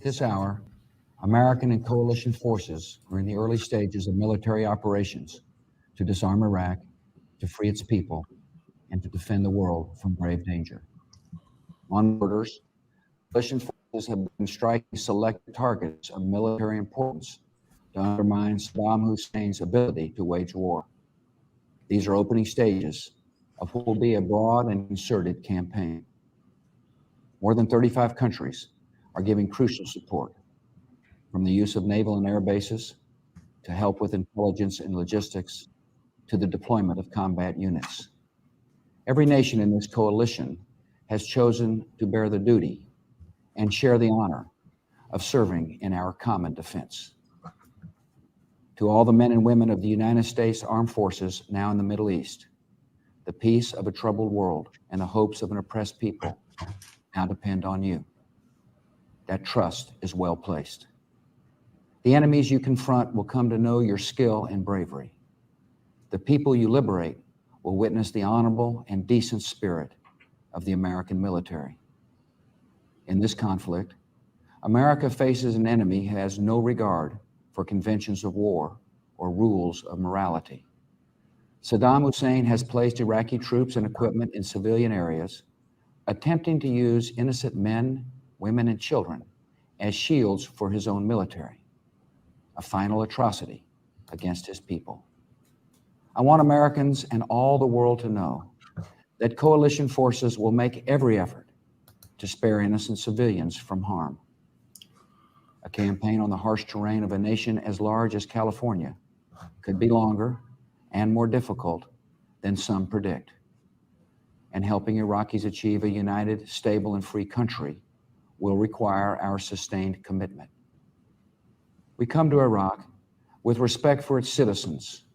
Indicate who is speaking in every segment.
Speaker 1: this hour, American and coalition forces are in the early stages of military operations to disarm Iraq, to free its people, and to defend the world from grave danger. On orders, coalition forces have been striking selected targets of military importance to undermine Saddam Hussein's ability to wage war. These are opening stages of what will be a broad and concerted campaign. More than 35 countries are giving crucial support, from the use of naval and air bases to help with intelligence and logistics to the deployment of combat units. Every nation in this coalition has chosen to bear the duty and share the honor of serving in our common defense. To all the men and women of the United States Armed Forces now in the Middle East, the peace of a troubled world and the hopes of an oppressed people now depend on you. That trust is well placed. The enemies you confront will come to know your skill and bravery. The people you liberate will witness the honorable and decent spirit of the American military. In this conflict, America faces an enemy who has no regard for conventions of war or rules of morality. Saddam Hussein has placed Iraqi troops and equipment in civilian areas, attempting to use innocent men, women, and children as shields for his own military, a final atrocity against his people. I want Americans and all the world to know that coalition forces will make every effort to spare innocent civilians from harm. A campaign on the harsh terrain of a nation as large as California could be longer and more difficult than some predict. And helping Iraqis achieve a united, stable, and free country will require our sustained commitment. We come to Iraq with respect for its citizens,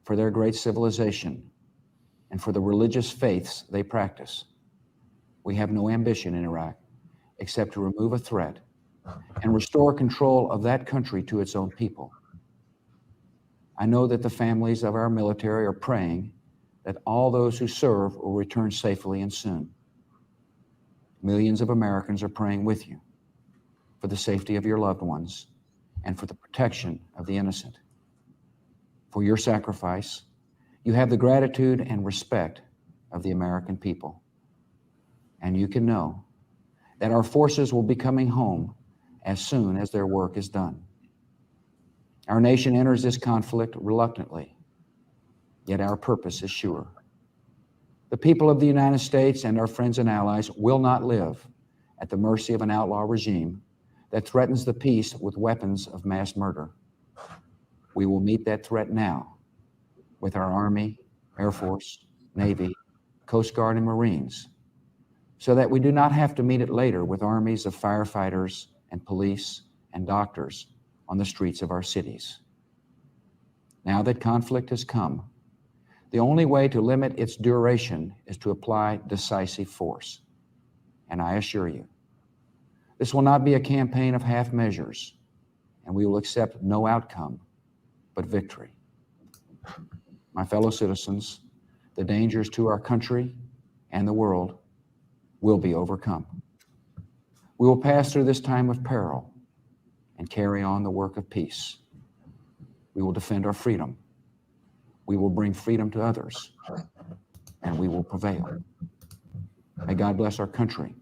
Speaker 1: for their great civilization, and for the religious faiths they practice. We have no ambition in Iraq except to remove a threat and restore control of that country to its own people. I know that the families of our military are praying that all those who serve will return safely and soon. Millions of Americans are praying with you for the safety of your loved ones and for the protection of the innocent. For your sacrifice, you have the gratitude and respect of the American people. And you can know that our forces will be coming home as soon as their work is done. Our nation enters this conflict reluctantly, yet our purpose is sure. The people of the United States and our friends and allies will not live at the mercy of an outlaw regime that threatens the peace with weapons of mass murder. We will meet that threat now with our Army, Air Force, Navy, Coast Guard, and Marines, so that we do not have to meet it later with armies of firefighters and police and doctors on the streets of our cities. Now that conflict has come, the only way to limit its duration is to apply decisive force. And I assure you, this will not be a campaign of half measures, and we will accept no outcome but victory. My fellow citizens, the dangers to our country and the world will be overcome. We will pass through this time of peril and carry on the work of peace. We will defend our freedom. We will bring freedom to others, and we will prevail. May God bless our country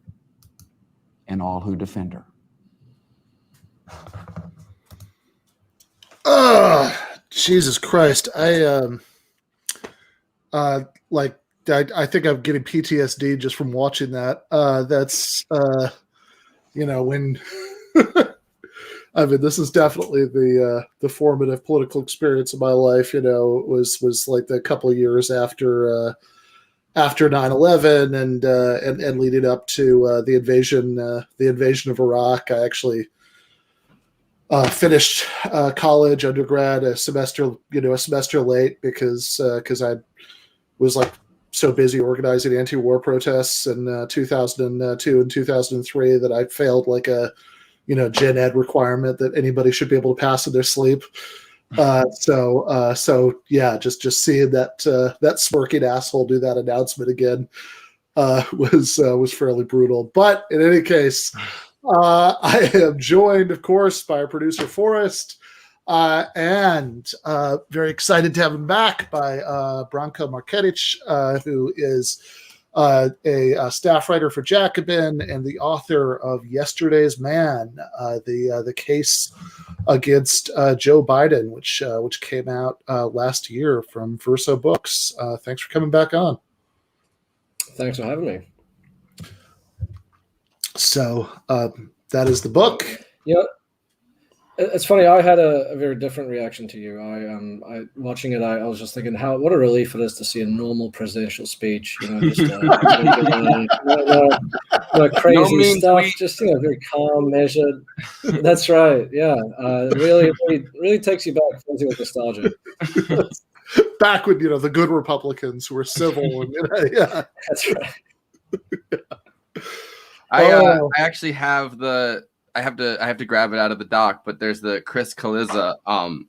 Speaker 1: and all who defend her.
Speaker 2: Jesus Christ. I think I'm getting PTSD just from watching that. That's when I mean, this is definitely the formative political experience of my life. It was like the couple of years after 9/11 and leading up to the invasion of Iraq. I actually finished college, undergrad, a semester late because I was like so busy organizing anti-war protests in 2002 and 2003 that I failed like a gen ed requirement that anybody should be able to pass in their sleep. So yeah, just seeing that smirking asshole do that announcement again was fairly brutal. But in any case, I am joined, of course, by our producer Forrest, and very excited to have him back by Branko Marcetic, who is a staff writer for Jacobin and the author of Yesterday's Man, the case against Joe Biden, which came out last year from Verso Books. Thanks for coming back on.
Speaker 3: Thanks for having me.
Speaker 2: So that is the book.
Speaker 3: Yeah, it's funny. I had a very different reaction to you. I watching it. I was just thinking, what a relief it is to see a normal presidential speech. Just crazy stuff. Just very calm, measured. That's right. Yeah, really takes you back with nostalgia.
Speaker 2: Back when the good Republicans who were civil and yeah,
Speaker 3: that's right.
Speaker 4: I actually have I have to grab it out of the doc, but there's the Chris Kaliza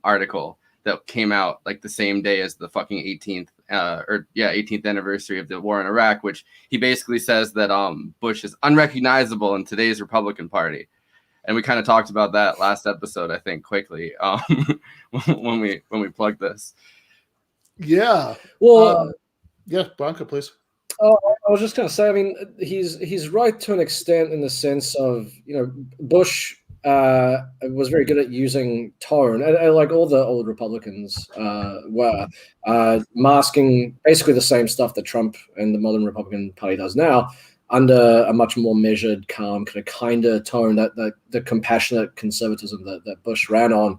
Speaker 4: article that came out like the same day as the fucking 18th anniversary of the war in Iraq, which he basically says that Bush is unrecognizable in today's Republican Party. And we kind of talked about that last episode, I think, quickly when we plugged this.
Speaker 2: Yeah.
Speaker 3: Well,
Speaker 2: yeah, Branko, please.
Speaker 3: Oh, I was just going to say, I mean, he's right to an extent in the sense of, Bush was very good at using tone, and like all the old Republicans were, masking basically the same stuff that Trump and the modern Republican Party does now under a much more measured, calm, kind of tone, that the compassionate conservatism that Bush ran on,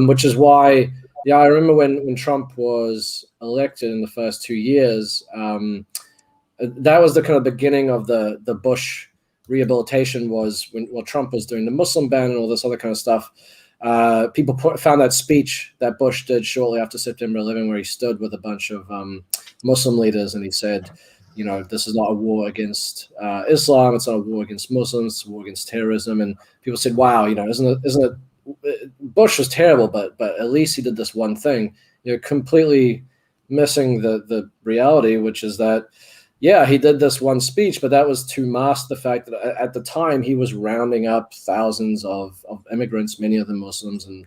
Speaker 3: which is why, I remember when Trump was elected in the first 2 years, that was the kind of beginning of the Bush rehabilitation, was when Trump was doing the Muslim ban and all this other kind of stuff. People found that speech that Bush did shortly after September 11, where he stood with a bunch of Muslim leaders and he said, this is not a war against Islam, it's not a war against Muslims, it's a war against terrorism. And people said, wow, isn't it Bush was terrible, but at least he did this one thing, completely missing the reality, which is that, yeah, he did this one speech, but that was to mask the fact that at the time he was rounding up thousands of immigrants, many of them Muslims, and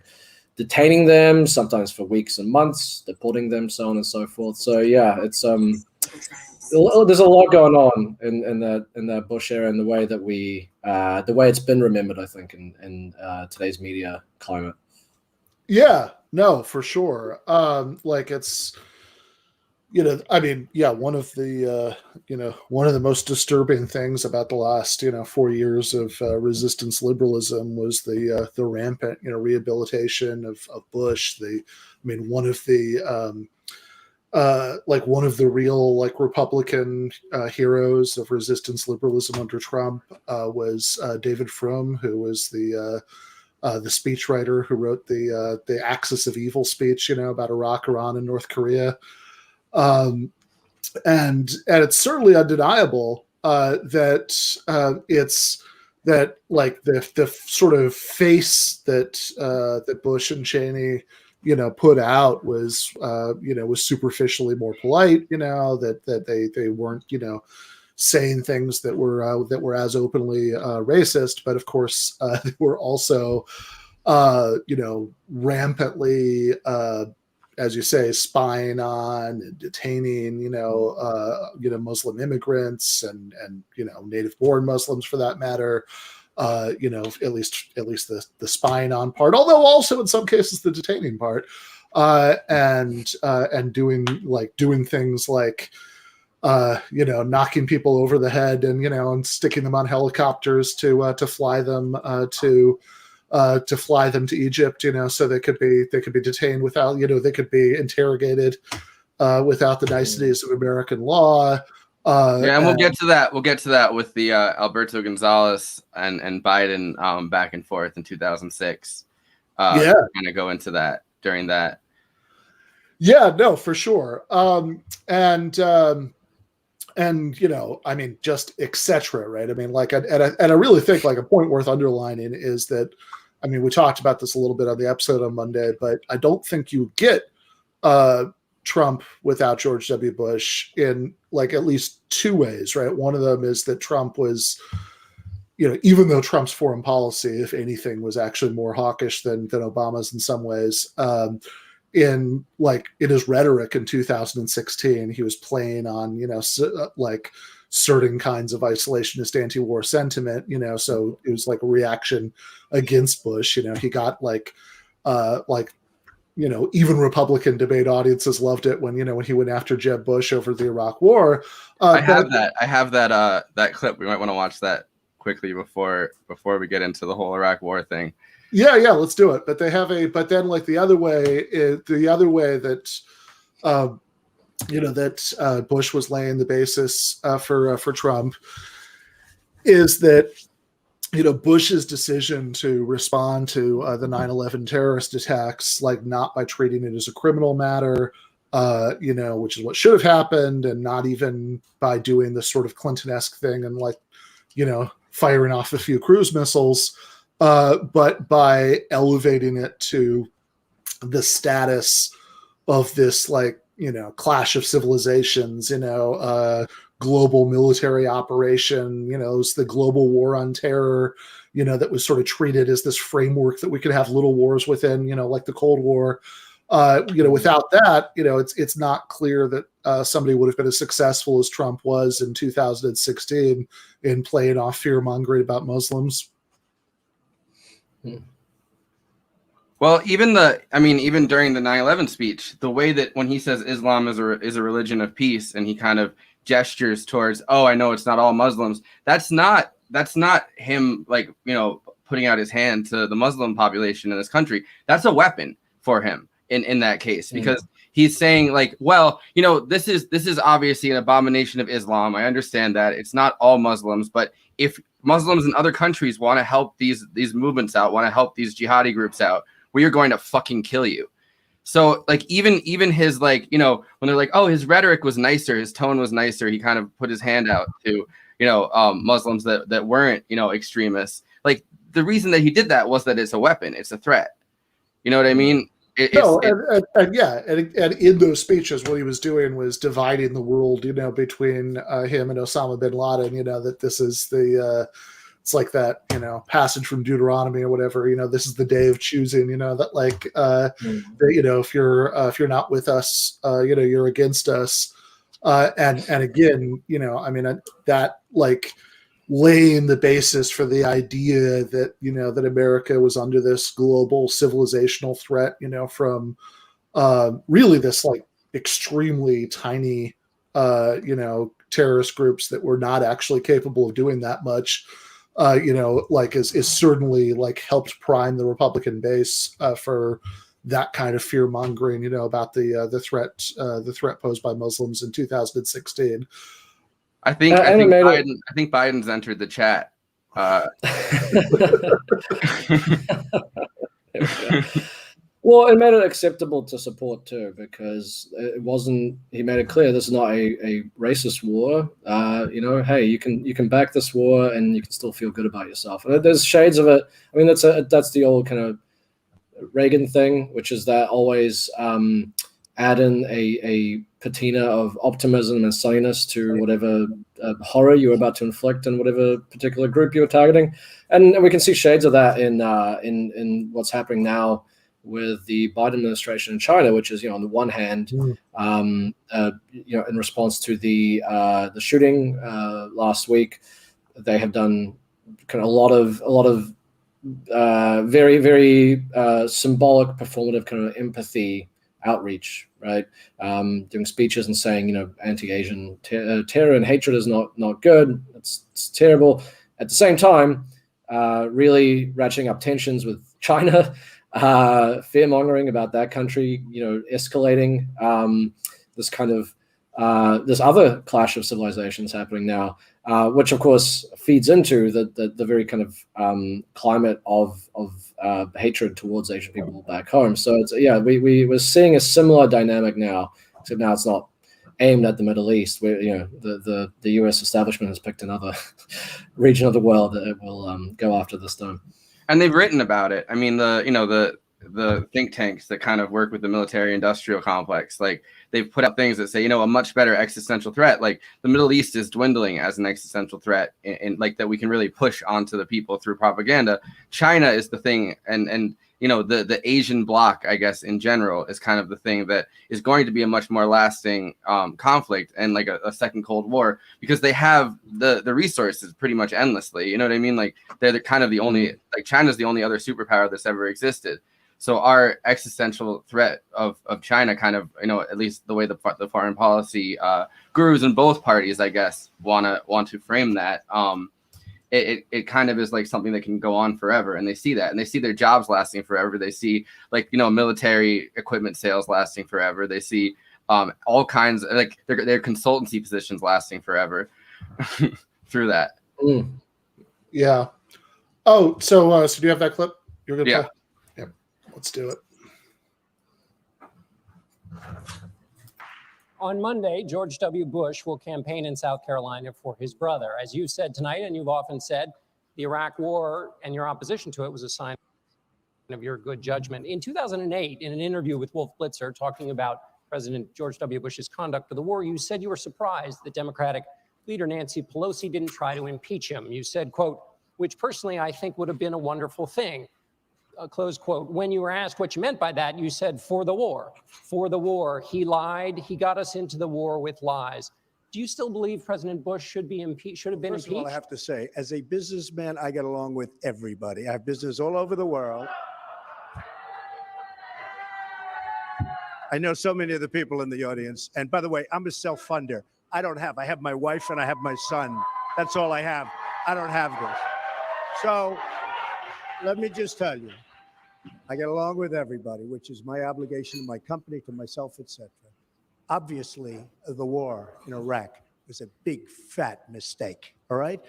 Speaker 3: detaining them, sometimes for weeks and months, deporting them, so on and so forth. So yeah, it's there's a lot going on in that Bush era, and the way that the way it's been remembered, I think, in today's media climate.
Speaker 2: Yeah, no, for sure. It's. I mean, yeah, one of the most disturbing things about the last, 4 years of resistance liberalism was the rampant, rehabilitation of Bush. One of the real Republican heroes of resistance liberalism under Trump was David Frum, who was the speechwriter who wrote the Axis of Evil speech, about Iraq, Iran, and North Korea. And it's certainly undeniable that it's that the sort of face that Bush and Cheney put out was was superficially more polite, that they weren't saying things that were as openly racist, but of course they were also rampantly as you say, spying on and detaining, Muslim immigrants and native-born Muslims for that matter. At least the spying on part, although also in some cases the detaining part, and doing things like knocking people over the head and sticking them on helicopters to fly them to Egypt, so they could be detained without, they could be interrogated without the niceties of American law.
Speaker 4: And we'll get to that. We'll get to that with the Alberto Gonzalez and Biden back and forth in 2006. Kind of go into that during that.
Speaker 2: Yeah, no, for sure. Just etc. Right? I mean, and I really think a point worth underlining is that, we talked about this a little bit on the episode on Monday, but I don't think you get Trump without George W. Bush in at least two ways, right? One of them is that Trump was even though Trump's foreign policy, if anything, was actually more hawkish than Obama's in some ways, in his rhetoric in 2016, he was playing on, certain kinds of isolationist anti-war sentiment, so it was like a reaction against Bush. He got even Republican debate audiences loved it when he went after Jeb Bush over the Iraq War.
Speaker 4: I have that clip. We might want to watch that quickly before we get into the whole Iraq War thing.
Speaker 2: Yeah, let's do it. But then the other way that that Bush was laying the basis for Trump is that Bush's decision to respond to the 9/11 terrorist attacks, not by treating it as a criminal matter, which is what should have happened, and not even by doing this sort of Clinton-esque thing and firing off a few cruise missiles, but by elevating it to the status of this clash of civilizations, global military operation, it was the global war on terror, that was sort of treated as this framework that we could have little wars within, like the Cold War. Without that, it's not clear that somebody would have been as successful as Trump was in 2016 in playing off fear-mongering about Muslims.
Speaker 4: Well, even during the 9/11 speech, the way that when he says Islam is a religion of peace, and he kind of gestures towards, I know it's not all Muslims. That's not him putting out his hand to the Muslim population in this country. That's a weapon for him in that case, because he's saying this is obviously an abomination of Islam. I understand that it's not all Muslims, but if Muslims in other countries want to help these movements out, want to help these jihadi groups out, we are going to fucking kill you. So even his when they're like, his rhetoric was nicer, his tone was nicer, he kind of put his hand out to Muslims that weren't extremists. The reason that he did that was that it's a weapon, it's a threat. You know what I mean?
Speaker 2: And in those speeches, what he was doing was dividing the world, between him and Osama bin Laden. That this is it's like that, passage from Deuteronomy or whatever. This is the day of choosing. That if you're not with us, you're against us. And again, that laying the basis for the idea that that America was under this global civilizational threat, from really this extremely tiny terrorist groups that were not actually capable of doing that much. Is certainly helped prime the Republican base for that kind of fear mongering, about the threat posed by Muslims in 2016.
Speaker 4: I think Biden's entered the chat.
Speaker 3: Well, it made it acceptable to support too, because it wasn't. He made it clear this is not a racist war. Hey, you can back this war and you can still feel good about yourself. And there's shades of it. I mean, that's the old kind of Reagan thing, which is that always add in a patina of optimism and sunniness to whatever horror you were about to inflict in whatever particular group you were targeting, and we can see shades of that in what's happening now with the Biden administration in China, which is, on the one hand, in response to the shooting last week, they have done kind of a lot of very, very symbolic, performative kind of empathy outreach, right? Doing speeches and saying, anti-Asian terror and hatred is not good. It's terrible. At the same time, really ratcheting up tensions with China. Fear mongering about that country, escalating this kind of this other clash of civilizations happening now, which of course feeds into the very kind of climate of hatred towards Asian people back home. So it's, we're seeing a similar dynamic now, except now it's not aimed at the Middle East, where the U.S. establishment has picked another region of the world that it will go after this time.
Speaker 4: And they've written about it. I mean, the the think tanks that kind of work with the military industrial complex, like they've put out things that say, a much better existential threat, like the Middle East is dwindling as an existential threat, and like that we can really push onto the people through propaganda. China is the thing, and the Asian bloc, I guess, in general, is kind of the thing that is going to be a much more lasting conflict, and like a second Cold War, because they have the resources pretty much endlessly. You know what I mean? Like they're kind of the only, like China's the only other superpower that's ever existed. So our existential threat of China kind of, at least the way the foreign policy gurus in both parties, I guess, want to frame that. It kind of is like something that can go on forever, and they see that, and they see their jobs lasting forever. They see like military equipment sales lasting forever. They see all kinds of like their consultancy positions lasting forever through that.
Speaker 2: Yeah. Oh, so do you have that clip? You're gonna play? Yeah. Let's do it.
Speaker 5: On Monday, George W. Bush will campaign in South Carolina for his brother. As you said tonight, and you've often said, the Iraq War and your opposition to it was a sign of your good judgment. In 2008, in an interview with Wolf Blitzer talking about President George W. Bush's conduct of the war, you said you were surprised that Democratic leader Nancy Pelosi didn't try to impeach him. You said, quote, which personally I think would have been a wonderful thing. Close quote. When you were asked what you meant by that, you said, for the war. For the war. He lied. He got us into the war with lies. Do you still believe President Bush should be impeached? Should have been
Speaker 6: impeached?
Speaker 5: First
Speaker 6: of all, I have to say, as a businessman, I get along with everybody. I have business all over the world. I know so many of the people in the audience. And by the way, I'm a self-funder. I have my wife and I have my son. That's all I have. I don't have this. So let me just tell you, I get along with everybody, which is my obligation to my company, to myself, etc. Obviously, the war in Iraq was a big, fat mistake, all right?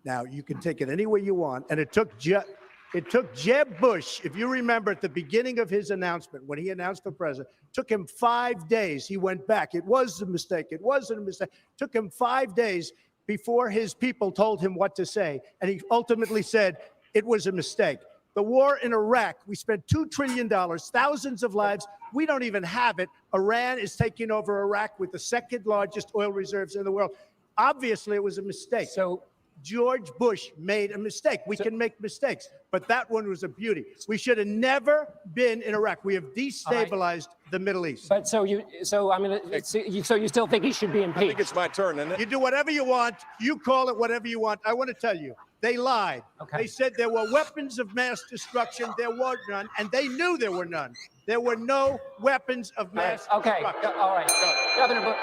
Speaker 6: Now, you can take it any way you want, and it took Jeb Bush, if you remember at the beginning of his announcement, when he announced for president, took him 5 days. He went back. It was a mistake. It wasn't a mistake. Took him 5 days before his people told him what to say, and he ultimately said it was a mistake. The war in Iraq, we spent $2 trillion, thousands of lives. We don't even have it. Iran is taking over Iraq with the second largest oil reserves in the world. Obviously, it was a mistake.
Speaker 5: So
Speaker 6: George Bush made a mistake. We can make mistakes, but that one was a beauty. We should have never been in Iraq. We have destabilized the Middle East.
Speaker 5: But so you still think he should be impeached?
Speaker 7: I think it's my turn, isn't it?
Speaker 6: You do whatever you want. You call it whatever you want. I want to tell you, they lied.
Speaker 5: Okay.
Speaker 6: They said there were weapons of mass destruction. There were none, and they knew there were none. There were no weapons of mass destruction.
Speaker 5: All right. Governor Bush,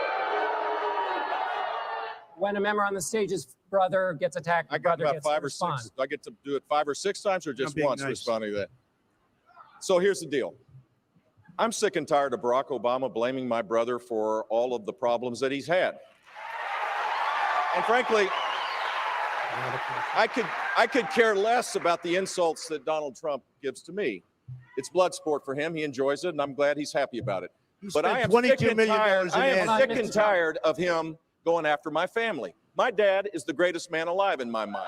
Speaker 5: when a member on the stage's brother gets attacked,
Speaker 7: I got about 5 or
Speaker 5: 6.
Speaker 7: Do I get to do it 5 or 6 times, or just once responding to that? So here's the deal. I'm sick and tired of Barack Obama blaming my brother for all of the problems that he's had. And frankly, I could care less about the insults that Donald Trump gives to me. It's blood sport for him. He enjoys it, and I'm glad he's happy about it. But I am sick and tired of him going after my family. My dad is the greatest man alive in my mind.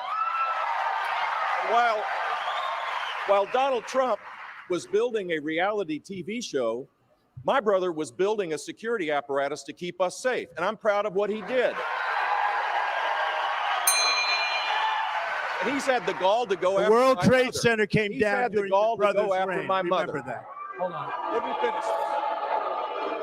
Speaker 7: While Donald Trump was building a reality TV show, my brother was building a security apparatus to keep us safe, and I'm proud of what he did. And he's had the gall to go after my
Speaker 6: World Trade
Speaker 7: mother.
Speaker 6: Center came down during your brother's reign.
Speaker 7: My mother.
Speaker 6: Remember that.
Speaker 5: Hold on.
Speaker 7: Let me finish.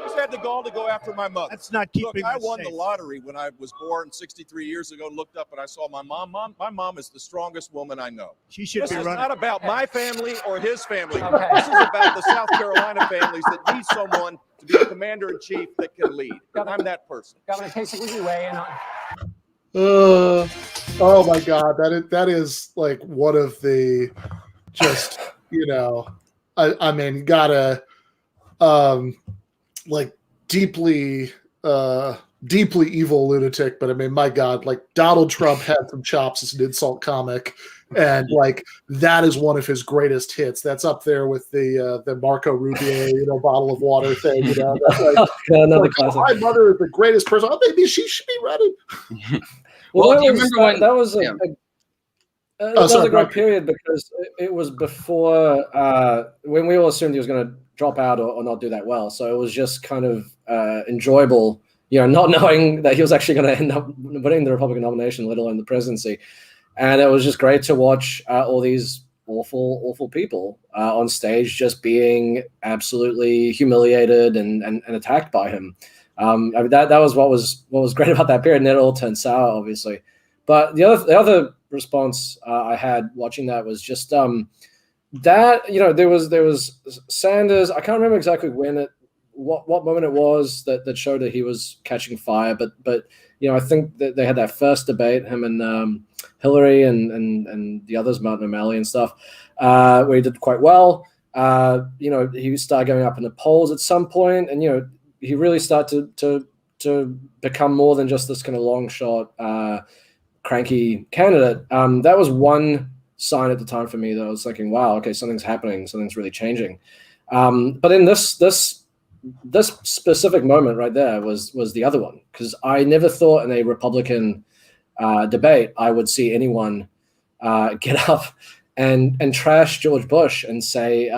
Speaker 7: He's had the gall to go after my mother.
Speaker 6: That's not keeping
Speaker 7: I
Speaker 6: us
Speaker 7: won
Speaker 6: safe.
Speaker 7: the lottery when I was born 63 years ago, looked up and I saw my mom. My mom is the strongest woman I know.
Speaker 6: She should
Speaker 7: This
Speaker 6: be
Speaker 7: is
Speaker 6: running.
Speaker 7: not about my family or his family.
Speaker 5: Okay.
Speaker 7: This is about the South Carolina families that need someone to be a commander-in-chief that can lead. And I'm that person.
Speaker 5: Governor Kasich, would you weigh in on?
Speaker 2: Oh my God, that is like one of the just I mean gotta like deeply evil lunatic, but I mean my God, like Donald Trump had some chops as an insult comic, and like that is one of his greatest hits. That's up there with the Marco Rubio bottle of water thing. That's like,
Speaker 3: another classic.
Speaker 2: My mother is the greatest person. Oh, maybe she should be running.
Speaker 3: Well,
Speaker 4: do you remember when
Speaker 3: that was That was
Speaker 2: sorry,
Speaker 3: a great
Speaker 2: Branko.
Speaker 3: period because it was before when we all assumed he was going to drop out or not do that well. So it was just kind of enjoyable, not knowing that he was actually going to end up winning the Republican nomination, let alone the presidency. And it was just great to watch all these awful people on stage just being absolutely humiliated and attacked by him. I mean, that was what was great about that period, and it all turned sour, obviously. But the other response I had watching that was just that there was Sanders. I can't remember exactly what moment it was that showed that he was catching fire. But I think that they had that first debate, him and Hillary and the others, Martin O'Malley and stuff, where he did quite well. He started going up in the polls at some point, and he really started to become more than just this kind of long shot, cranky candidate. That was one sign at the time for me that I was thinking, wow, okay, something's happening, something's really changing. But in this specific moment right there was the other one, because I never thought in a Republican debate I would see anyone get up and trash George Bush and say,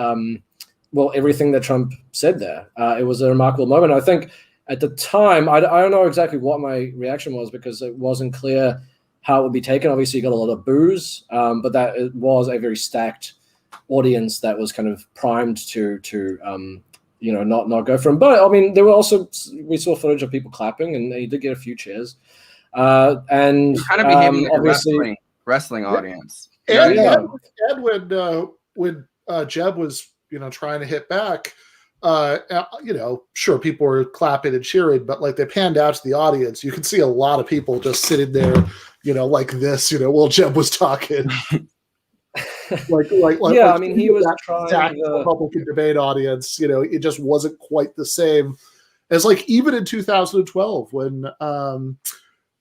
Speaker 3: well, everything that Trump said there. It was a remarkable moment. I think at the time, I don't know exactly what my reaction was because it wasn't clear how it would be taken. Obviously, you got a lot of boos, but that it was a very stacked audience that was kind of primed to not go for him. But I mean, there were also, we saw footage of people clapping, and he did get a few cheers. And
Speaker 4: it kind of became like
Speaker 3: obviously
Speaker 4: a wrestling audience.
Speaker 2: And when Jeb was trying to hit back, sure, people were clapping and cheering, but like they panned out to the audience, you could see a lot of people just sitting there, like this, while Jeb was talking.
Speaker 3: I mean, he was trying
Speaker 2: the Republican debate audience. It just wasn't quite the same as like even in 2012 when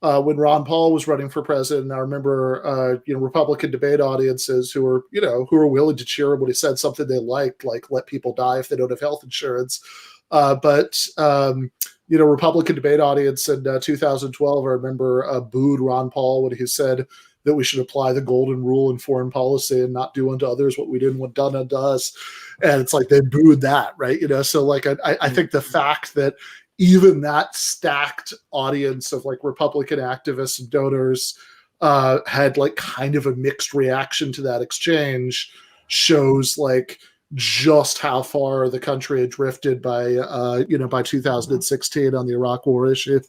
Speaker 2: Ron Paul was running for president. I remember Republican debate audiences who were willing to cheer him when he said something they liked, like let people die if they don't have health insurance. But Republican debate audience in 2012, I remember booed Ron Paul when he said that we should apply the golden rule in foreign policy and not do unto others what we didn't want done unto us. And it's like they booed that, right? So like I think the fact that even that stacked audience of like Republican activists and donors had like kind of a mixed reaction to that exchange shows like just how far the country had drifted by 2016 on the Iraq War issue.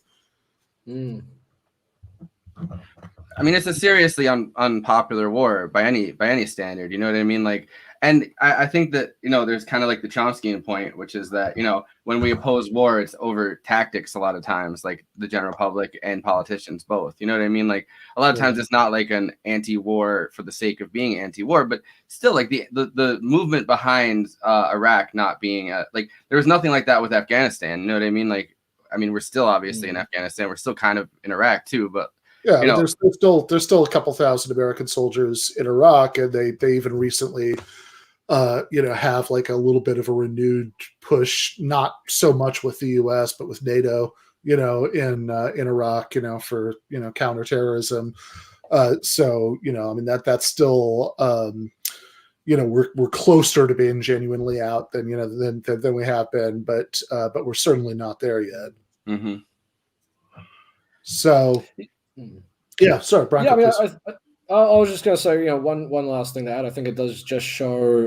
Speaker 4: I mean, it's a seriously unpopular war by any standard. You know what I mean? Like, and I think that there's kind of like the Chomskyan point, which is that when we oppose war, it's over tactics a lot of times, like the general public and politicians both. You know what I mean? Like a lot of times it's not like an anti-war for the sake of being anti-war, but still like the movement behind Iraq not being like there was nothing like that with Afghanistan. You know what I mean? Like, I mean, we're still obviously in Afghanistan. We're still kind of in Iraq too, but.
Speaker 2: Yeah, there's still a couple thousand American soldiers in Iraq, and they even recently, have like a little bit of a renewed push, not so much with the U.S. but with NATO, in Iraq, for counterterrorism. So I mean that's still, we're closer to being genuinely out than than we have been, but we're certainly not there yet.
Speaker 4: Mm-hmm.
Speaker 2: So. Yeah, sorry, Branko.
Speaker 3: Yeah, I mean, I was just going to say, one last thing to add. I think it does just show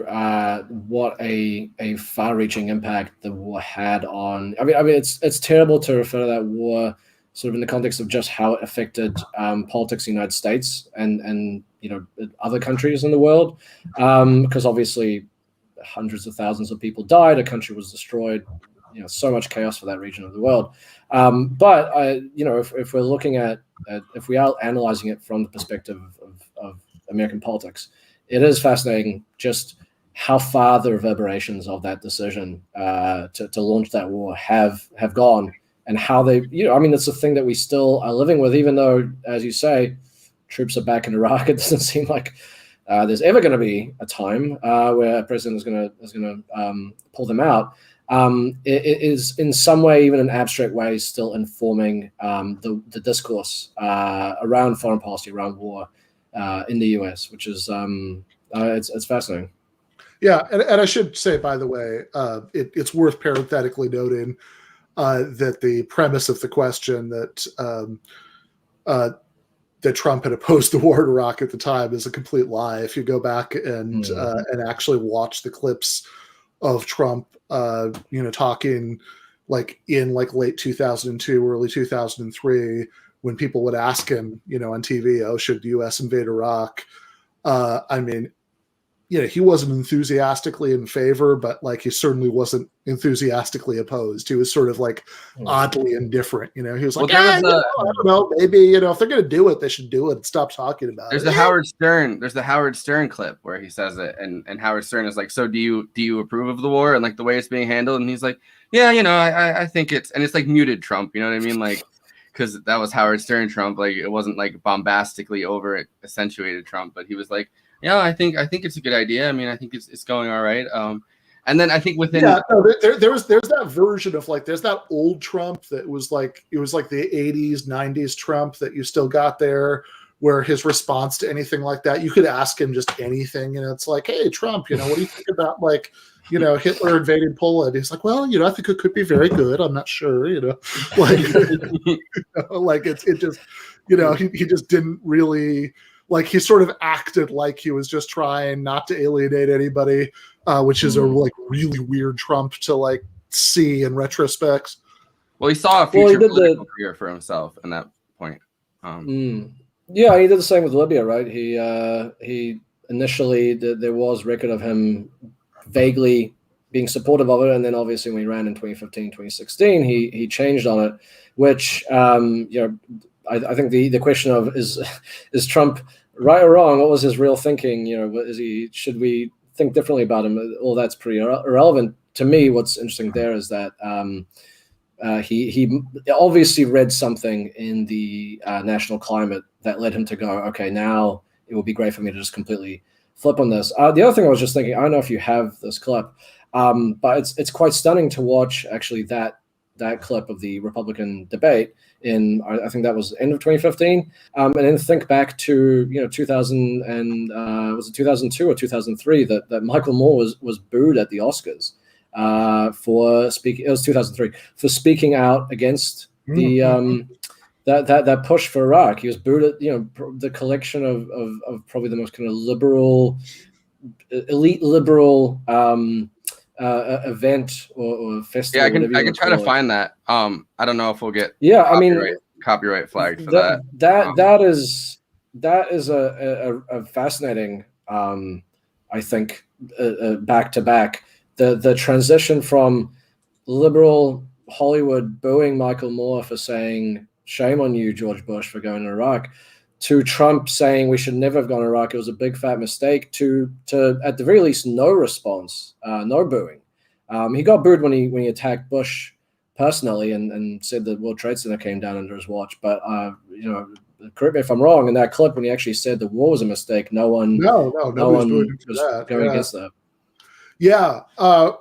Speaker 3: what a far-reaching impact the war had on. I mean, it's terrible to refer to that war sort of in the context of just how it affected politics in the United States and other countries in the world, because obviously hundreds of thousands of people died, a country was destroyed. So much chaos for that region of the world. But if we're looking at, if we are analyzing it from the perspective of American politics, it is fascinating just how far the reverberations of that decision to launch that war have gone, and how they, I mean, it's a thing that we still are living with, even though, as you say, troops are back in Iraq. It doesn't seem like there's ever going to be a time where a president is going to pull them out. It is in some way, even in abstract ways, still informing the discourse around foreign policy, around war in the U.S., which is it's fascinating.
Speaker 2: Yeah, and I should say, by the way, it's worth parenthetically noting that the premise of the question that that Trump had opposed the war in Iraq at the time is a complete lie. If you go back and actually watch the clips of Trump, talking like in like late 2002, early 2003, when people would ask him, on TV, "Oh, should the U.S. invade Iraq?" I mean, he wasn't enthusiastically in favor, but like he certainly wasn't enthusiastically opposed. He was sort of like oddly indifferent. He was like, I don't know, maybe if they're going to do it, they should do it and stop talking about
Speaker 4: There's
Speaker 2: it.
Speaker 4: the Howard Stern. There's the Howard Stern clip where he says it, and Howard Stern is like, "So do you approve of the war and like the way it's being handled?" And he's like, "Yeah, I think it's," and it's like muted Trump. You know what I mean? Like, because that was Howard Stern Trump. Like it wasn't like bombastically over accentuated Trump, but he was like, "Yeah, I think it's a good idea. I mean, I think it's going all right." And then I think within
Speaker 2: there's that version of like there's that old Trump that was like it was like the 80s 90s Trump that you still got there, where his response to anything like that, you could ask him just anything, it's like, "Hey Trump, what do you think about like Hitler invading Poland?" He's like, "Well, I think it could be very good. I'm not sure, like like it just he just didn't really. Like he sort of acted like he was just trying not to alienate anybody, which is a like really weird Trump to like see in retrospect.
Speaker 4: Well, he saw a future political career for himself in that point.
Speaker 3: Yeah, he did the same with Libya, right? He initially there was record of him vaguely being supportive of it, and then obviously when he ran in 2015, 2016, he changed on it, which I think the question of is Trump right or wrong? What was his real thinking? Should we think differently about him? All that's pretty irrelevant to me. What's interesting there is that he obviously read something in the national climate that led him to go, okay, now it would be great for me to just completely flip on this. The other thing I was just thinking, I don't know if you have this clip, but it's quite stunning to watch actually that clip of the Republican debate in, I think that was end of 2015, and then think back to 2000 and was it 2002 or 2003 that Michael Moore was booed at the Oscars for speaking. It was 2003 for speaking out against the that push for Iraq. He was booed at the collection of probably the most kind of liberal, elite liberal event or festival.
Speaker 4: Yeah, I can try to find that. I don't know if we'll get copyright flagged for that.
Speaker 3: That is a fascinating I think back to back the transition from liberal Hollywood booing Michael Moore for saying shame on you, George Bush, for going to Iraq, to Trump saying we should never have gone to Iraq, it was a big fat mistake, to at the very least no response, no booing. He got booed when he attacked Bush personally and said the World Trade Center came down under his watch. But correct me if I'm wrong, in that clip when he actually said the war was a mistake, no one was going against that.
Speaker 2: Yeah,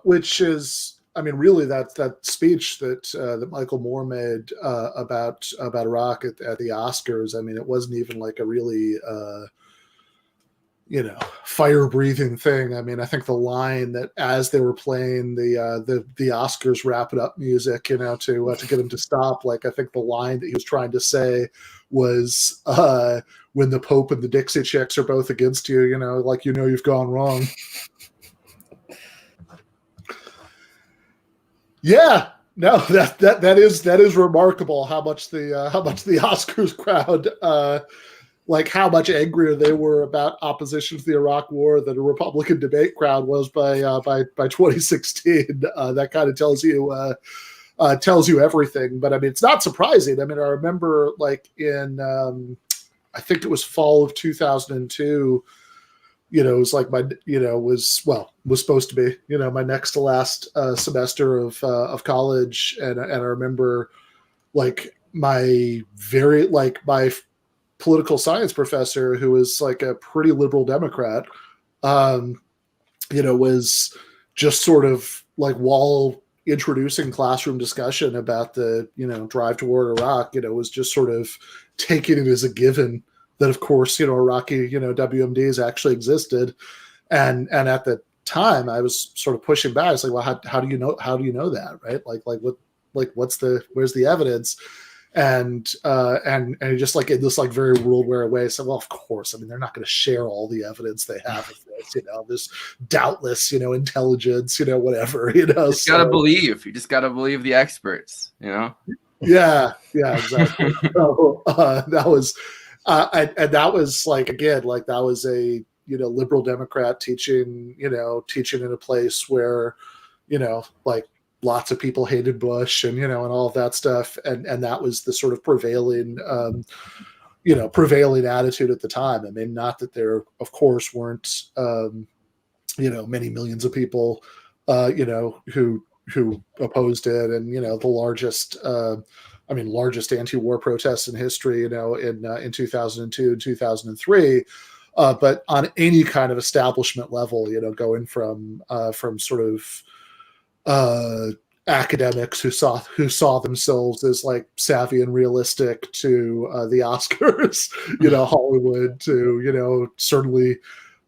Speaker 2: which is, I mean, really that speech that Michael Moore made about Iraq at the Oscars. I mean, it wasn't even like a really fire-breathing thing. I mean, I think the line that as they were playing the Oscars wrap it up music, to get him to stop, like I think the line that he was trying to say was when the Pope and the Dixie Chicks are both against you, you've gone wrong. Yeah, no, that is remarkable how much the Oscars crowd how much angrier they were about opposition to the Iraq War than a Republican debate crowd was by 2016. That kind of tells you everything. But I mean, it's not surprising. I mean, I remember in I think it was fall of 2002. It was like was supposed to be my next to last semester of college, and I remember my political science professor, who was like a pretty liberal Democrat, was just sort of while introducing classroom discussion about the drive toward Iraq, was just sort of taking it as a given that of course, Iraqi, WMDs actually existed. And at the time I was sort of pushing back. I was like, well, how do you know that? Right. Where's the evidence? And he just like in this like very world-weary way said, well, of course, I mean, they're not going to share all the evidence they have of this, this doubtless, intelligence, whatever,
Speaker 4: You just gotta believe. You just gotta believe the experts,
Speaker 2: Yeah, exactly. So that was, and that was like, again, like that was a, liberal Democrat teaching in a place where, like, lots of people hated Bush and, and all of that stuff. And that was the sort of prevailing attitude at the time. I mean, not that there, of course, weren't, many millions of people, who opposed it. And, the largest anti-war protests in history, in 2002 and 2003. But on any kind of establishment level, going from sort of, academics who saw themselves as like savvy and realistic to the Oscars, Hollywood to certainly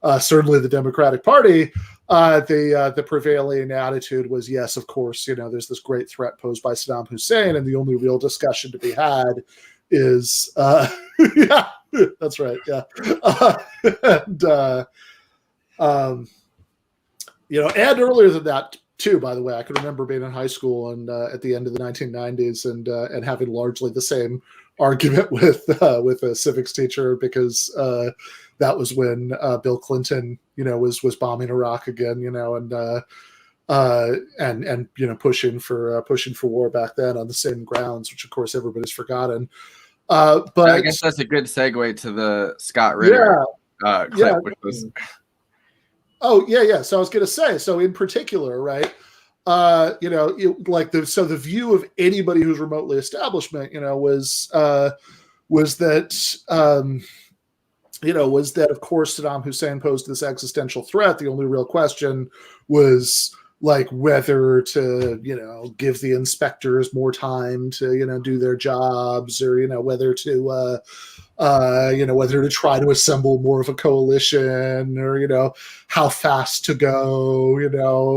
Speaker 2: the Democratic Party. The prevailing attitude was, yes, of course, there's this great threat posed by Saddam Hussein, and the only real discussion to be had is yeah, that's right, yeah, and and earlier than that too, by the way. I can remember being in high school and at the end of the 1990s and having largely the same argument with a civics teacher, because that was when Bill Clinton, was bombing Iraq again, and pushing for war back then on the same grounds, which of course everybody's forgotten. But
Speaker 4: I guess that's a good segue to the Scott Ritter clip, which was.
Speaker 2: Oh yeah. So I was going to say, so in particular, right? The view of anybody who's remotely establishment, was that of course Saddam Hussein posed this existential threat. The only real question was like whether to, give the inspectors more time to, do their jobs, or, whether to try to assemble more of a coalition, or, how fast to go,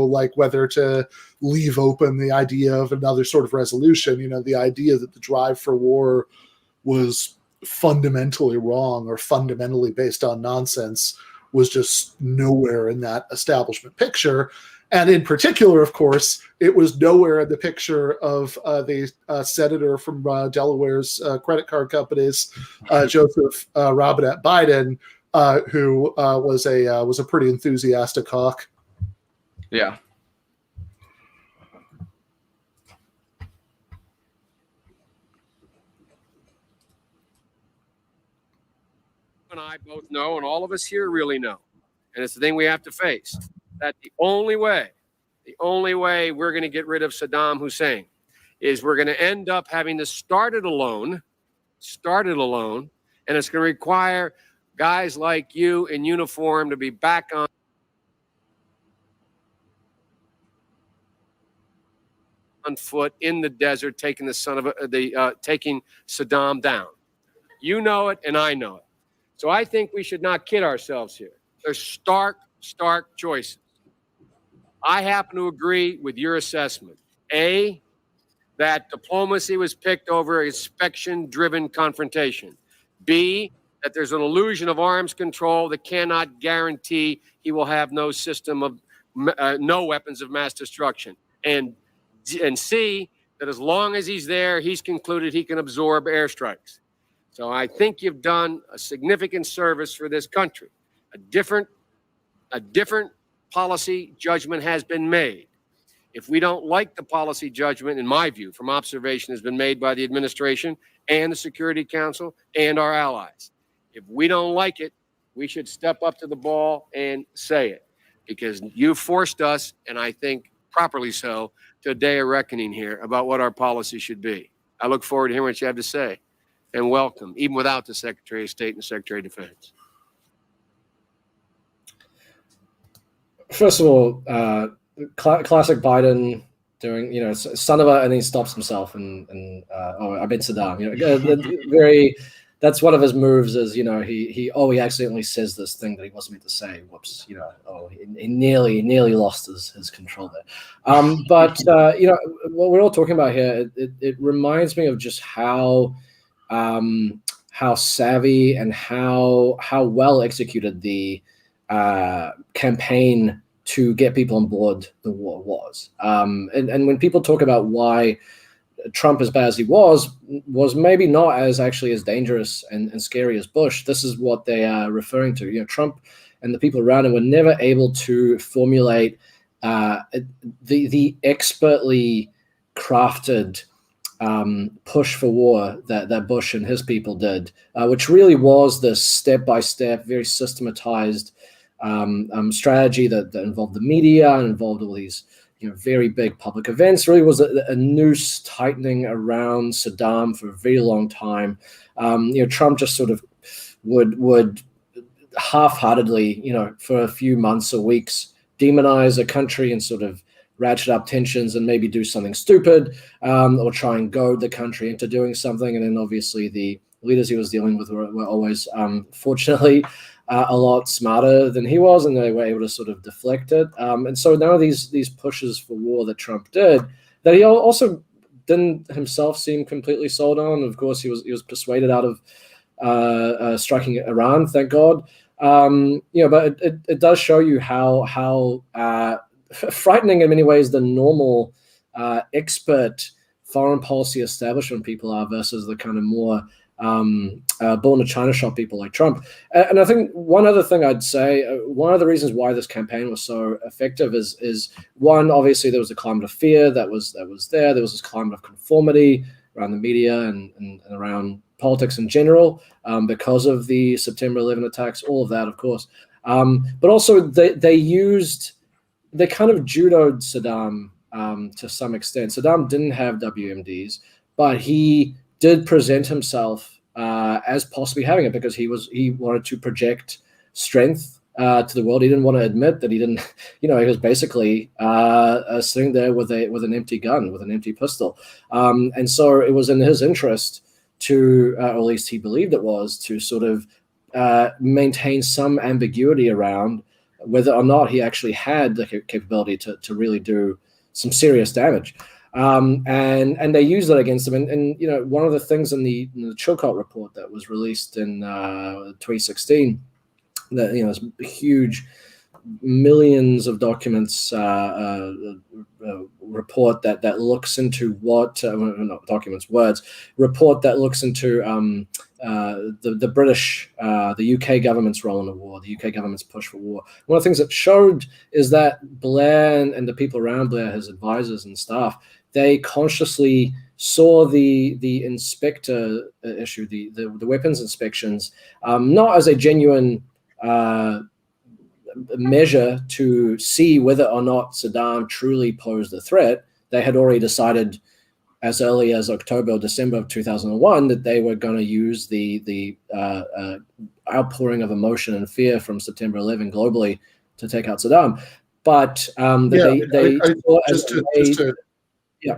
Speaker 2: like whether to leave open the idea of another sort of resolution, the idea that the drive for war was fundamentally wrong or fundamentally based on nonsense was just nowhere in that establishment picture. And in particular, of course, it was nowhere in the picture of the senator from Delaware's credit card companies, Joseph Robinette Biden, who was a pretty enthusiastic hawk.
Speaker 4: Yeah.
Speaker 8: And I both know, and all of us here really know, and it's the thing we have to face, that the only way we're going to get rid of Saddam Hussein is we're going to end up having to start it alone, and it's going to require guys like you in uniform to be back on foot in the desert, taking taking Saddam down. You know it, and I know it. So I think we should not kid ourselves here. There's stark choices. I happen to agree with your assessment. A, that diplomacy was picked over inspection-driven confrontation. B, that there's an illusion of arms control that cannot guarantee he will have no system of no weapons of mass destruction. And C, that as long as he's there, he's concluded he can absorb airstrikes. So I think you've done a significant service for this country. A different policy judgment has been made. If we don't like the policy judgment, in my view, from observation has been made by the administration and the Security Council and our allies. If we don't like it, we should step up to the ball and say it, because you forced us, and I think properly so, to a day of reckoning here about what our policy should be. I look forward to hearing what you have to say, and welcome, even without the Secretary of State and the Secretary of Defense.
Speaker 3: First of all, classic Biden doing, son of a, and he stops himself and I mean Saddam, that's one of his moves is, you know, he accidentally says this thing that he wasn't meant to say. Whoops, you know, he nearly lost his control there. But you know, what we're all talking about here, it reminds me of just how savvy and how well executed the campaign to get people on board the war was. And when people talk about why Trump, as bad as he was maybe not actually as dangerous and scary as Bush, this is what they are referring to. You know, Trump and the people around him were never able to formulate the expertly crafted push for war that Bush and his people did, which really was this step-by-step, very systematized strategy that involved the media and involved all these, you know, very big public events. Really was a noose tightening around Saddam for a very long time. You know, Trump just sort of would half-heartedly, you know, for a few months or weeks, demonize a country and sort of ratchet up tensions and maybe do something stupid, or try and goad the country into doing something. And then obviously the leaders he was dealing with were always, fortunately, a lot smarter than he was, and they were able to sort of deflect it. And so now these pushes for war that Trump did, that he also didn't himself seem completely sold on. Of course, he was persuaded out of striking Iran, thank God. You know, but it does show you how frightening in many ways the normal expert foreign policy establishment people are versus the kind of more born to China shop people like Trump. And I think one other thing I'd say, one of the reasons why this campaign was so effective is one, obviously there was a climate of fear that was there. There was this climate of conformity around the media and around politics in general, because of the September 11 attacks, all of that, of course. But also they kind of judoed Saddam to some extent. Saddam didn't have WMDs, but he did present himself as possibly having it because he wanted to project strength to the world. He didn't want to admit that he didn't, you know, he was basically sitting there with an empty gun, with an empty pistol. And so it was in his interest to, or at least he believed it was, to sort of maintain some ambiguity around whether or not he actually had the capability to really do some serious damage. And they used that against him. And you know, one of the things in the Chilcot report that was released in 2016, that, you know, this huge millions of documents report that looks into what not documents, words, report that looks into the British, the UK government's role in the war, the UK government's push for war. One of the things that showed is that Blair and the people around Blair, his advisors and staff, they consciously saw the inspector issue, the weapons inspections, not as a genuine measure to see whether or not Saddam truly posed a threat. They had already decided as early as October or December of 2001 that they were going to use the outpouring of emotion and fear from September 11 globally to take out Saddam. But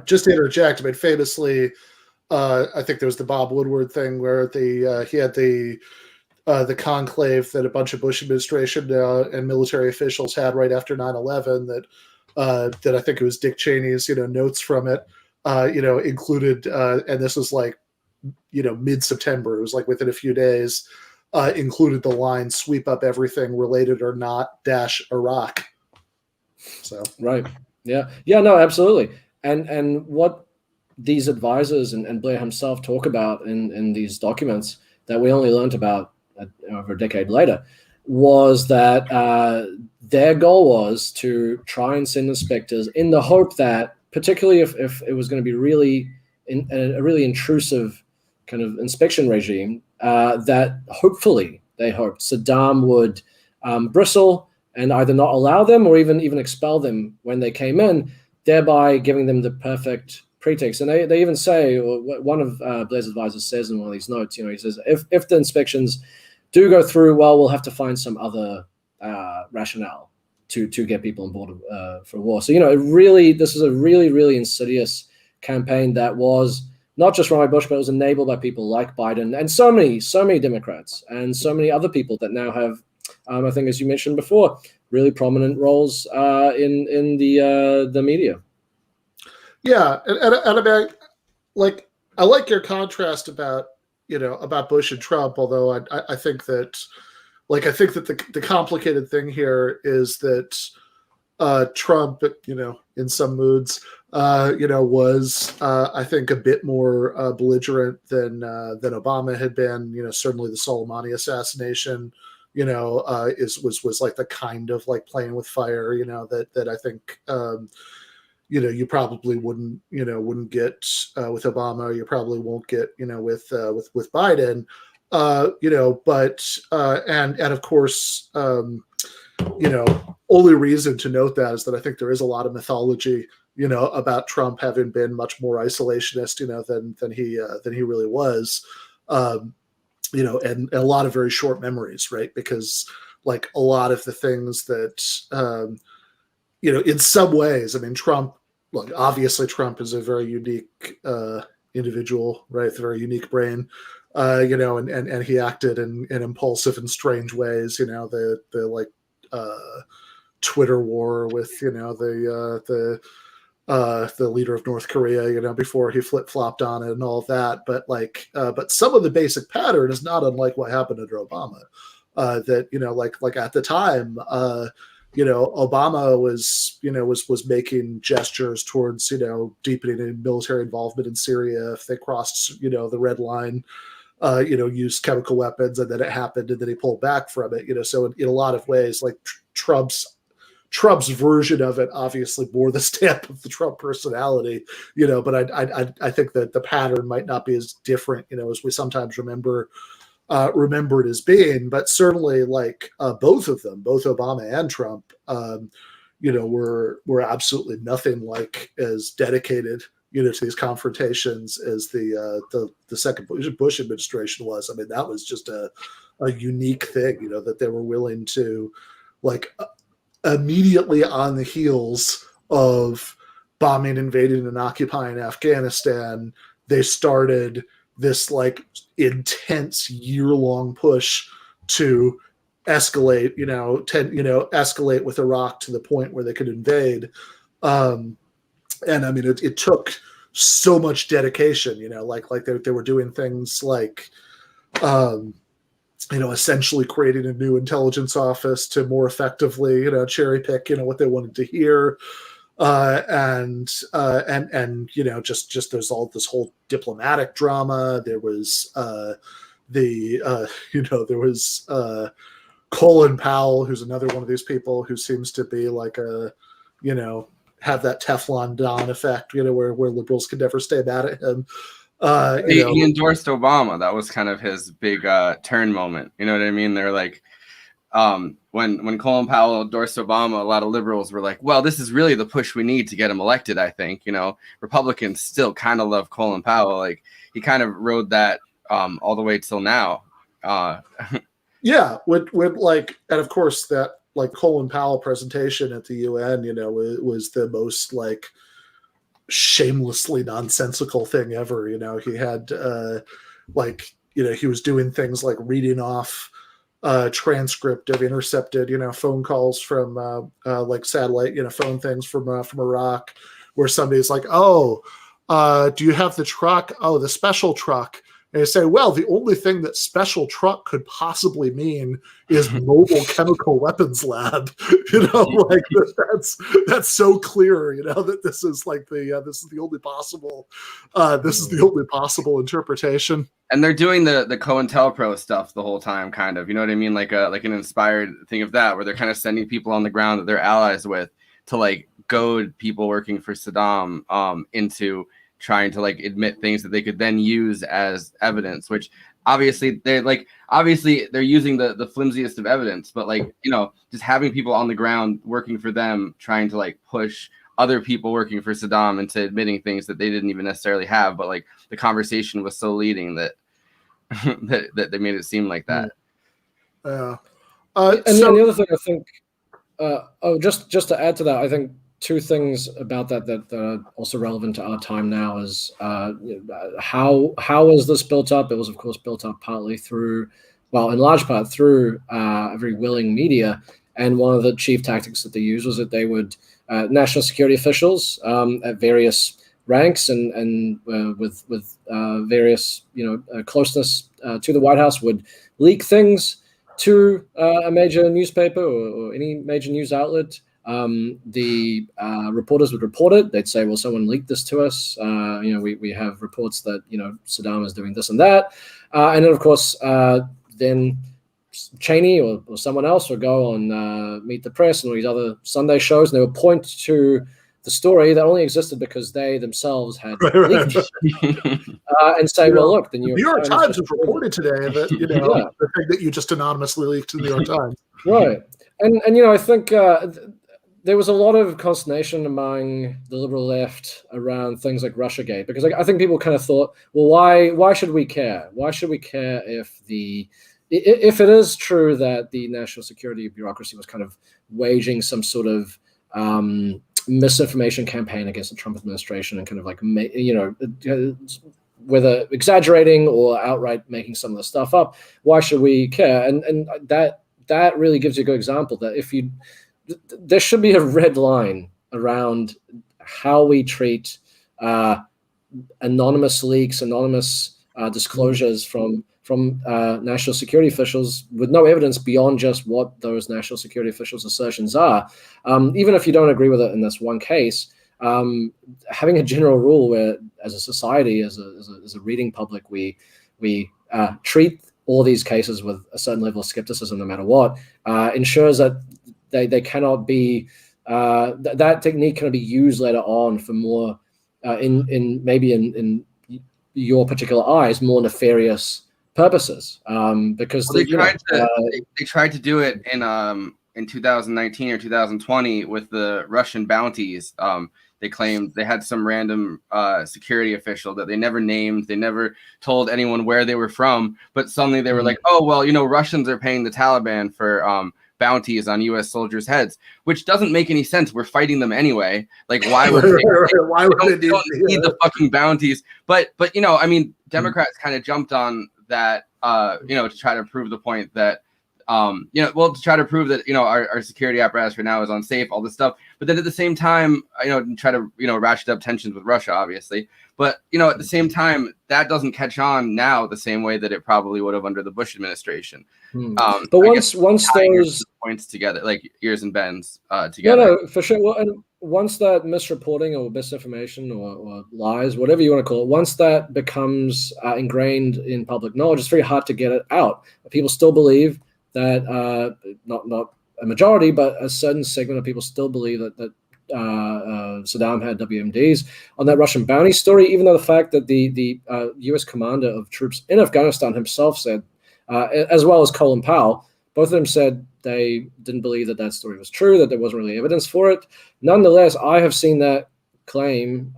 Speaker 2: just to interject, I mean, famously, I think there was the Bob Woodward thing where he had the conclave that a bunch of Bush administration and military officials had right after 9/11 that I think it was Dick Cheney's, you know, notes from it, you know, included, and this was like, you know, mid-September, it was like within a few days, included the line "sweep up everything related or not - Iraq." So
Speaker 3: right, yeah, no, absolutely. And what these advisors and Blair himself talk about in these documents that we only learned about over a decade later was that their goal was to try and send inspectors in the hope that, particularly if it was going to be really a really intrusive kind of inspection regime, that hopefully they hoped Saddam would bristle and either not allow them or even expel them when they came in, thereby giving them the perfect pretext. And they even say, or one of Blair's advisors says in one of these notes, you know, he says, if the inspections do go through, well, we'll have to find some other rationale to get people on board for war. So, you know, this is a really, really insidious campaign that was not just run by Bush, but it was enabled by people like Biden and so many Democrats and so many other people that now have, I think, as you mentioned before, really prominent roles in the media.
Speaker 2: Yeah, and I mean, I like your contrast about Bush and Trump. Although I think that the complicated thing here is that Trump, in some moods, was I think a bit more belligerent than Obama had been. Certainly the Soleimani assassination, was like the kind of like playing with fire, that I think. You probably wouldn't get with Obama. You probably won't get, with Biden. But and of course, only reason to note that is that I think there is a lot of mythology, about Trump having been much more isolationist, than he really was, and a lot of very short memories, right? Because like a lot of the things that, in some ways, I mean, Trump, look, obviously Trump is a very unique individual, right? With a very unique brain, and he acted in impulsive and strange ways, the like Twitter war with, the leader of North Korea, before he flip-flopped on it and all of that. But some of the basic pattern is not unlike what happened under Obama. That, like at the time, Obama was making gestures towards, deepening in military involvement in Syria if they crossed, the red line, used chemical weapons, and then it happened, and then he pulled back from it. So in a lot of ways, like Trump's version of it obviously bore the stamp of the Trump personality, but I think that the pattern might not be as different, as we sometimes remember it as being. But certainly, like both of them, both Obama and Trump, were absolutely nothing like as dedicated, to these confrontations as the second Bush administration was. I mean, that was just a unique thing, that they were willing to, like, immediately on the heels of bombing, invading, and occupying Afghanistan, they started this like intense year-long push to escalate, escalate with Iraq to the point where they could invade. And I mean, it took so much dedication, like they were doing things like, essentially creating a new intelligence office to more effectively, cherry pick, what they wanted to hear. And just there's all this whole diplomatic drama. There was there was Colin Powell, who's another one of these people who seems to be like have that Teflon Don effect, where liberals could never stay mad at him.
Speaker 4: He endorsed Obama. That was kind of his big turn moment. You know what I mean? They're like, when Colin Powell endorsed Obama, a lot of liberals were like, well, this is really the push we need to get him elected, I think. Republicans still kind of love Colin Powell. Like, he kind of rode that all the way till now.
Speaker 2: Yeah, with like, and of course that like Colin Powell presentation at the UN, was the most like shamelessly nonsensical thing ever. He had he was doing things like reading off transcript of intercepted, phone calls from like satellite, phone things from Iraq, where somebody's like, oh, do you have the truck? Oh, the special truck. And they say, well, the only thing that special truck could possibly mean is mobile chemical weapons lab. Like that's so clear, that this is like this is the only possible interpretation.
Speaker 4: And they're doing the COINTELPRO stuff the whole time, kind of, you know what I mean? Like an inspired thing of that, where they're kind of sending people on the ground that they're allies with to like goad people working for Saddam into trying to like admit things that they could then use as evidence, which obviously they're using the flimsiest of evidence, but like, just having people on the ground working for them, trying to like push other people working for Saddam into admitting things that they didn't even necessarily have, but like the conversation was so leading that that they made it seem like that.
Speaker 3: And the other thing I think, just to add to that, I think two things about that are also relevant to our time now is how is this built up? It was, of course, built up partly through, well, in large part through a very willing media. And one of the chief tactics that they used was that they would, national security officials at various ranks and with various, closeness to the White House would leak things to a major newspaper or any major news outlet. The reporters would report it. They'd say, well, someone leaked this to us. We have reports that, Saddam is doing this and that. And then, of course, then Cheney or someone else would go on Meet the Press and all these other Sunday shows, and they would point to the story that only existed because they themselves had leaked it. And say, well, look, the New
Speaker 2: York Times has reported today that, the thing that you just anonymously leaked to the New York Times.
Speaker 3: Right. And I think there was a lot of consternation among the liberal left around things like Russiagate, because I think people kind of thought, well, why should we care? Why should we care if it is true that the national security bureaucracy was kind of waging some sort of misinformation campaign against the Trump administration and kind of like, whether exaggerating or outright making some of the stuff up, why should we care? And that really gives you a good example that there should be a red line around how we treat anonymous leaks, anonymous disclosures from national security officials with no evidence beyond just what those national security officials' assertions are. Even if you don't agree with it in this one case, having a general rule where, as a society, as a reading public, we treat all these cases with a certain level of skepticism, no matter what, ensures that they cannot be that technique cannot be used later on for more in your particular eyes more nefarious purposes, because
Speaker 4: they tried to do it in 2019 or 2020 with the Russian bounties. They claimed they had some random security official that they never named. They never told anyone where they were from, but suddenly they were like, oh, well, Russians are paying the Taliban for bounties on U.S. soldiers' heads, which doesn't make any sense. We're fighting them anyway. Like, why would they don't need the fucking bounties? But Democrats kind of jumped on that, to try to prove the point that, to try to prove that, our security apparatus right now is unsafe, all this stuff. But then at the same time, try to, ratchet up tensions with Russia, obviously. But, at the same time, that doesn't catch on now the same way that it probably would have under the Bush administration.
Speaker 3: But once those
Speaker 4: points together, like ears and bends together.
Speaker 3: No, for sure. Well, and once that misreporting or misinformation or lies, whatever you want to call it, once that becomes ingrained in public knowledge, it's very hard to get it out. People still believe that, not a majority, but a certain segment of people still believe that Saddam had WMDs on that Russian bounty story, even though the fact that the U.S. commander of troops in Afghanistan himself said, as well as Colin Powell, both of them said they didn't believe that story was true, that there wasn't really evidence for it. Nonetheless, I have seen that claim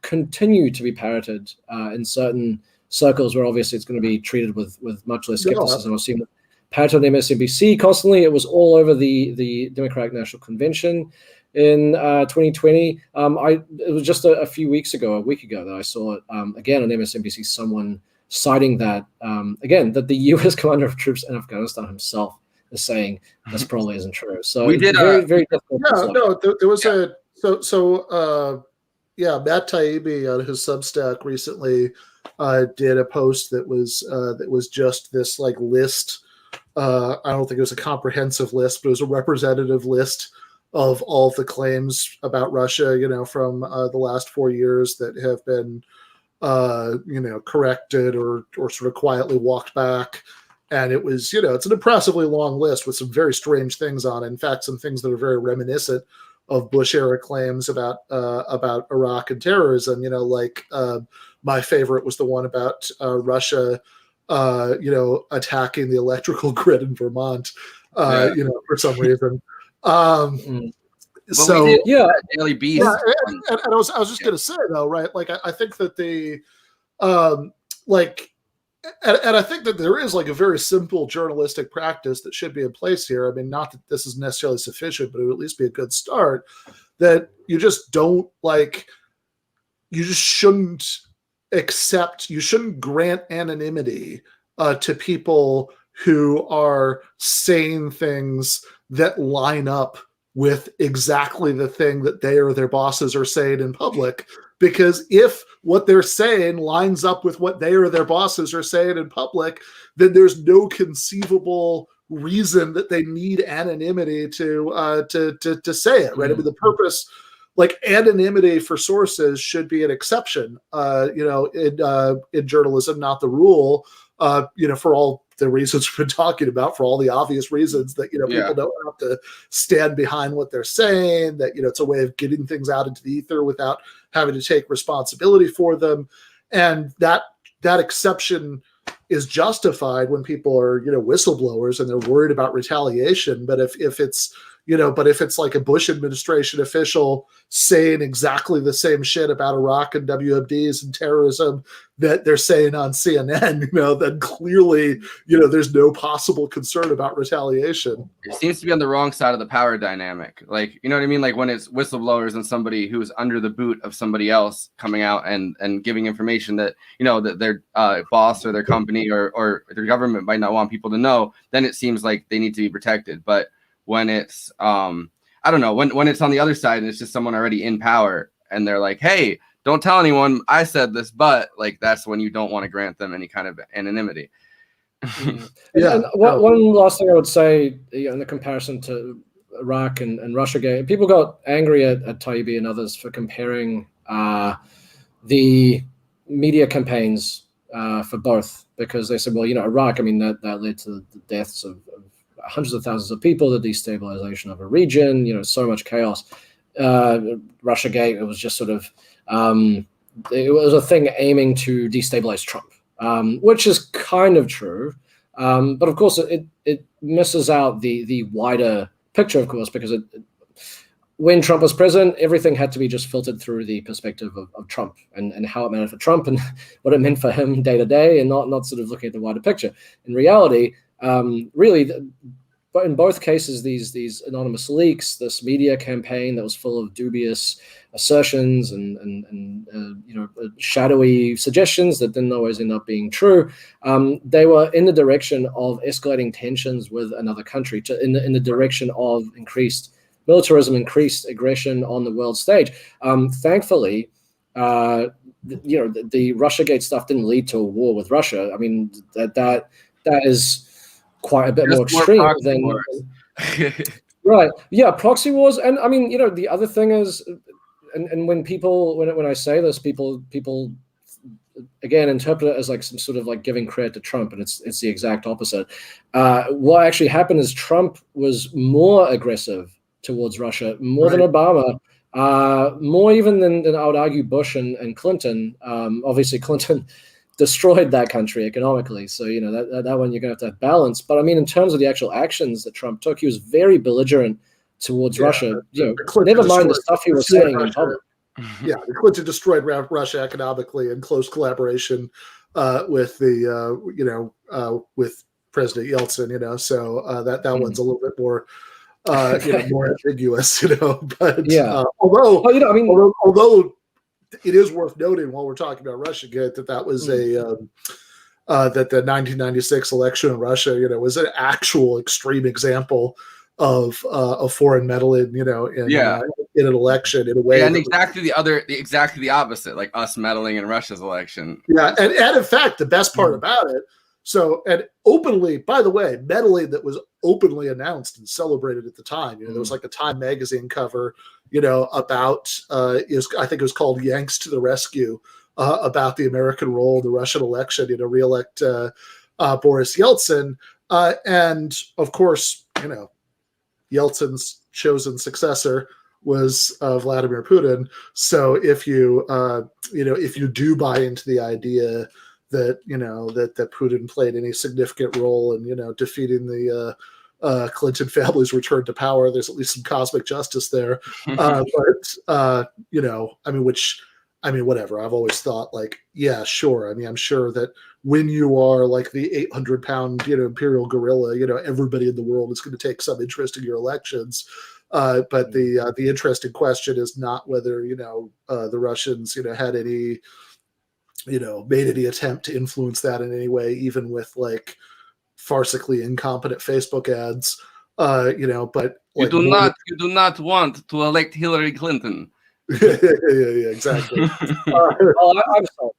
Speaker 3: continue to be parroted in certain circles where obviously it's going to be treated with much less skepticism. I've seen it parroted on MSNBC constantly. It was all over the Democratic National Convention in 2020. It was just a week ago that I saw it again on MSNBC, someone citing that, again, that the U.S. commander of troops in Afghanistan himself is saying this probably isn't true. So
Speaker 4: we did
Speaker 3: very, very difficult.
Speaker 2: There was Matt Taibbi on his Substack recently did a post that was just this like list. I don't think it was a comprehensive list, but it was a representative list of all the claims about Russia, from the last 4 years that have been corrected or sort of quietly walked back. And it was, it's an impressively long list with some very strange things on it. In fact, some things that are very reminiscent of Bush era claims about Iraq and terrorism. My favorite was the one about Russia, attacking the electrical grid in Vermont, for some reason.
Speaker 4: So we did, Daily Beast.
Speaker 2: Yeah, and I was just gonna say though, right? Like I think that and I think that there is like a very simple journalistic practice that should be in place here. I mean, not that this is necessarily sufficient, but it would at least be a good start. That you just don't like, you just shouldn't accept, you shouldn't grant anonymity to people who are saying things that line up with exactly the thing that they or their bosses are saying in public. Because if what they're saying lines up with what they or their bosses are saying in public, then there's no conceivable reason that they need anonymity to say it, right? I mean, the purpose, like anonymity for sources, should be an exception, in journalism, not the rule. For all the reasons we've been talking about, for all the obvious reasons that people don't have to stand behind what they're saying, that it's a way of getting things out into the ether without having to take responsibility for them, and that exception is justified when people are whistleblowers and they're worried about retaliation. But if it's like a Bush administration official saying exactly the same shit about Iraq and WMDs and terrorism that they're saying on CNN, then clearly, there's no possible concern about retaliation.
Speaker 4: It seems to be on the wrong side of the power dynamic. Like, you know what I mean? Like when it's whistleblowers and somebody who's under the boot of somebody else coming out and giving information that, that their boss or their company or their government might not want people to know, then it seems like they need to be protected. But when it's I don't know, when it's on the other side and it's just someone already in power and they're like, hey, don't tell anyone I said this, but like that's when you don't want to grant them any kind of anonymity.
Speaker 3: Yeah. And one last thing I would say in the comparison to Iraq and Russiagate, people got angry at Taibbi and others for comparing the media campaigns for both, because they said, well, Iraq, I mean, that led to the deaths of hundreds of thousands of people, the destabilization of a region, so much chaos. Russiagate, it was just sort of, it was a thing aiming to destabilize Trump, which is kind of true. But of course, it misses out the wider picture, of course, because when Trump was president, everything had to be just filtered through the perspective of Trump and how it meant for Trump and what it meant for him day to day, and not sort of looking at the wider picture. In reality, but in both cases, these anonymous leaks, this media campaign that was full of dubious assertions and shadowy suggestions that didn't always end up being true, they were in the direction of escalating tensions with another country, in the direction of increased militarism, increased aggression on the world stage. Thankfully, the Russiagate stuff didn't lead to a war with Russia. I mean, that is quite a bit more extreme than right. Yeah, proxy wars. And I mean, the other thing is, and when I say this, people again interpret it as like some sort of like giving credit to Trump, and it's the exact opposite. What actually happened is Trump was more aggressive towards Russia, more than Obama, more even than I would argue Bush and Clinton. Obviously Clinton destroyed that country economically, so that one you're going to have balance. But I mean, in terms of the actual actions that Trump took, he was very belligerent towards Russia. Never mind the stuff he was saying in public.
Speaker 2: Yeah, the Clinton destroyed Russia economically in close collaboration with with President Yeltsin. So that one's a little bit more more ambiguous. But although it is worth noting while we're talking about Russiagate that was that the 1996 election in Russia, was an actual extreme example of foreign meddling, in an election in a way.
Speaker 4: And exactly the opposite, like us meddling in Russia's election.
Speaker 2: Yeah, and in fact, the best part about it. So, and openly, by the way, meddling that was openly announced and celebrated at the time. There was like a Time magazine cover, about I think it was called "Yanks to the Rescue," about the American role in the Russian election, re-elect Boris Yeltsin, and of course, Yeltsin's chosen successor was Vladimir Putin. So if you do buy into the idea that that Putin played any significant role in defeating the Clinton family's return to power, there's at least some cosmic justice there. But I mean, which I mean, whatever. I've always thought like, yeah, sure. I mean, I'm sure that when you are like the 800-pound, imperial gorilla, everybody in the world is going to take some interest in your elections. But the interesting question is not whether, the Russians, had any, made any attempt to influence that in any way, even with like farcically incompetent Facebook ads, but
Speaker 4: You
Speaker 2: like
Speaker 4: do not want to elect Hillary Clinton.
Speaker 2: yeah, exactly.
Speaker 3: Well, I'm sorry.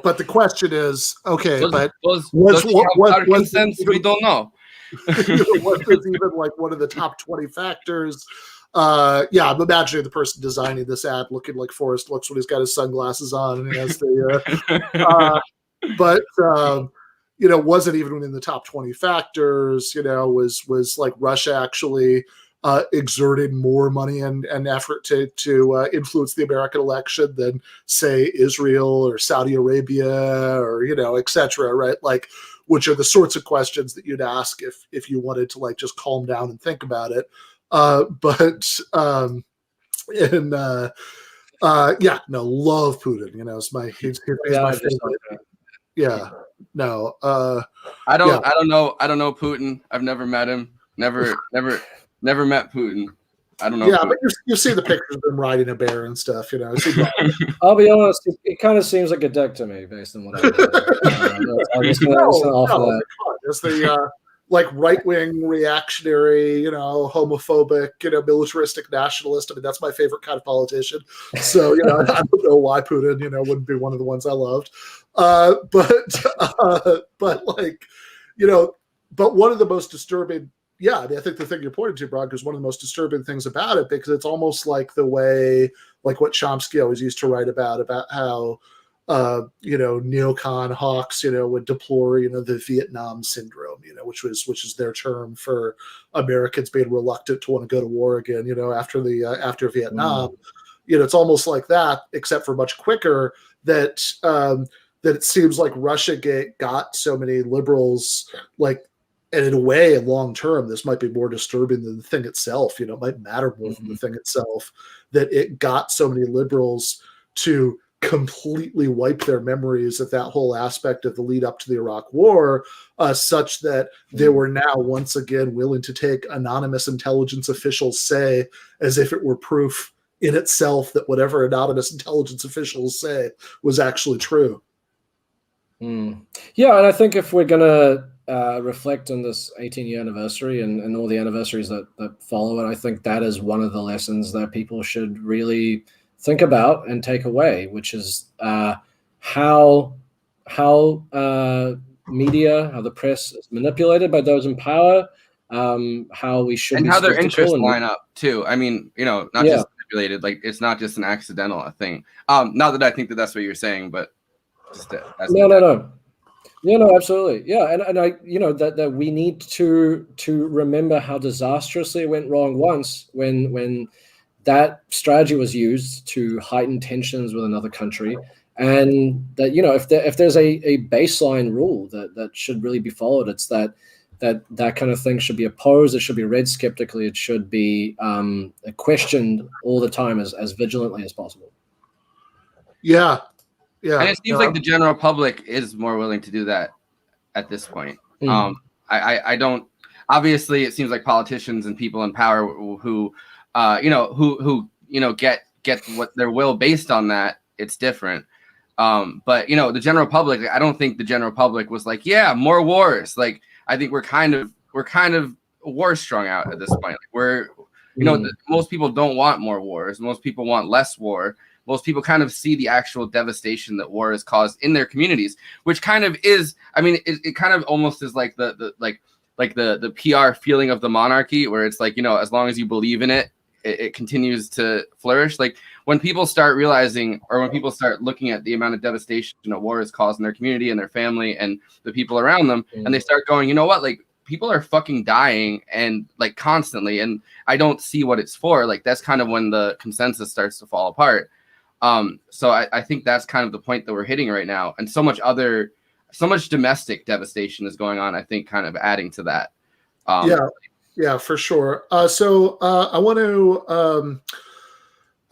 Speaker 2: But the question is, okay,
Speaker 4: does she have Parkinson's? We don't know.
Speaker 2: Was this even like one of the top 20 factors? Yeah, I'm imagining the person designing this ad looking like Forrest looks when he's got his sunglasses on and he has the. Was it even in the top 20 factors? Was like Russia actually exerted more money and effort to influence the American election than, say, Israel or Saudi Arabia or, et cetera, right? Like, which are the sorts of questions that you'd ask if you wanted to like just calm down and think about it. Love Putin. He's my favorite. Yeah, no.
Speaker 4: I don't know Putin. I've never met him. Never met Putin. I don't know.
Speaker 2: Yeah,
Speaker 4: Putin.
Speaker 2: but you see the pictures of him riding a bear and stuff.
Speaker 3: I'll be honest. It kind of seems like a dick to me, based on what I've heard. I'm just gonna offer that.
Speaker 2: It's the like right-wing reactionary, homophobic, militaristic nationalist. I mean, that's my favorite kind of politician. So, I don't know why Putin, wouldn't be one of the ones I loved. But one of the most disturbing, I mean, I think the thing you're pointing to, Branko, is one of the most disturbing things about it, because it's almost like the way, like what Chomsky always used to write about how, neocon hawks, would deplore, the Vietnam syndrome, which is their term for Americans being reluctant to want to go to war again, after Vietnam. It's almost like that, except for much quicker, that it seems like Russiagate got so many liberals, like, and in a way, long term, this might be more disturbing than the thing itself. It might matter more than the thing itself, that it got so many liberals to completely wipe their memories of that whole aspect of the lead up to the Iraq War, such that they were now once again willing to take anonymous intelligence officials say as if it were proof in itself that whatever anonymous intelligence officials say was actually true.
Speaker 3: Yeah, and I think if we're going to reflect on this 18-year anniversary and all the anniversaries that follow it, I think that is one of the lessons that people should really think about and take away, which is how media, how the press is manipulated by those in power, how we should,
Speaker 4: and how their interests
Speaker 3: and
Speaker 4: line up too. I mean, not just manipulated, like it's not just an accidental thing. Not that I think that that's what you're saying, but just
Speaker 3: no, absolutely, yeah, and I, that we need to remember how disastrously it went wrong once when that strategy was used to heighten tensions with another country, and that if there's a baseline rule that should really be followed, it's that kind of thing should be opposed. It should be read skeptically. It should be questioned all the time as vigilantly as possible.
Speaker 2: Yeah.
Speaker 4: And it seems like the general public is more willing to do that at this point. I don't. Obviously, it seems like politicians and people in power who get what their will based on that. It's different. But the general public, I don't think the general public was like, yeah, more wars. Like, I think we're kind of war strung out at this point. Like most people don't want more wars. Most people want less war. Most people kind of see the actual devastation that war has caused in their communities, which kind of is, I mean, it kind of almost is like the PR feeling of the monarchy, where it's like, as long as you believe in it, it continues to flourish. Like when people start realizing, or when people start looking at the amount of devastation that war has caused in their community and their family and the people around them, and they start going, you know what, like people are fucking dying and like constantly, and I don't see what it's for. Like that's kind of when the consensus starts to fall apart. So I think that's kind of the point that we're hitting right now. And so much domestic devastation is going on, I think, kind of adding to that.
Speaker 2: Yeah, for sure. So I want to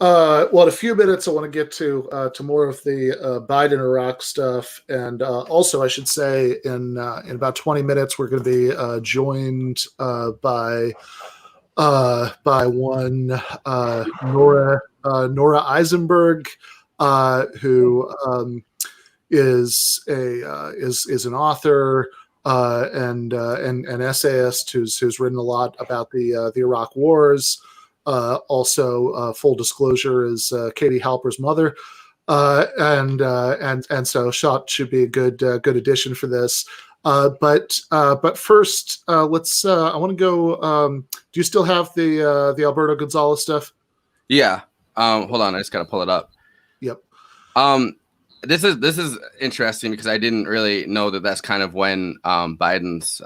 Speaker 2: Well, in a few minutes, I want to get to more of the Biden Iraq stuff, and also I should say in about 20 minutes we're going to be joined by one Nora Eisenberg, who is an author and an essayist who's written a lot about the Iraq wars. Also, full disclosure, is Katie Halper's mother, and so Shot should be a good addition for this. But first, let's. I want to go. Do you still have the Alberto Gonzalez stuff?
Speaker 4: Yeah. Hold on, I just gotta pull it up.
Speaker 2: Yep.
Speaker 4: This is interesting because I didn't really know that that's kind of when Biden's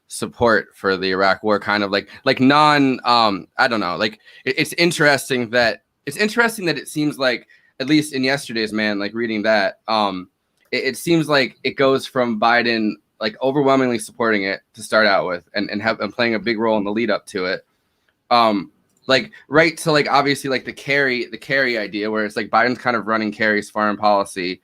Speaker 4: support for the Iraq war kind of like non I don't know, like it's interesting that it seems like, at least in yesterday's Man, like reading that, it seems like it goes from Biden like overwhelmingly supporting it to start out with and playing a big role in the lead up to it, like right to like obviously like the Kerry idea, where it's like Biden's kind of running Kerry's foreign policy,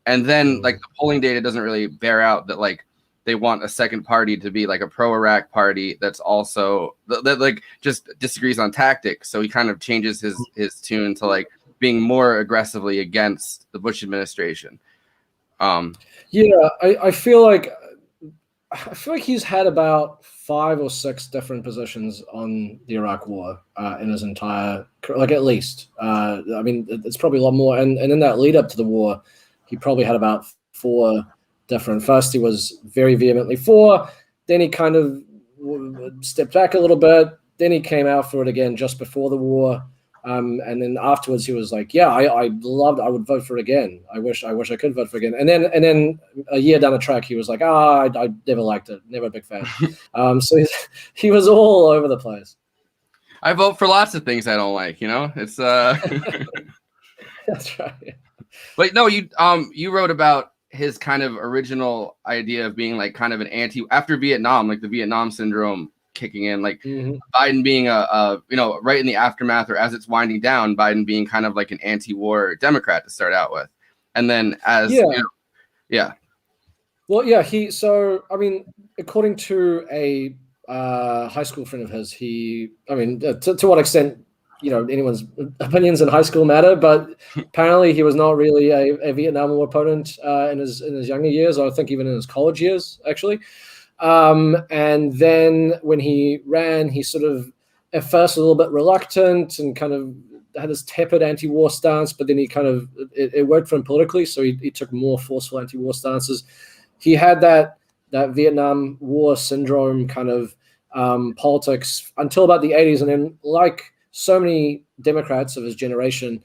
Speaker 4: and then like the polling data doesn't really bear out that like they want a second party to be like a pro-Iraq party that's also that like just disagrees on tactics. So he kind of changes his tune to like being more aggressively against the Bush administration.
Speaker 3: Yeah, I feel like he's had about 5 or 6 different positions on the Iraq war in his entire, like at least. I mean, it's probably a lot more. And in that lead up to the war, he probably had about 4 different. First, he was very vehemently for. Then he kind of stepped back a little bit. Then he came out for it again just before the war. And then afterwards, he was like, "Yeah, I would vote for it again. I wish I could vote for it again." And then a year down the track, he was like, I never liked it. Never a big fan." So he was all over the place.
Speaker 4: I vote for lots of things I don't like. You know, it's
Speaker 3: That's right.
Speaker 4: But no, you wrote about his kind of original idea of being like kind of an after Vietnam, like the Vietnam syndrome kicking in, like Biden being a right in the aftermath or as it's winding down, Biden being kind of like an anti-war Democrat to start out with, and then as
Speaker 3: Well, yeah, I mean, according to a high school friend of his, to what extent, anyone's opinions in high school matter, but apparently he was not really a Vietnam War opponent in his younger years, or I think even in his college years, actually. And then when he ran, he sort of at first a little bit reluctant and kind of had this tepid anti-war stance, but then he kind of it worked for him politically, so he took more forceful anti-war stances. He had that Vietnam War syndrome kind of politics until about the 80s, and then like so many Democrats of his generation,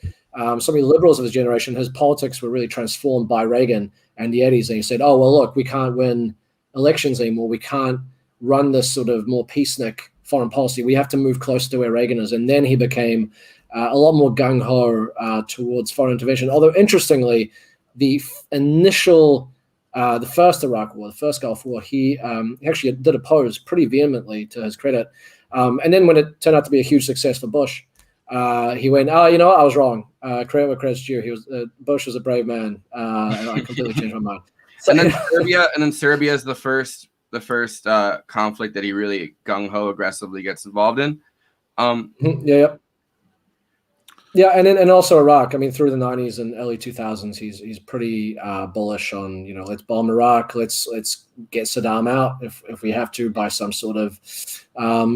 Speaker 3: so many liberals of his generation, his politics were really transformed by Reagan and the 80s, and he said, "Oh well, look, we can't win elections anymore. We can't run this sort of more peacenik foreign policy. We have to move closer to where Reagan is." And then he became a lot more gung-ho towards foreign intervention. Although, interestingly, the first Iraq War, the first Gulf War, he actually did oppose pretty vehemently, to his credit. And then when it turned out to be a huge success for Bush, he went, "Oh, you know what? I was wrong. Credit where credit's due. Bush was a brave man, and I completely changed my mind." So,
Speaker 4: and then Serbia is the first conflict that he really gung-ho aggressively gets involved in.
Speaker 3: Yeah, and also Iraq. I mean, through the 90s and early 2000s, he's pretty bullish on, let's bomb Iraq, let's get Saddam out if we have to by some sort of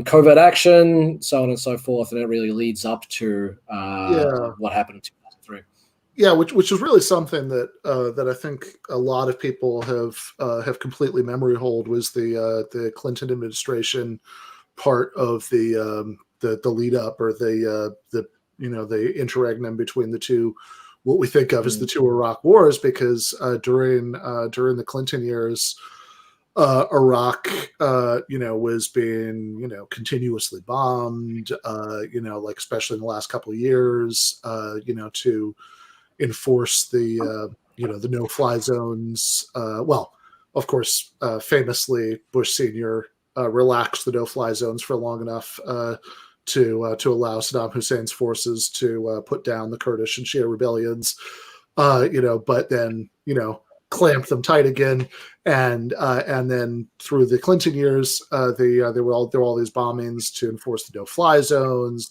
Speaker 3: covert action, so on and so forth. And it really leads up to what happened in 2003.
Speaker 2: Yeah, which is really something that I think a lot of people have completely memory hold, was the Clinton administration part of the lead up, or the interregnum between the two, what we think of as the 2 Iraq wars, because during the Clinton years, Iraq was being continuously bombed, like especially in the last couple of years, to enforce the no-fly zones. Well, of course, famously, Bush Sr. Relaxed the no-fly zones for long enough to allow Saddam Hussein's forces to put down the Kurdish and Shia rebellions, but then clamped them tight again, and then through the Clinton years, there were all these bombings to enforce the no-fly zones,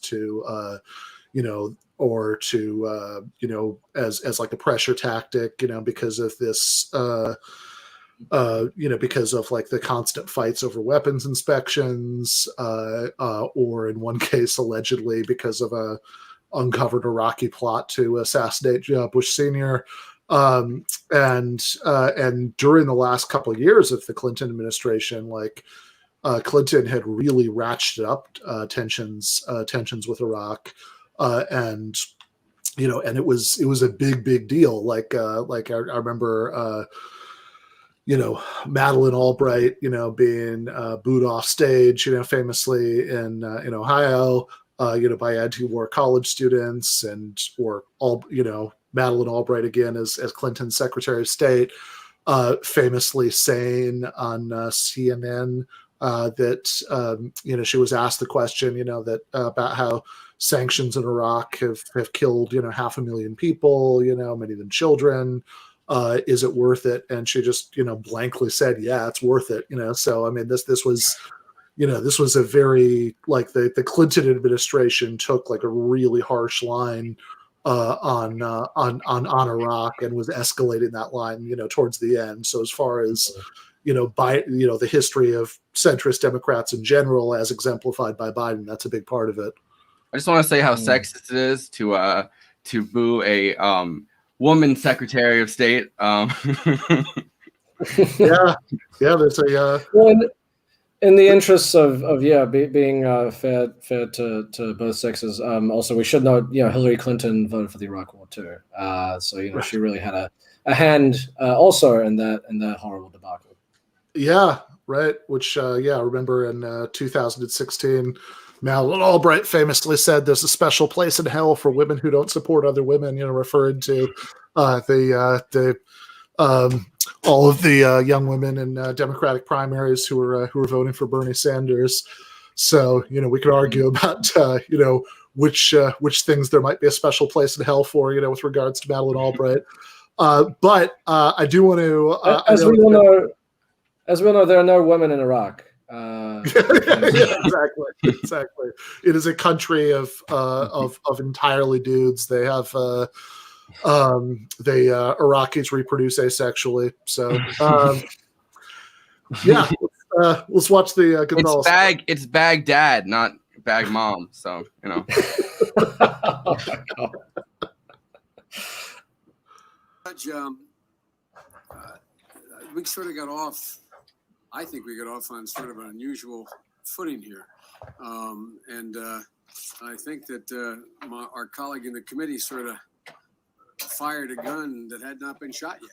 Speaker 2: or to as like a pressure tactic, because of this, because of like the constant fights over weapons inspections, or in one case allegedly because of a uncovered Iraqi plot to assassinate Bush Sr. And during the last couple of years of the Clinton administration, Clinton had really ratcheted up tensions with Iraq, and it was a big deal. I remember, Madeleine Albright, being booed off stage, famously in Ohio, by anti-war college students, Madeleine Albright again as Clinton's Secretary of State, famously saying on CNN that she was asked the question, that about how sanctions in Iraq have killed 500,000 people, many of them children. Is it worth it? And she just blankly said, yeah, it's worth it. So I mean, this was this was a very, the Clinton administration took a really harsh line on Iraq, and was escalating that line towards the end. So as far as the history of centrist Democrats in general, as exemplified by Biden, that's a big part of it.
Speaker 4: I just want to say how sexist it is to boo a woman Secretary of State.
Speaker 2: Yeah, there's a
Speaker 3: in the interests of being fair to both sexes. Also, we should note, Hillary Clinton voted for the Iraq War too. So she really had a hand also in that horrible debacle.
Speaker 2: Yeah, right. Which I remember in 2016, Madeleine Albright famously said, "There's a special place in hell for women who don't support other women," referring to all of the young women in Democratic primaries who were voting for Bernie Sanders. So we could argue about which things there might be a special place in hell for, with regards to Madeleine Albright. But I do want to,
Speaker 3: as we all know, there are no women in Iraq.
Speaker 2: Exactly. It is a country of entirely dudes. They have Iraqis reproduce asexually. So let's watch the Gonzalez.
Speaker 4: It's Baghdad, not Bag Mom. So
Speaker 9: we sort of got off. I think we got off on sort of an unusual footing here. And I think that our colleague in the committee sort of fired a gun that had not been shot yet.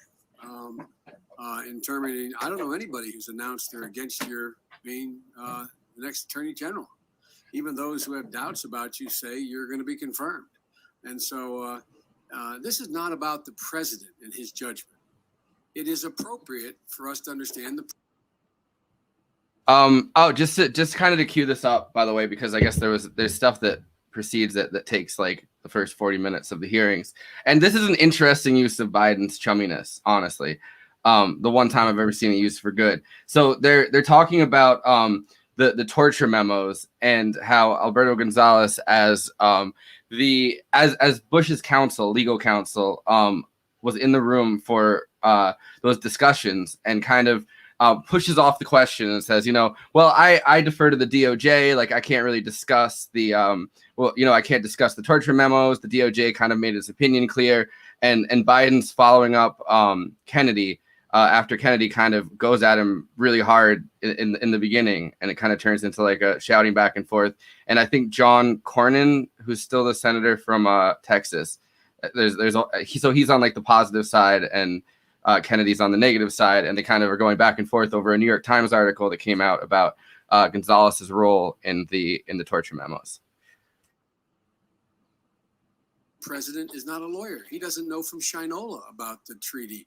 Speaker 9: In terminating, I don't know anybody who's announced they're against your being the next Attorney General. Even those who have doubts about you say you're going to be confirmed. And so this is not about the president and his judgment. It is appropriate for us to understand the.
Speaker 4: Just kind of to cue this up, by the way, because I guess there's stuff that precedes it that takes the first 40 minutes of the hearings, and this is an interesting use of Biden's chumminess, honestly. The one time I've ever seen it used for good. So they're talking about the torture memos and how Alberto Gonzales as Bush's legal counsel was in the room for those discussions, and kind of pushes off the question and says, well, I defer to the DOJ. I can't really discuss the, I can't discuss the torture memos. The DOJ kind of made its opinion clear. And Biden's following up Kennedy after Kennedy kind of goes at him really hard in the beginning. And it kind of turns into a shouting back and forth. And I think John Cornyn, who's still the senator from Texas, he's on the positive side, and Kennedy's on the negative side, and they kind of are going back and forth over a New York Times article that came out about Gonzales's role in the torture memos.
Speaker 9: President is not a lawyer. He doesn't know from Shinola about the treaty.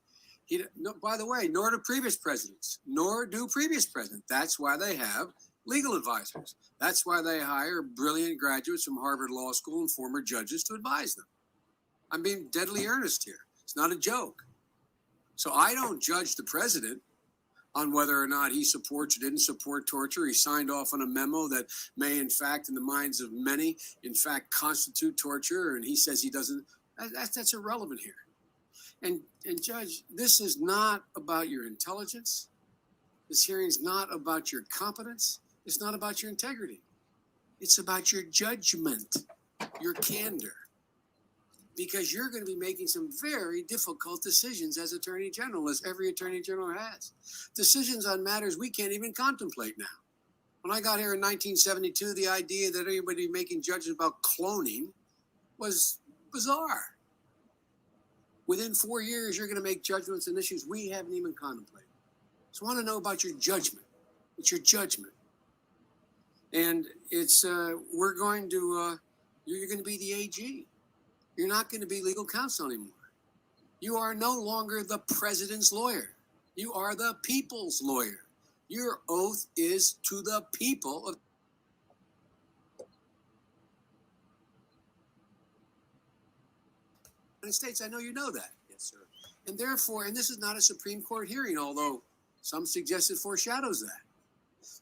Speaker 9: By the way, nor do previous presidents. That's why they have legal advisors. That's why they hire brilliant graduates from Harvard Law School and former judges to advise them. I'm being deadly earnest here. It's not a joke. So I don't judge the president on whether or not he supports or didn't support torture. He signed off on a memo that may, in fact, in the minds of many, in fact, constitute torture, and he says he doesn't. That's irrelevant here. And Judge, this is not about your intelligence. This hearing is not about your competence. It's not about your integrity. It's about your judgment, your candor. Because you're going to be making some very difficult decisions as Attorney General, as every Attorney General has. Decisions on matters we can't even contemplate now. When I got here in 1972, the idea that anybody making judgments about cloning was bizarre. Within 4 years, you're going to make judgments on issues we haven't even contemplated. So I want to know about your judgment. It's your judgment. And it's, we're going to, you're going to be the AG. You're not going to be legal counsel anymore. You are no longer the president's lawyer. You are the people's lawyer. Your oath is to the people of the United States. I know you know that. Yes, sir. And therefore, and this is not a Supreme Court hearing, although some suggest it foreshadows that.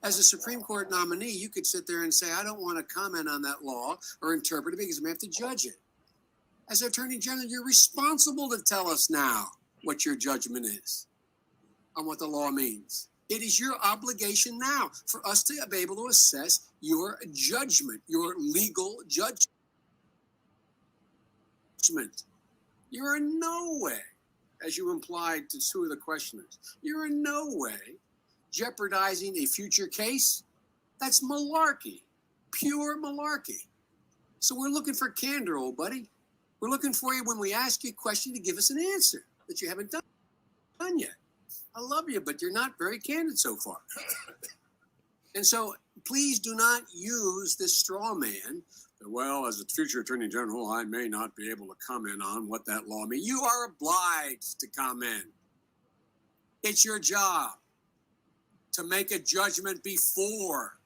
Speaker 9: As a Supreme Court nominee, you could sit there and say, I don't want to comment on that law or interpret it because I'm going to have to judge it. As Attorney General, you're responsible to tell us now what your judgment is on what the law means. It is your obligation now for us to be able to assess your judgment, your legal judgment. You're in no way, as you implied to two of the questioners, you're in no way jeopardizing a future case. That's malarkey, pure malarkey. So we're looking for candor, old buddy. We're looking for you when we ask you a question to give us an answer that you haven't done yet. I love you, but you're not very candid so far. And so please do not use this straw man. Well, as a future Attorney General, I may not be able to comment on what that law means. You are obliged to comment. It's your job to make a judgment before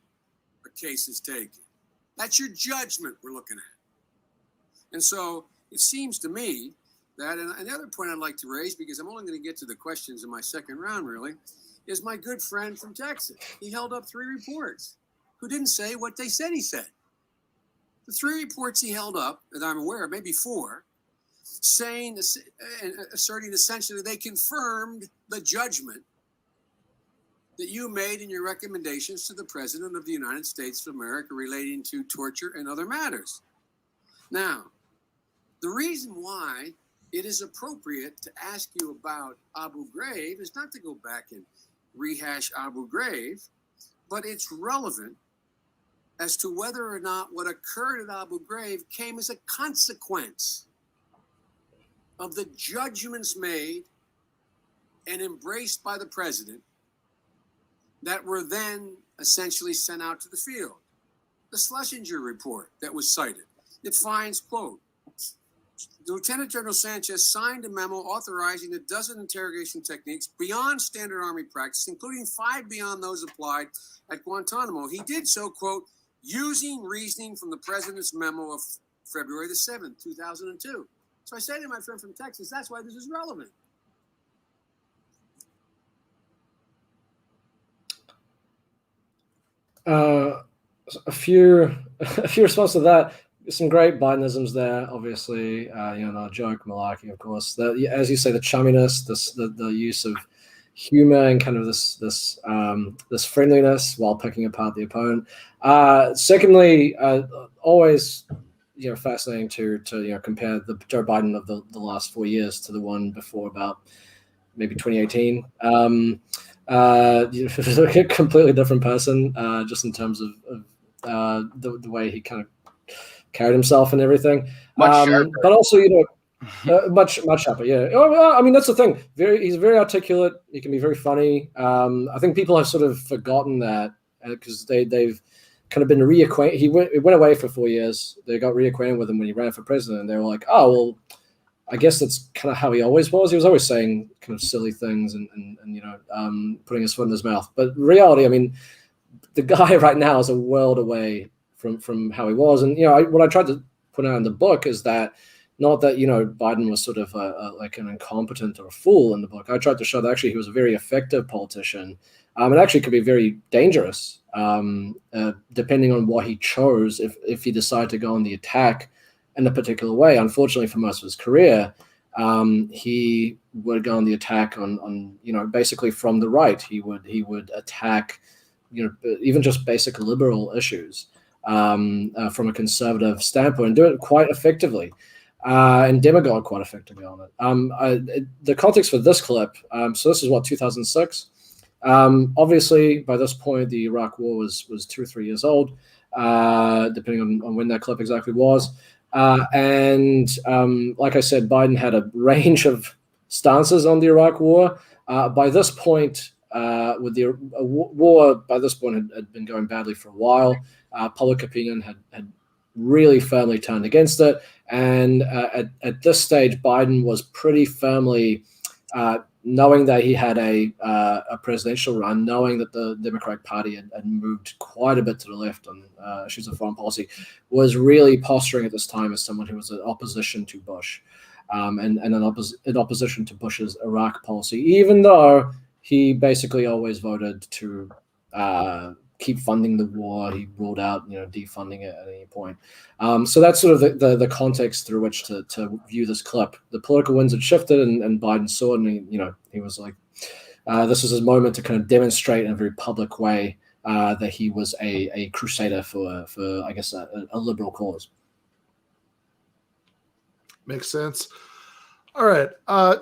Speaker 9: a case is taken. That's your judgment we're looking at. And so it seems to me that, and another point I'd like to raise, because I'm only going to get to the questions in my second round, really, is my good friend from Texas. He held up 3 reports who didn't say what they said he said. The 3 reports he held up, that I'm aware of, maybe 4, saying and asserting essentially they confirmed the judgment that you made in your recommendations to the President of the United States of America relating to torture and other matters. Now, the reason why it is appropriate to ask you about Abu Ghraib is not to go back and rehash Abu Ghraib, but it's relevant as to whether or not what occurred at Abu Ghraib came as a consequence of the judgments made and embraced by the president that were then essentially sent out to the field. The Schlesinger report that was cited, it finds, quote, Lieutenant General Sanchez signed a memo authorizing a dozen interrogation techniques beyond standard Army practice, including 5 beyond those applied at Guantanamo. He did so, quote, using reasoning from the president's memo of February the 7th, 2002. So I say to my friend from Texas, that's why this is relevant.
Speaker 3: A few responses to that. Some great Bidenisms there, obviously. No joke, malarkey, of course. As you say, the chumminess, the use of humor and kind of this friendliness while picking apart the opponent. Secondly, always fascinating to compare the Joe Biden of the last 4 years to the one before, about maybe 2018. A completely different person, just in terms of the way he kind of carried himself and everything. But also, much sharper. Yeah. I mean, that's the thing. He's very articulate. He can be very funny. I think people have sort of forgotten that because they've kind of been reacquainted. He went away for 4 years. They got reacquainted with him when he ran for president. And they were like, oh, well, I guess that's kind of how he always was. He was always saying kind of silly things and putting his foot in his mouth. But reality, I mean, the guy right now is a world away from how he was. And what I tried to put out in the book is that not that Biden was sort of like an incompetent or a fool in the book. I tried to show that actually he was a very effective politician. It actually could be very dangerous depending on what he chose. If he decided to go on the attack in a particular way, unfortunately for most of his career, he would go on the attack on basically from the right. He would attack even just basic liberal issues from a conservative standpoint, and do it quite effectively, and demagogue quite effectively on it. The context for this clip, so this is 2006. Obviously, by this point, the Iraq War was 2 or 3 years old, depending on when that clip exactly was. And like I said, Biden had a range of stances on the Iraq War. By this point, with the war, by this point had been going badly for a while. Public opinion had really firmly turned against it. And at this stage, Biden was pretty firmly knowing that he had a presidential run, knowing that the Democratic Party had moved quite a bit to the left on issues of foreign policy, was really posturing at this time as someone who was in opposition to Bush, and in opposition to Bush's Iraq policy, even though he basically always voted to keep funding the war. He ruled out defunding it at any point. So that's sort of the context through which to view this clip. The political winds had shifted, and Biden saw it, and he was like, this was his moment to kind of demonstrate in a very public way that he was a crusader for I guess a liberal cause.
Speaker 2: Makes sense. All right.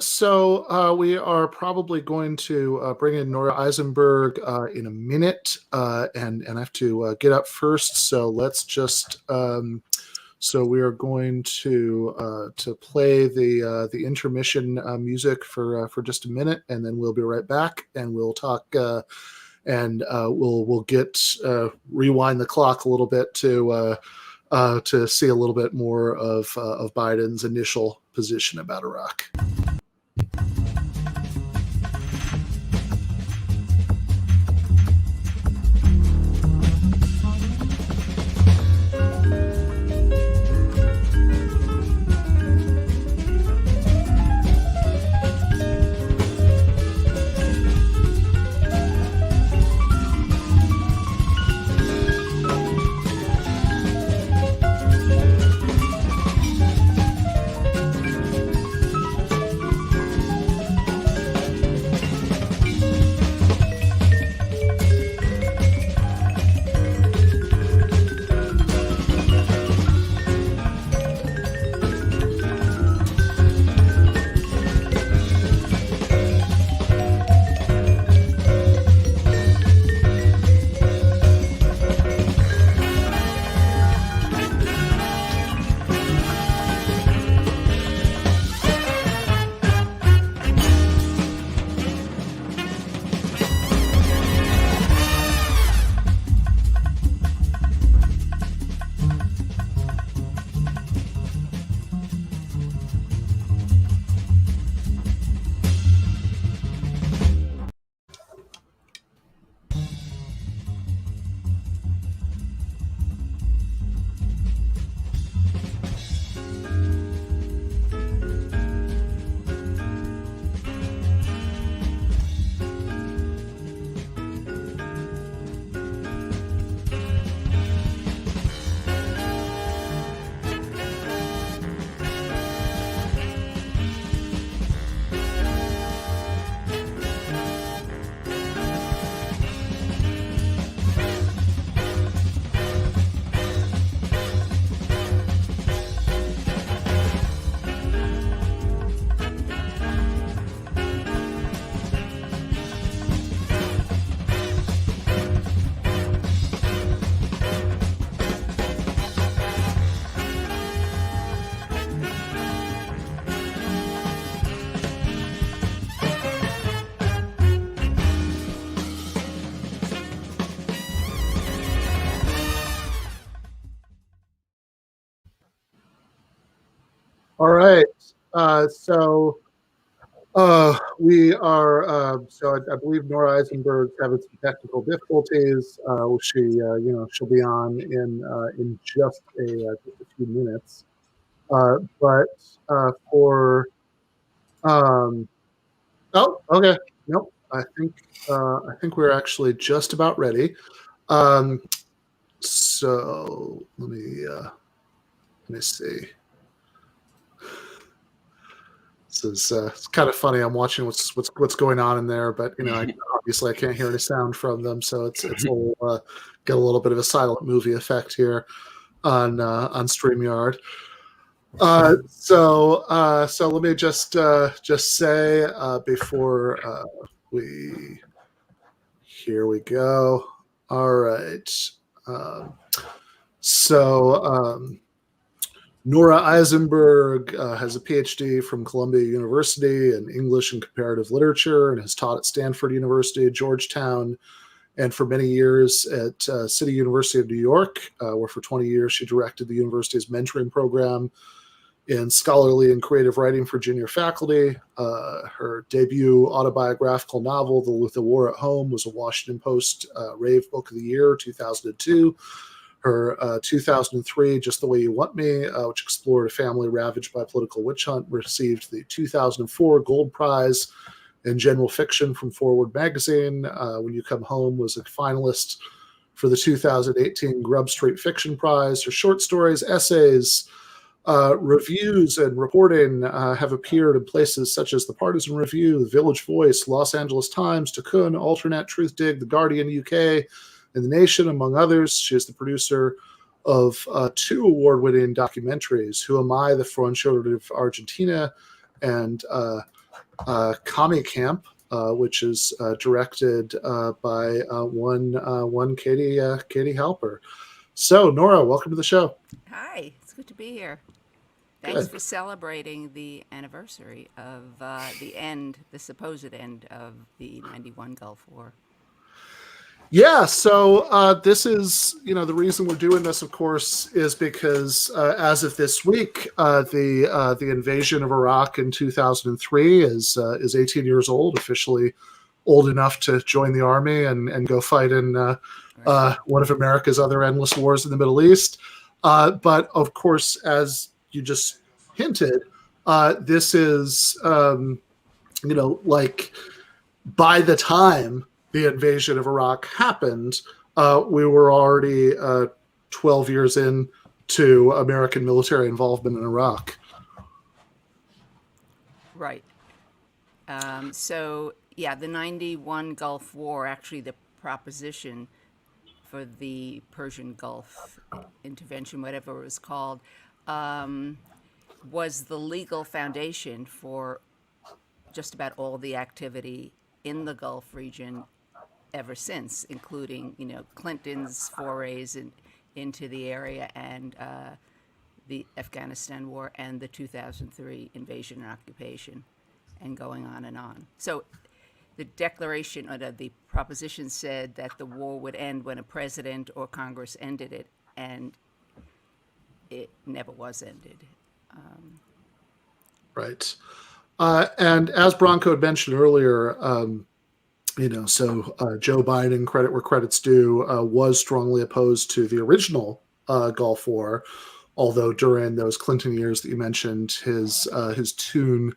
Speaker 2: So we are probably going to bring in Nora Eisenberg in a minute, and I have to get up first. So let's just. So we are going to play the intermission music for just a minute, and then we'll be right back, and we'll talk, and we'll get rewind the clock a little bit to see a little bit more of Biden's initial position about Iraq. All right. So We are, so I believe Nora Eisenberg's having some technical difficulties. She'll be on in just a few minutes. But for, oh, okay, nope. I think we're actually just about ready. So let me see. This is it's kind of funny. I'm watching what's going on in there, but obviously I can't hear any sound from them, so it's got a little bit of a silent movie effect here on StreamYard. So let me just say before here we go. All right. Nora Eisenberg has a PhD from Columbia University in English and Comparative Literature and has taught at Stanford University, Georgetown, and for many years at City University of New York, where for 20 years she directed the university's mentoring program in scholarly and creative writing for junior faculty. Her debut autobiographical novel, The War at Home, was a Washington Post Rave Book of the Year, 2002. Her 2003 Just the Way You Want Me, which explored a family ravaged by political witch hunt, received the 2004 Gold Prize in General Fiction from Forward Magazine. When You Come Home was a finalist for the 2018 Grub Street Fiction Prize. Her short stories, essays, reviews, and reporting have appeared in places such as The Partisan Review, The Village Voice, Los Angeles Times, Tikkun, Alternet, Truthdig, The Guardian UK, and The Nation, among others. She is the producer of 2 award-winning documentaries, Who Am I, The Frontier of Argentina, and Kami Camp, which is directed by one Katie Halper. So, Nora, welcome to the show.
Speaker 10: Hi, it's good to be here. Thanks for celebrating the anniversary of the supposed end of the 91 Gulf War.
Speaker 2: Yeah, so this is, the reason we're doing this, of course, is because as of this week, the invasion of Iraq in 2003 is 18 years old, officially old enough to join the army and go fight in one of America's other endless wars in the Middle East. But of course, as you just hinted, this is, by the time the invasion of Iraq happened, we were already 12 years into American military involvement in Iraq.
Speaker 10: Right. So, yeah, the 91 Gulf War, actually the proposition for the Persian Gulf intervention, whatever it was called, was the legal foundation for just about all the activity in the Gulf region ever since, including, Clinton's forays into the area and the Afghanistan war and the 2003 invasion and occupation, and going on and on. So the declaration, or the proposition, said that the war would end when a president or Congress ended it, and it never was ended.
Speaker 2: Right. And as Branko had mentioned earlier, Joe Biden, credit where credit's due, was strongly opposed to the original Gulf War, although during those Clinton years that you mentioned, his tune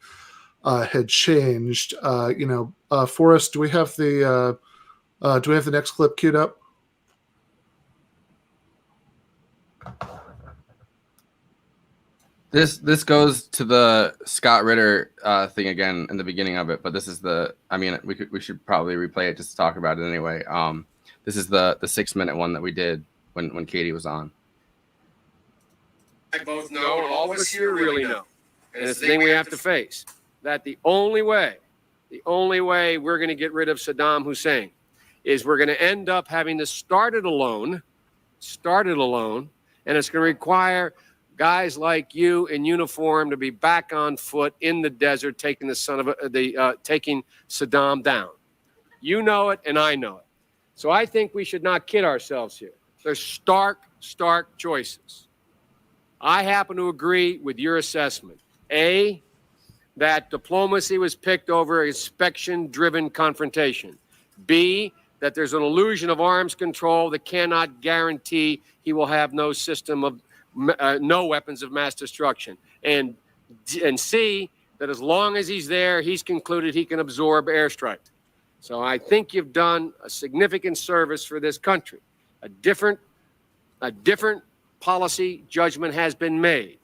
Speaker 2: had changed. Forrest, do we have the next clip queued up?
Speaker 4: This goes to the Scott Ritter thing again in the beginning of it, but this is we should probably replay it just to talk about it anyway. This is the 6-minute one that we did when Katie was on.
Speaker 8: I both know, and all of us here really know, and it's the thing we have to face, that the only way we're going to get rid of Saddam Hussein is we're going to end up having to start it alone, and it's going to require guys like you in uniform to be back on foot in the desert, taking taking Saddam down. You know it, and I know it. So I think we should not kid ourselves here. There's stark choices. I happen to agree with your assessment. A, that diplomacy was picked over inspection-driven confrontation. B, that there's an illusion of arms control that cannot guarantee he will have no system of no weapons of mass destruction. And C, that as long as he's there, he's concluded he can absorb airstrikes. So I think you've done a significant service for this country. A different policy judgment has been made.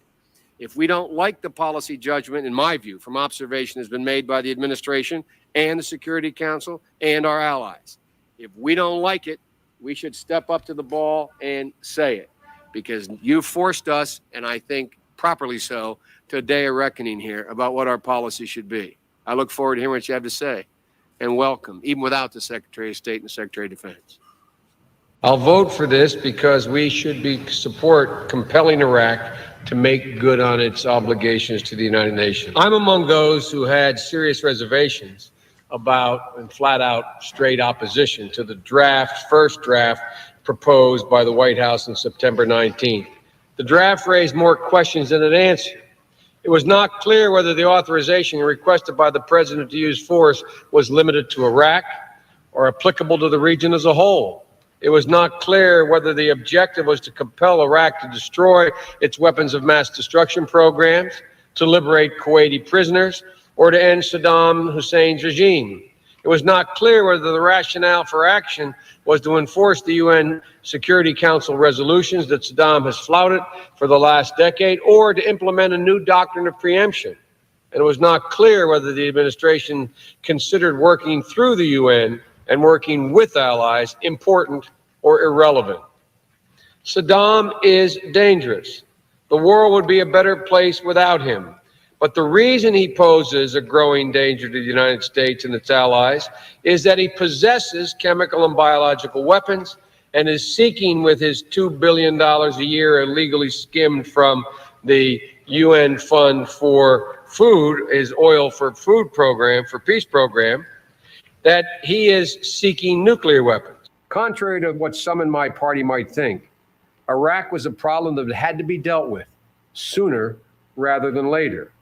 Speaker 8: If we don't like the policy judgment, in my view, from observation has been made by the administration and the Security Council and our allies. If we don't like it, we should step up to the ball and say it, because you forced us, and I think properly so, to a day of reckoning here about what our policy should be. I look forward to hearing what you have to say, and welcome, even without the Secretary of State and the Secretary of Defense. I'll vote for this because we should support compelling Iraq to make good on its obligations to the United Nations. I'm among those who had serious reservations about and flat out straight opposition to the first draft proposed by the White House on September 19th. The draft raised more questions than it answered. It was not clear whether the authorization requested by the president to use force was limited to Iraq or applicable to the region as a whole. It was not clear whether the objective was to compel Iraq to destroy its weapons of mass destruction programs, to liberate Kuwaiti prisoners, or to end Saddam Hussein's regime. It was not clear whether the rationale for action was to enforce the UN Security Council resolutions that Saddam has flouted for the last decade, or to implement a new doctrine of preemption. And it was not clear whether the administration considered working through the UN and working with allies important or irrelevant. Saddam is dangerous. The world would be a better place without him. But the reason he poses a growing danger to the United States and its allies is that he possesses chemical and biological weapons and is seeking, with his $2 billion a year illegally skimmed from the UN Fund for Food, his oil for food program, for peace program, that he is seeking nuclear weapons. Contrary to what some in my party might think, Iraq was a problem that had to be dealt with sooner rather than later.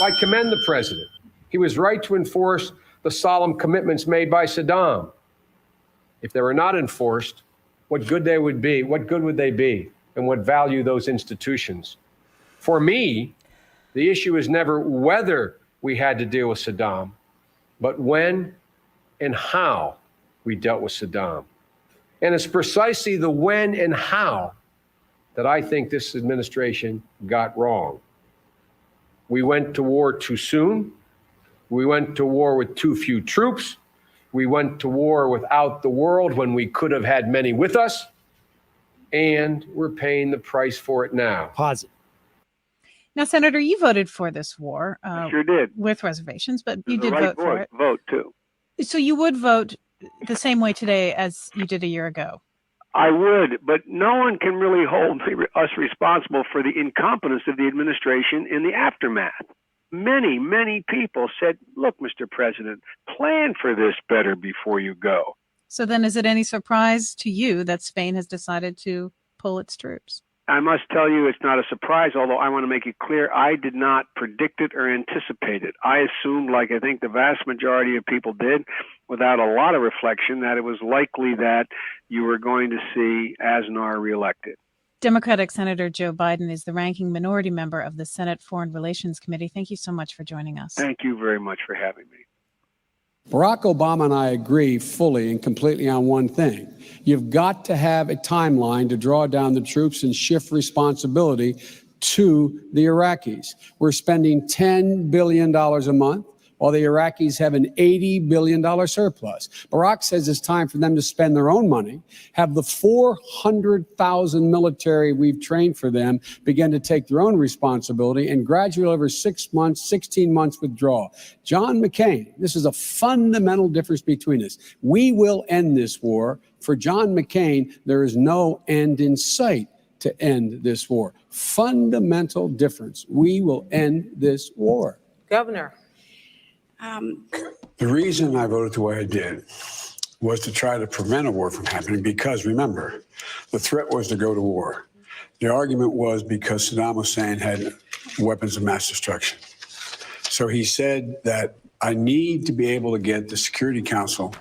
Speaker 8: I commend the president. He was right to enforce the solemn commitments made by Saddam. If they were not enforced, what good would they be, and what value those institutions? For me, the issue is never whether we had to deal with Saddam, but when and how we dealt with Saddam. And it's precisely the when and how that I think this administration got wrong. We went to war too soon. We went to war with too few troops. We went to war without the world when we could have had many with us. And we're paying the price for it now.
Speaker 11: Pause it.
Speaker 12: Now, Senator, you voted for this war.
Speaker 13: Sure did.
Speaker 12: With reservations, but you
Speaker 13: The
Speaker 12: did
Speaker 13: right
Speaker 12: vote for it.
Speaker 13: Vote too.
Speaker 12: So you would vote the same way today as you did a year ago?
Speaker 13: I would, but no one can really hold us responsible for the incompetence of the administration in the aftermath. Many, many people said, look, Mr. President, plan for this better before you go.
Speaker 12: So then is it any surprise to you that Spain has decided to pull its troops?
Speaker 13: I must tell you it's not a surprise, although I want to make it clear I did not predict it or anticipate it. I assumed, like I think the vast majority of people did, without a lot of reflection, that it was likely that you were going to see Aznar reelected.
Speaker 12: Democratic Senator Joe Biden is the ranking minority member of the Senate Foreign Relations Committee. Thank you so much for joining us.
Speaker 13: Thank you very much for having me.
Speaker 14: Barack Obama and I agree fully and completely on one thing. You've got to have a timeline to draw down the troops and shift responsibility to the Iraqis. We're spending $10 billion a month, while the Iraqis have an $80 billion surplus. Barack says it's time for them to spend their own money, have the 400,000 military we've trained for them begin to take their own responsibility, and gradually over 6 months, 16 months withdraw. John McCain, this is a fundamental difference between us. We will end this war. For John McCain, there is no end in sight to end this war. Fundamental difference. We will end this war.
Speaker 15: Governor.
Speaker 16: The reason I voted the way I did was to try to prevent a war from happening because, remember, the threat was to go to war. The argument was because Saddam Hussein had weapons of mass destruction. So he said that I need to be able to get the Security Council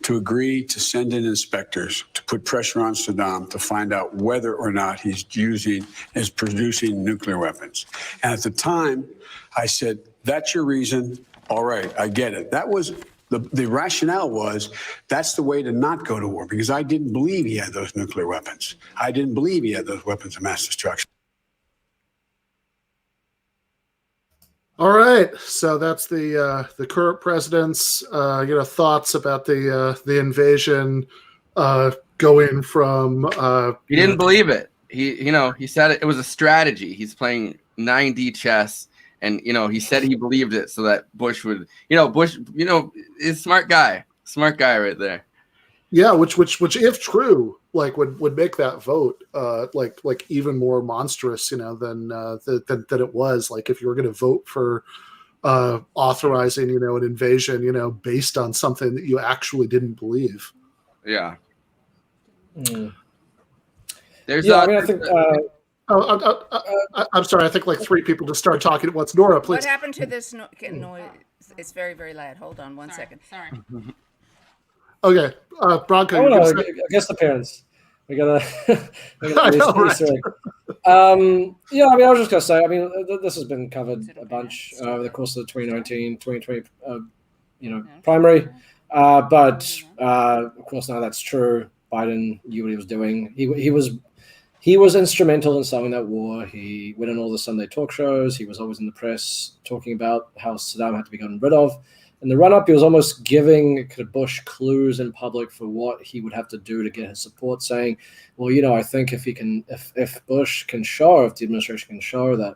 Speaker 16: to agree to send in inspectors to put pressure on Saddam to find out whether or not he's producing nuclear weapons. And at the time, I said, that's your reason. All right, I get it. That was the rationale was that's the way to not go to war, because I didn't believe he had those nuclear weapons. I didn't believe he had those weapons of mass destruction.
Speaker 2: All right, so that's the current president's thoughts about the invasion, going from
Speaker 4: he didn't believe it. He said it was a strategy. He's playing 9D chess, and he said he believed it so that Bush would, Bush, is a smart guy right there.
Speaker 2: Yeah, which if true, would make that vote like even more monstrous, than it was. Like if you were going to vote for authorizing, an invasion, based on something that you actually didn't believe.
Speaker 4: Yeah.
Speaker 3: Mm.
Speaker 4: There's
Speaker 3: I think.
Speaker 2: I'm sorry. I think like three people just started talking at once. Nora, please.
Speaker 10: What happened to this noise? It's very, very loud. Hold on one second. Sorry.
Speaker 2: Okay, Branko.
Speaker 3: Oh, no, I guess the parents. We gotta.
Speaker 2: I know, right?
Speaker 3: I was just gonna say. This has been covered a bunch over the course of the 2019, 2020, primary. But of course, now that's true. Biden knew what he was doing. He was instrumental in starting that war. He went on all the Sunday talk shows. He was always in the press talking about how Saddam had to be gotten rid of. In the run-up, he was almost giving Bush clues in public for what he would have to do to get his support, saying, well, I think if Bush can show, if the administration can show that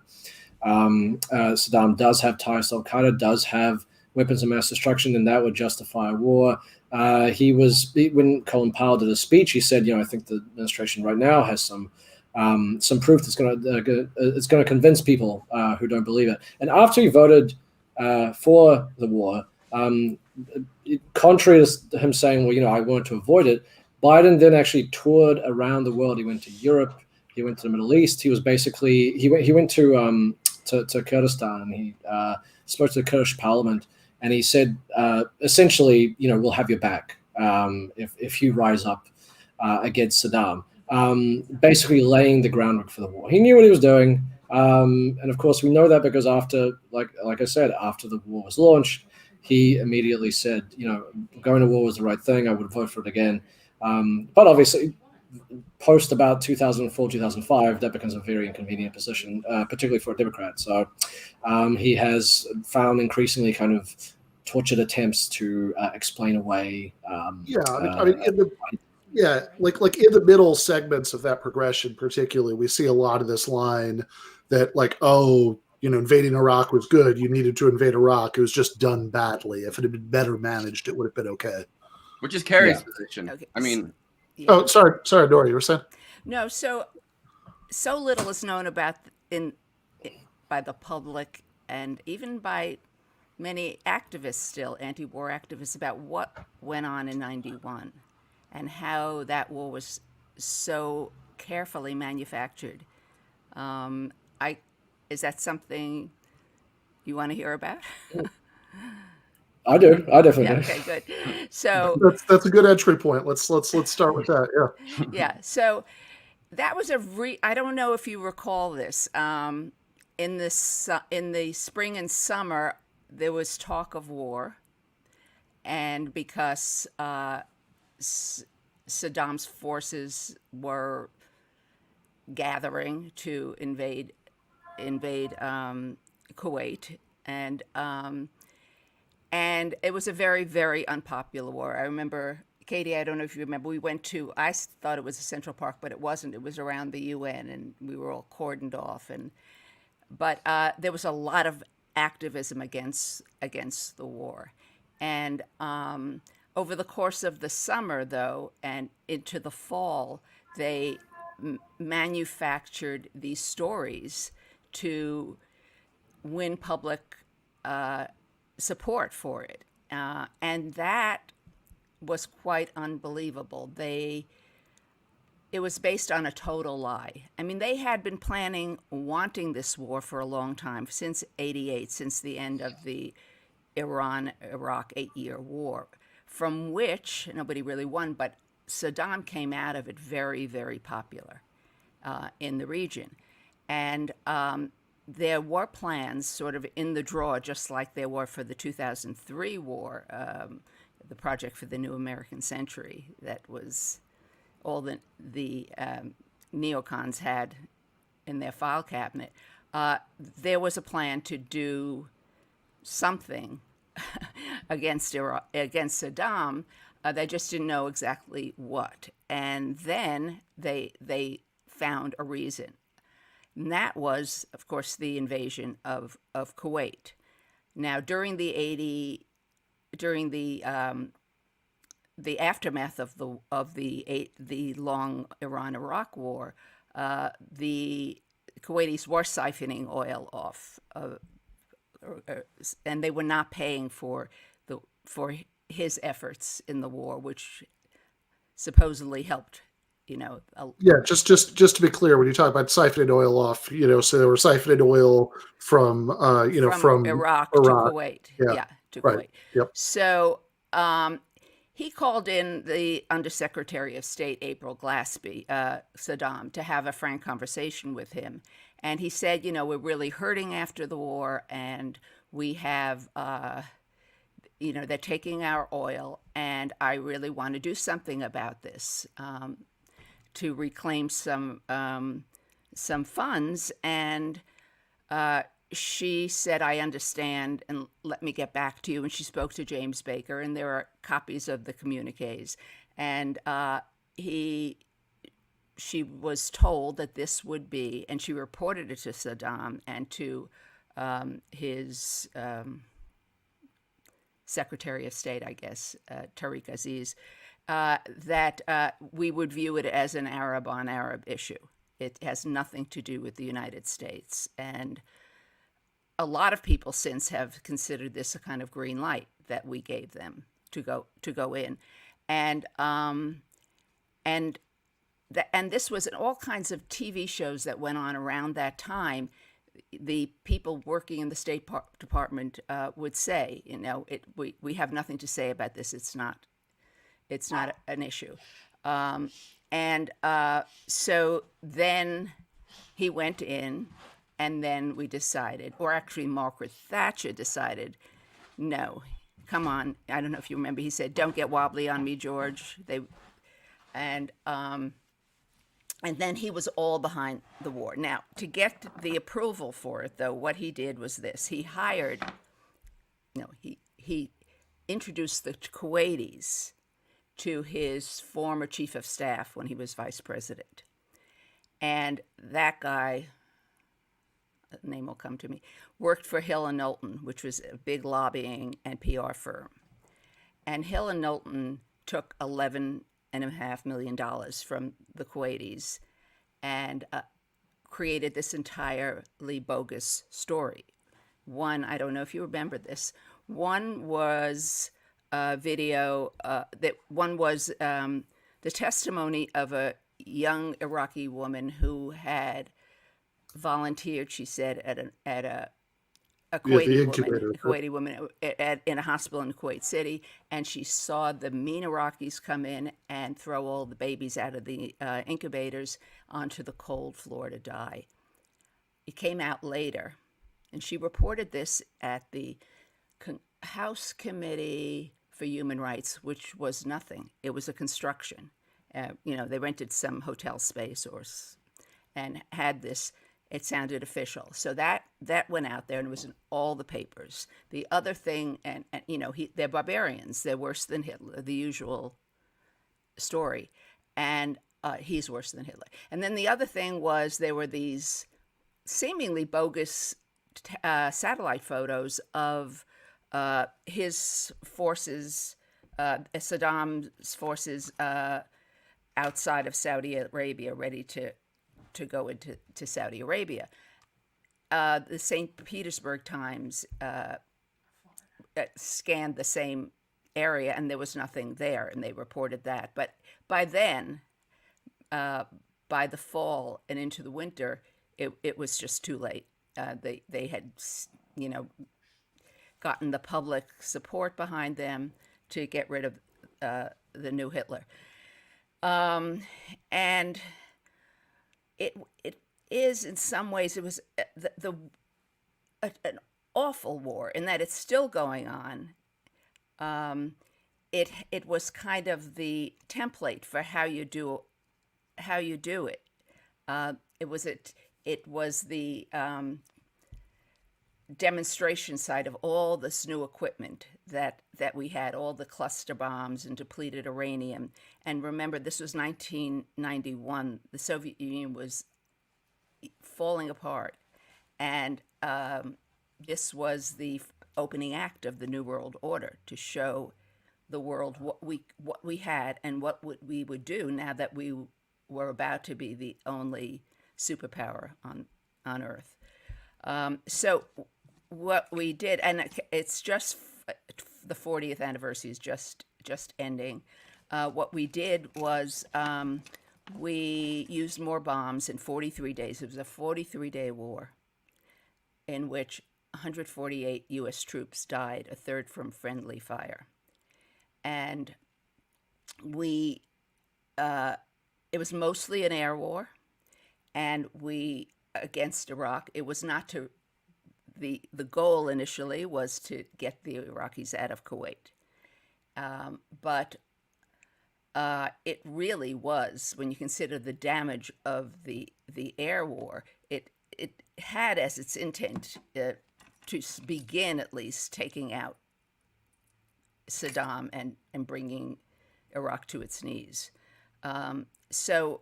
Speaker 3: Saddam does have ties to Al-Qaeda, does have weapons of mass destruction, then that would justify a war. When Colin Powell did a speech, he said, I think the administration right now has some proof that's going to convince people who don't believe it. And after he voted for the war, contrary to him saying, I wanted to avoid it, Biden then actually toured around the world. He went to Europe, he went to the Middle East. He was basically he went to Kurdistan. He spoke to the Kurdish parliament, and he said essentially, we'll have your back if you rise up against Saddam. Basically laying the groundwork for the war. He knew what he was doing. And of course, we know that because after, like I said, after the war was launched, he immediately said, going to war was the right thing. I would vote for it again. But obviously, post about 2004, 2005, that becomes a very inconvenient position, particularly for a Democrat. So he has found increasingly kind of tortured attempts to explain away.
Speaker 2: Like in the middle segments of that progression, particularly, we see a lot of this line that invading Iraq was good. You needed to invade Iraq. It was just done badly. If it had been better managed, it would have been okay.
Speaker 4: Which is Kerry's position. Okay.
Speaker 2: Yeah. Oh, sorry, Nora, you were saying?
Speaker 10: No, so little is known about by the public and even by many activists, still anti-war activists, about what went on in '91 and how that war was so carefully manufactured. Is that something you want to hear about?
Speaker 3: I do. I definitely do.
Speaker 10: Okay, good. So
Speaker 2: that's a good entry point. Let's start with that. Yeah.
Speaker 10: Yeah. So that was I don't know if you recall this. In the spring and summer, there was talk of war, and because Saddam's forces were gathering to invade Kuwait, and it was a very, very unpopular war. I remember, Katie, I don't know if you remember, I thought it was a Central Park, but it wasn't. It was around the UN, and we were all cordoned off. But there was a lot of activism against the war. And over the course of the summer, though, and into the fall, they manufactured these stories to win public support for it. And that was quite unbelievable. They it was based on a total lie. I mean, they had been wanting this war for a long time, since '88, since the end of the Iran-Iraq 8-year war, from which nobody really won, but Saddam came out of it very, very popular in the region. And there were plans sort of in the drawer, just like there were for the 2003 war, the Project for the New American Century, that was all the neocons had in their file cabinet. There was a plan to do something against Saddam. They just didn't know exactly what. And then they found a reason. And that was, of course, the invasion of Kuwait. Now, during the aftermath of the long Iran-Iraq war, the Kuwaitis were siphoning oil off, and they were not paying for his efforts in the war, which supposedly helped.
Speaker 2: Yeah, just to be clear, when you talk about siphoning oil off, so they were siphoning oil from from
Speaker 10: Iraq to Kuwait. Yeah, to
Speaker 2: right.
Speaker 10: Kuwait.
Speaker 2: Yep.
Speaker 10: So he called in the Undersecretary of State, April Glaspie, Saddam, to have a frank conversation with him. And he said, we're really hurting after the war, and we have, they're taking our oil, and I really want to do something about this. To reclaim some funds, and she said, "I understand, and let me get back to you." And she spoke to James Baker, and there are copies of the communiques. And she was told that this would be, and she reported it to Saddam and to his Secretary of State, I guess, Tariq Aziz. That we would view it as an Arab-on-Arab issue. It has nothing to do with the United States. And a lot of people since have considered this a kind of green light that we gave them to go in. And this was in all kinds of TV shows that went on around that time. The people working in the State Department would say, we have nothing to say about this. It's not an issue. So then he went in, and then we decided, or actually Margaret Thatcher decided, no, come on. I don't know if you remember, he said, "Don't get wobbly on me, George." And then he was all behind the war. Now, to get the approval for it, though, what he did was this. He introduced the Kuwaitis to his former chief of staff when he was vice president. And that guy, the name will come to me, worked for Hill & Knowlton, which was a big lobbying and PR firm. And Hill & Knowlton took $11.5 million from the Kuwaitis and created this entirely bogus story. One, I don't know if you remember this, one was video one was the testimony of a young Iraqi woman who had volunteered, she said, at a Kuwaiti woman in a hospital in Kuwait City, and she saw the mean Iraqis come in and throw all the babies out of the incubators onto the cold floor to die. It came out later, and she reported this at the House Committee for Human Rights, which was nothing. It was a construction. They rented some hotel space and had this. It sounded official. So that went out there, and it was in all the papers. The other thing, and they're barbarians. They're worse than Hitler, the usual story. And he's worse than Hitler. And then the other thing was there were these seemingly bogus satellite photos of his forces, Saddam's forces outside of Saudi Arabia, ready to go into Saudi Arabia. The St. Petersburg Times scanned the same area, and there was nothing there, and they reported that. But by then, by the fall and into the winter, it was just too late. They had, gotten the public support behind them to get rid of the new Hitler. And it is, in some ways, it was an awful war in that it's still going on. It was kind of the template for how you do it. It was the demonstration site of all this new equipment that we had, all the cluster bombs and depleted uranium. And remember, this was 1991. The Soviet Union was falling apart, and this was the opening act of the New World Order, to show the world what we had and what we would do now that we were about to be the only superpower on Earth. So what we did, and it's just the 40th anniversary is just ending. What we did was we used more bombs in 43 days. It was a 43-day war in which 148 U.S. troops died, a third from friendly fire. And it was mostly an air war, and against Iraq, it was not to, the goal initially was to get the Iraqis out of Kuwait. But it really was, when you consider the damage of the air war, it had as its intent to begin at least taking out Saddam and bringing Iraq to its knees. So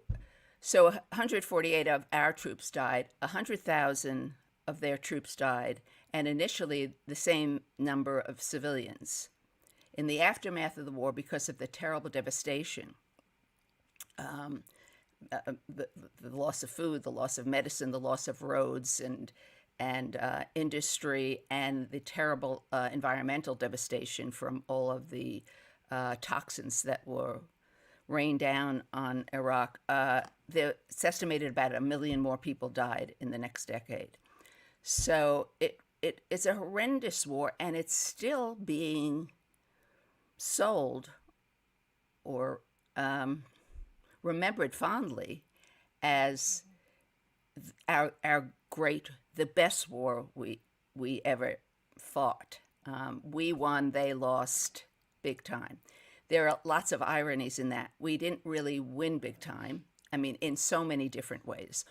Speaker 10: 148 of our troops died, 100,000 of their troops died, and initially the same number of civilians. In the aftermath of the war, because of the terrible devastation, the loss of food, the loss of medicine, the loss of roads and industry, and the terrible environmental devastation from all of the toxins that were rained down on Iraq, it's estimated about 1 million more people died in the next decade. So it's a horrendous war, and it's still being sold or remembered fondly as the best war we ever fought. We won, they lost big time. There are lots of ironies in that. We didn't really win big time. I mean, in so many different ways.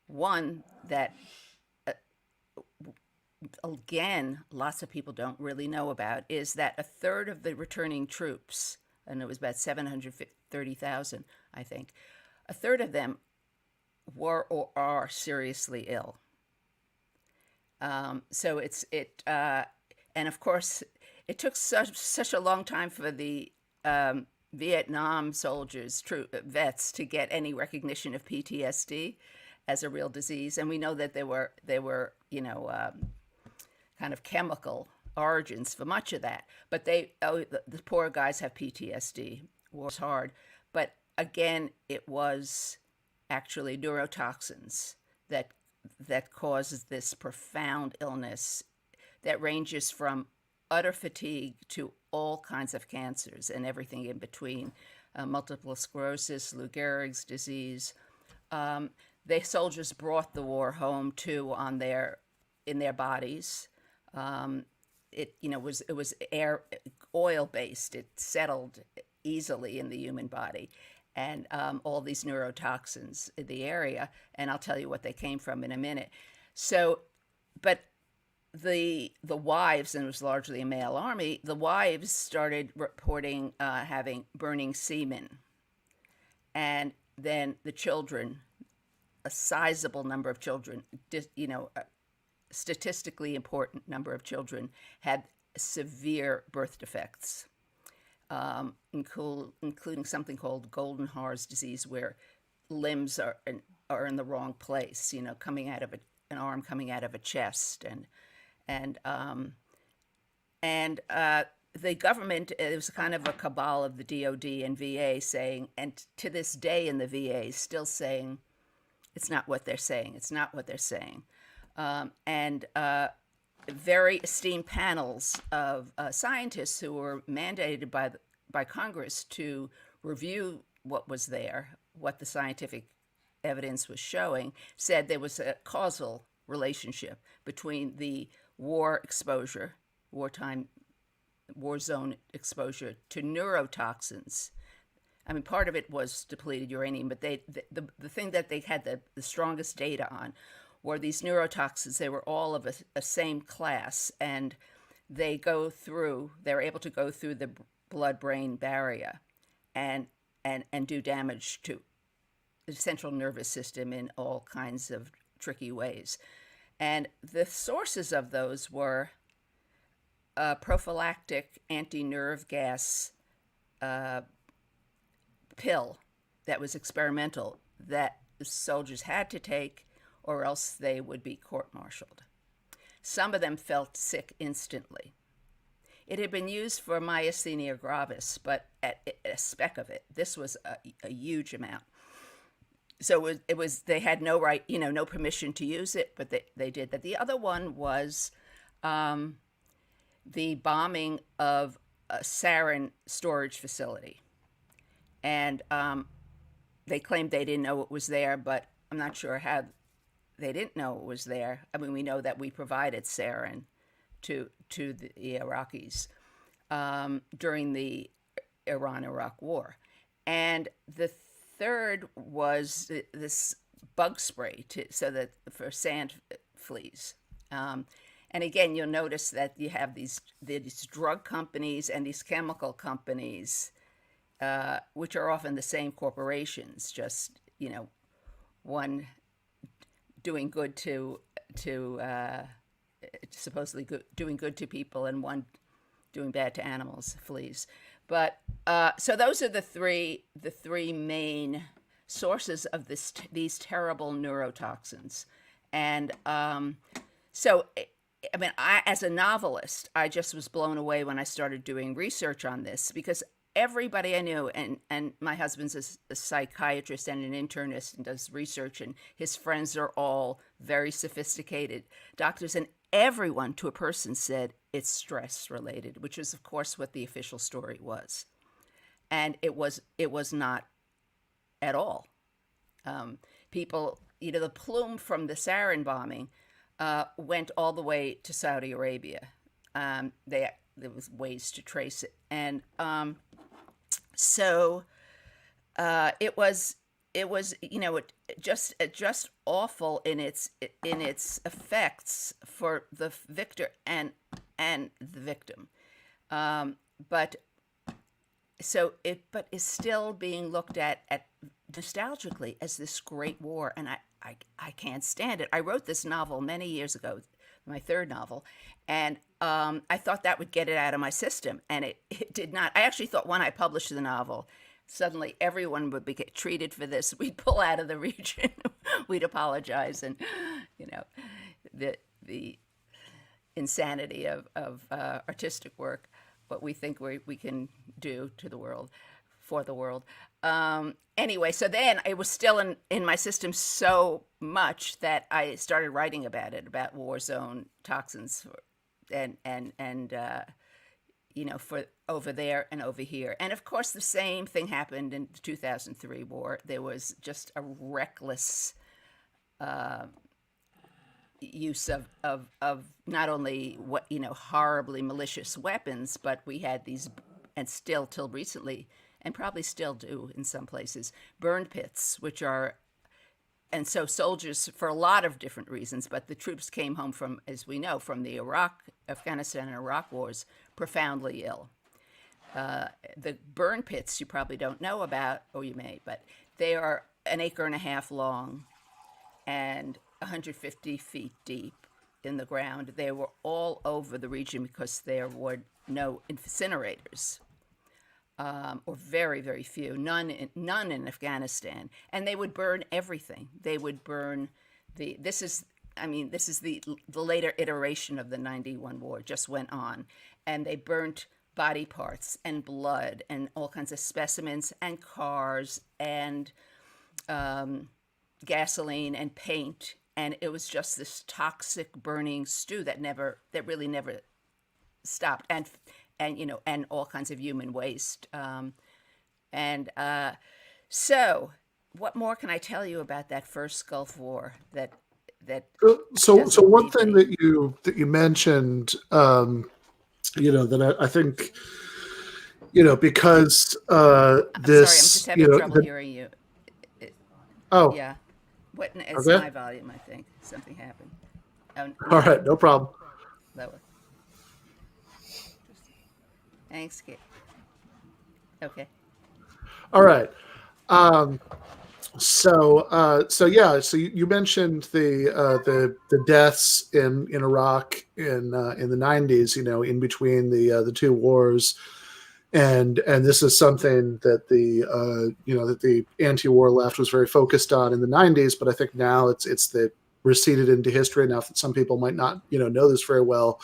Speaker 10: One that, again, lots of people don't really know about, is that a third of the returning troops, and it was about 730,000, I think, a third of them were or are seriously ill. So and of course, it took such a long time for the Vietnam soldiers, vets, to get any recognition of PTSD as a real disease, and we know that there were kind of chemical origins for much of that. But the poor guys have PTSD. War's hard, but again, it was actually neurotoxins that causes this profound illness that ranges from utter fatigue to all kinds of cancers and everything in between, multiple sclerosis, Lou Gehrig's disease. The soldiers brought the war home too in their bodies. It was oil based. It settled easily in the human body, and all these neurotoxins in the area. And I'll tell you what they came from in a minute. So, but the wives, and it was largely a male army, the wives started reporting having burning semen. And then the children, a sizable number of children, a statistically important number of children, had severe birth defects, including something called golden Haar's disease, where limbs are in the wrong place, coming out of an arm coming out of a chest, and the government, it was kind of a cabal of the DOD and VA saying, and to this day in the VA, still saying, it's not what they're saying. It's not what they're saying. And very esteemed panels of scientists who were mandated by Congress to review what was there, what the scientific evidence was showing, said there was a causal relationship between the war exposure, wartime war zone exposure to neurotoxins. I mean, part of it was depleted uranium, but the thing that they had the strongest data on were these neurotoxins. They were all of a same class, and they're able to go through the blood-brain barrier and do damage to the central nervous system in all kinds of tricky ways. And the sources of those were a prophylactic anti-nerve gas pill that was experimental that the soldiers had to take, or else they would be court-martialed. Some of them felt sick instantly. It had been used for myasthenia gravis, but a speck of it. This was a huge amount. So it was they had no right, no permission to use it, but they did that. The other one was the bombing of a sarin storage facility. And they claimed they didn't know it was there, but I'm not sure how they didn't know it was there. I mean, we know that we provided sarin to the Iraqis during the Iran-Iraq War. And the third was this bug spray for sand fleas. And again, you'll notice that you have these drug companies and these chemical companies, which are often the same corporations, just, one doing good to supposedly doing good to people, and one doing bad to animals, fleas. But so those are the three main sources of these terrible neurotoxins. And so, I mean, as a novelist, I just was blown away when I started doing research on this, because everybody I knew, and my husband's a psychiatrist and an internist and does research, and his friends are all very sophisticated doctors, and everyone to a person said it's stress related, which is of course what the official story was. And it was not at all. People, the plume from the sarin bombing went all the way to Saudi Arabia. There was ways to trace it. And so it was just awful in its effects for the victor and the victim. But is still being looked at nostalgically as this great war, and I can't stand it. I wrote this novel many years ago, my third novel, and I thought that would get it out of my system, and it did not. I actually thought when I published the novel, suddenly everyone would be treated for this. We'd pull out of the region, we'd apologize, and the insanity of artistic work, what we think we can do to the world, for the world. Anyway, so then it was still in my system so much that I started writing about it, about war zone toxins, and for over there and over here. And of course, the same thing happened in the 2003 war. There was just a reckless use of not only horribly malicious weapons, but we had these, and still till recently, and probably still do in some places, burn pits, which are, and so soldiers, for a lot of different reasons, but the troops came home from, as we know, from the Afghanistan and Iraq wars, profoundly ill. The burn pits you probably don't know about, or you may, but they are an acre and a half long and 150 feet deep in the ground. They were all over the region because there were no incinerators, or very, very few, none in Afghanistan. And they would burn everything. They would burn this is the later iteration of the 91 war, just went on. And they burnt body parts and blood and all kinds of specimens and cars and gasoline and paint, and it was just this toxic burning stew that really never stopped, and and all kinds of human waste. So what more can I tell you about that first Gulf War?
Speaker 2: So one thing that you mentioned, that I think, because this.
Speaker 10: Sorry, I'm just having trouble hearing you. Yeah. It's
Speaker 2: okay.
Speaker 10: My volume, I think. Something happened.
Speaker 2: All right, no problem.
Speaker 10: Lower. Thanks, Kate. Okay.
Speaker 2: All right. So you mentioned the deaths in Iraq in the 90s, in between the two wars, and this is something that the anti-war left was very focused on in the 90s, but I think now it's receded into history enough that some people might not know this very well.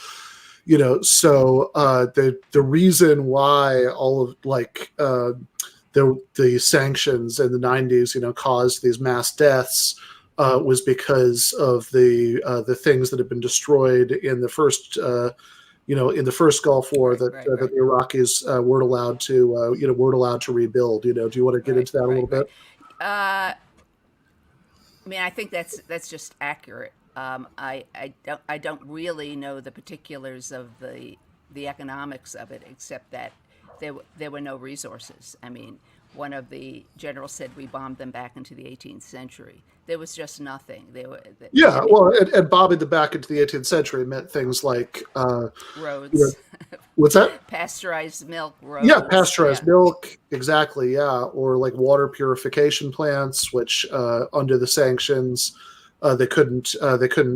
Speaker 2: So the reason why all of the sanctions in the 90s, caused these mass deaths, was because of the things that have been destroyed in the first, in the first Gulf War that the Iraqis weren't allowed to rebuild. Do you want to get into that a little bit?
Speaker 10: I mean, I think that's just accurate. I don't really know the particulars of the economics of it, except that there were no resources. I mean, one of the generals said we bombed them back into the 18th century. There was just nothing.
Speaker 2: And bombing them back into the 18th century meant things like
Speaker 10: roads.
Speaker 2: What's that?
Speaker 10: Pasteurized milk, roads.
Speaker 2: Yeah, pasteurized milk, exactly. Yeah, or like water purification plants, which under the sanctions they couldn't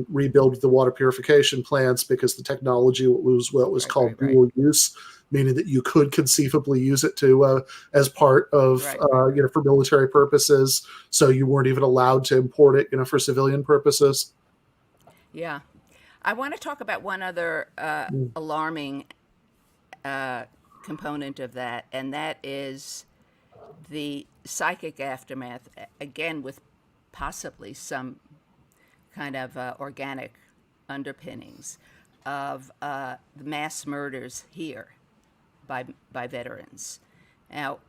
Speaker 2: rebuild the water purification plants because the technology was what was called dual use, meaning that you could conceivably use it to as part of for military purposes. So you weren't even allowed to import it, for civilian purposes.
Speaker 10: Yeah, I want to talk about one other alarming component of that, and that is the psychic aftermath. Again, with possibly some kind of organic underpinnings of the mass murders here by veterans. Now,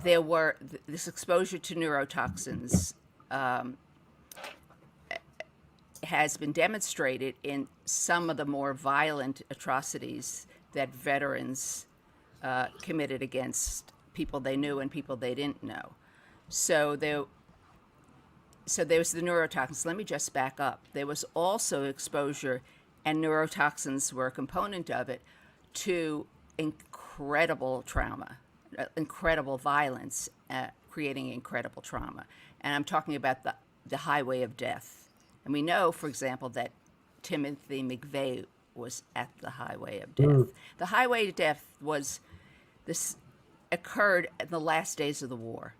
Speaker 10: there were this exposure to neurotoxins has been demonstrated in some of the more violent atrocities that veterans committed against people they knew and people they didn't know. So there was the neurotoxins. Let me just back up. There was also exposure, and neurotoxins were a component of it, to incredible trauma, incredible violence, creating incredible trauma. And I'm talking about the highway of death. And we know, for example, that Timothy McVeigh was at the highway of death. The highway of death occurred in the last days of the war.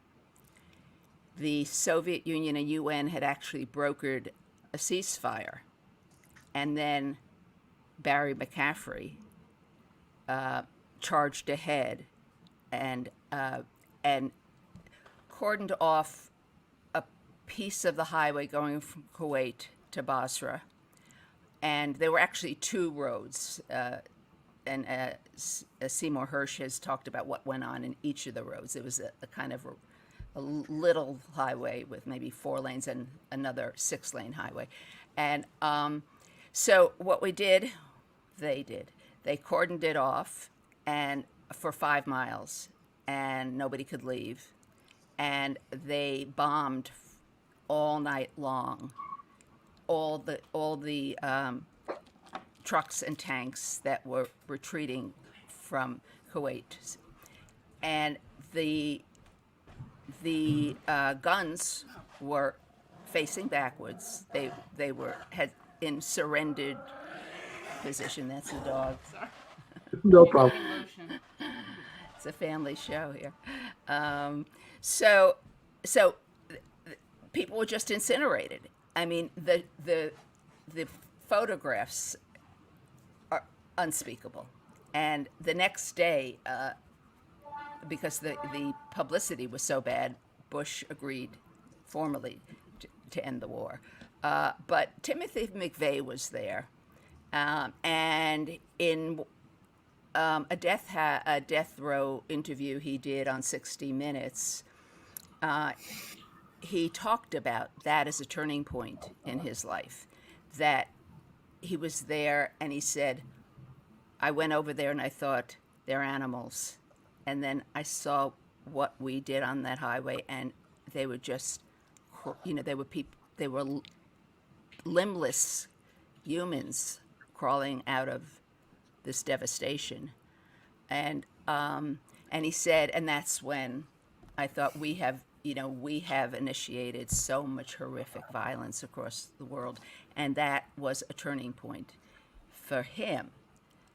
Speaker 10: The Soviet Union and UN had actually brokered a ceasefire, and then Barry McCaffrey charged ahead and cordoned off a piece of the highway going from Kuwait to Basra. And there were actually two roads, and Seymour Hersh has talked about what went on in each of the roads. It was a kind of a little highway with maybe 4 lanes and another 6-lane highway. And so what they did, they cordoned it off and for 5 miles, and nobody could leave. And they bombed all night long all the trucks and tanks that were retreating from Kuwait. And the guns were facing backwards. They had in surrendered position. That's the dog.
Speaker 2: No problem.
Speaker 10: It's a family show here. So people were just incinerated. I mean, the photographs are unspeakable. And the next day, because the publicity was so bad, Bush agreed formally to end the war. But Timothy McVeigh was there, and in a death row interview he did on 60 Minutes, he talked about that as a turning point in his life, that he was there and he said, I went over there and I thought, they're animals. And then I saw what we did on that highway, and they were just, they were limbless humans crawling out of this devastation. And he said, and that's when I thought we have initiated so much horrific violence across the world, and that was a turning point for him.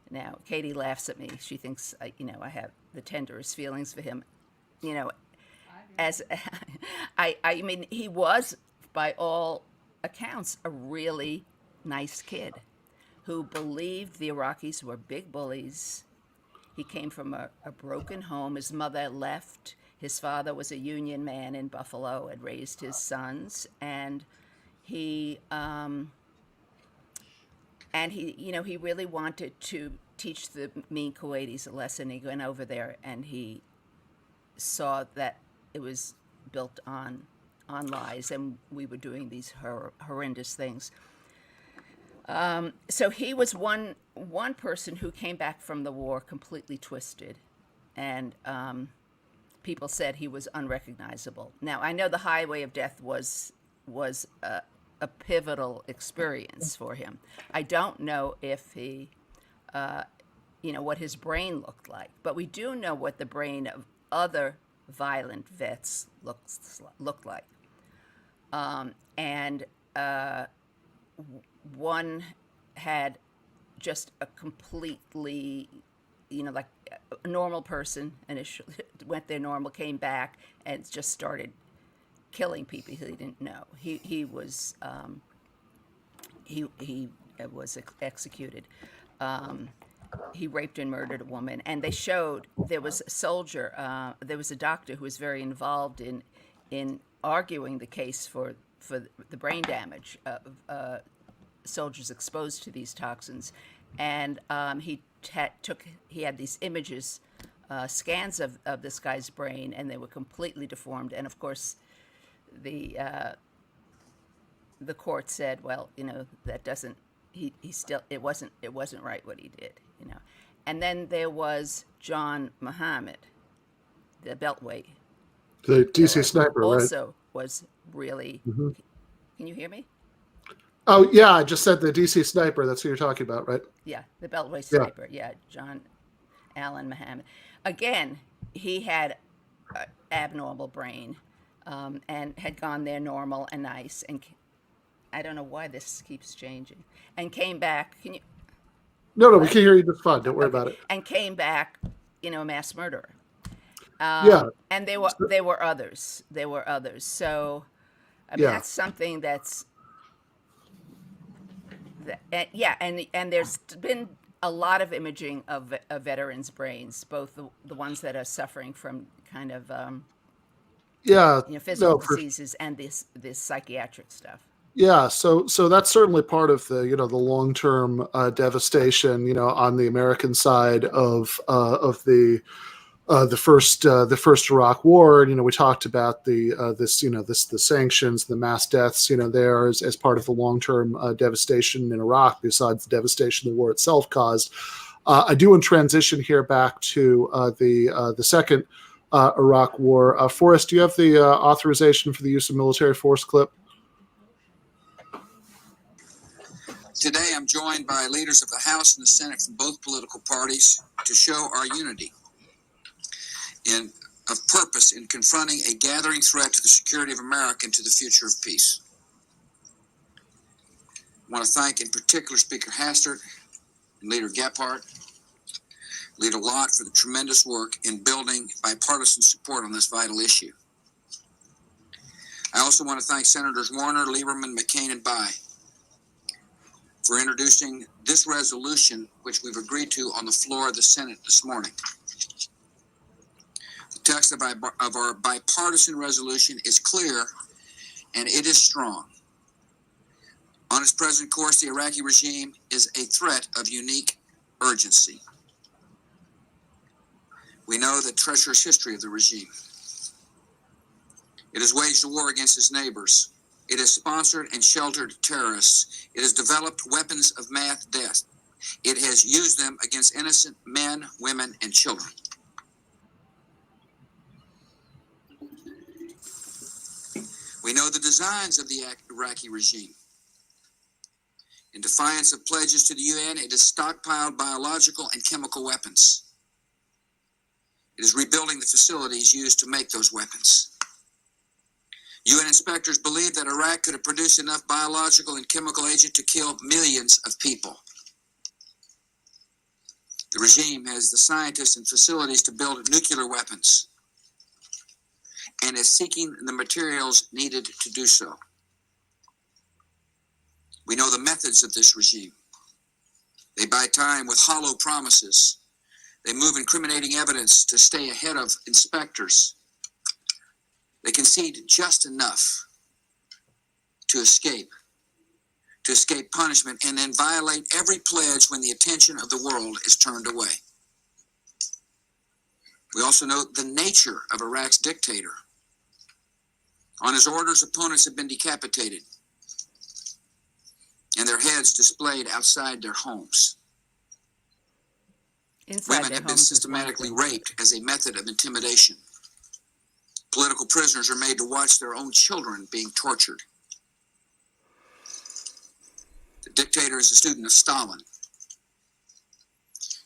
Speaker 10: Now, Katie laughs at me. She thinks, I have the tenderest feelings for him. As I mean, he was, by all accounts, a really nice kid who believed the Iraqis were big bullies. He came from a broken home. His mother left. His father was a union man in Buffalo, had raised his sons, and he really wanted to teach the mean Kuwaitis a lesson. He went over there and he saw that it was built on lies, and we were doing these horrendous things. So he was one person who came back from the war completely twisted, and people said he was unrecognizable. Now, I know the highway of death was a pivotal experience for him. I don't know if he, what his brain looked like, but we do know what the brain of other violent vets looked like. One had just a completely, like a normal person initially, went there normal, came back, and just started killing people he didn't know. He was executed. He raped and murdered a woman, and they showed there was a soldier, there was a doctor who was very involved in arguing the case for the brain damage of soldiers exposed to these toxins, and he had these images, scans of this guy's brain, and they were completely deformed. And of course, the court said, well, that doesn't. He still, it wasn't right what he did, And then there was John Muhammad, the Beltway.
Speaker 2: The DC sniper,
Speaker 10: also
Speaker 2: right?
Speaker 10: Was really.
Speaker 2: Mm-hmm.
Speaker 10: Can you hear me?
Speaker 2: Oh yeah, I just said the DC sniper. That's who you're talking about, right?
Speaker 10: Yeah, the Beltway sniper. Yeah, John Allen Muhammad. Again, he had an abnormal brain, and had gone there normal and nice, and I don't know why this keeps changing. And came back. Can you?
Speaker 2: No, we can hear you just fine. Don't worry about it.
Speaker 10: And came back, a mass murderer.
Speaker 2: Yeah.
Speaker 10: And there were others. There were others. So, I mean, that's something that's. And there's been a lot of imaging of veterans' brains, both the ones that are suffering from kind of physical diseases and this psychiatric stuff.
Speaker 2: Yeah, so that's certainly part of the the long-term devastation on the American side of the first Iraq War. We talked about the sanctions, the mass deaths there as part of the long-term devastation in Iraq, besides the devastation the war itself caused. I do want to transition here back to the second Iraq War. Forrest, do you have the authorization for the use of military force clip?
Speaker 11: Today, I'm joined by leaders of the House and the Senate from both political parties to show our unity of purpose in confronting a gathering threat to the security of America and to the future of peace. I want to thank in particular Speaker Hastert and Leader Gephardt, Leader Lott for the tremendous work in building bipartisan support on this vital issue. I also want to thank Senators Warner, Lieberman, McCain, and Bayh for introducing this resolution, which we've agreed to on the floor of the Senate this morning. The text of our bipartisan resolution is clear and it is strong. On its present course, the Iraqi regime is a threat of unique urgency. We know the treacherous history of the regime. It has waged a war against its neighbors. It has sponsored and sheltered terrorists. It has developed weapons of mass death. It has used them against innocent men, women, and children. We know the designs of the Iraqi regime. In defiance of pledges to the UN, it has stockpiled biological and chemical weapons. It is rebuilding the facilities used to make those weapons. UN inspectors believe that Iraq could have produced enough biological and chemical agent to kill millions of people. The regime has the scientists and facilities to build nuclear weapons and is seeking the materials needed to do so. We know the methods of this regime. They buy time with hollow promises. They move incriminating evidence to stay ahead of inspectors. They concede just enough to escape punishment, and then violate every pledge when the attention of the world is turned away. We also know the nature of Iraq's dictator. On his orders, opponents have been decapitated and their heads displayed outside their homes. Women have been systematically raped as a method of intimidation. Political prisoners are made to watch their own children being tortured. The dictator is a student of Stalin,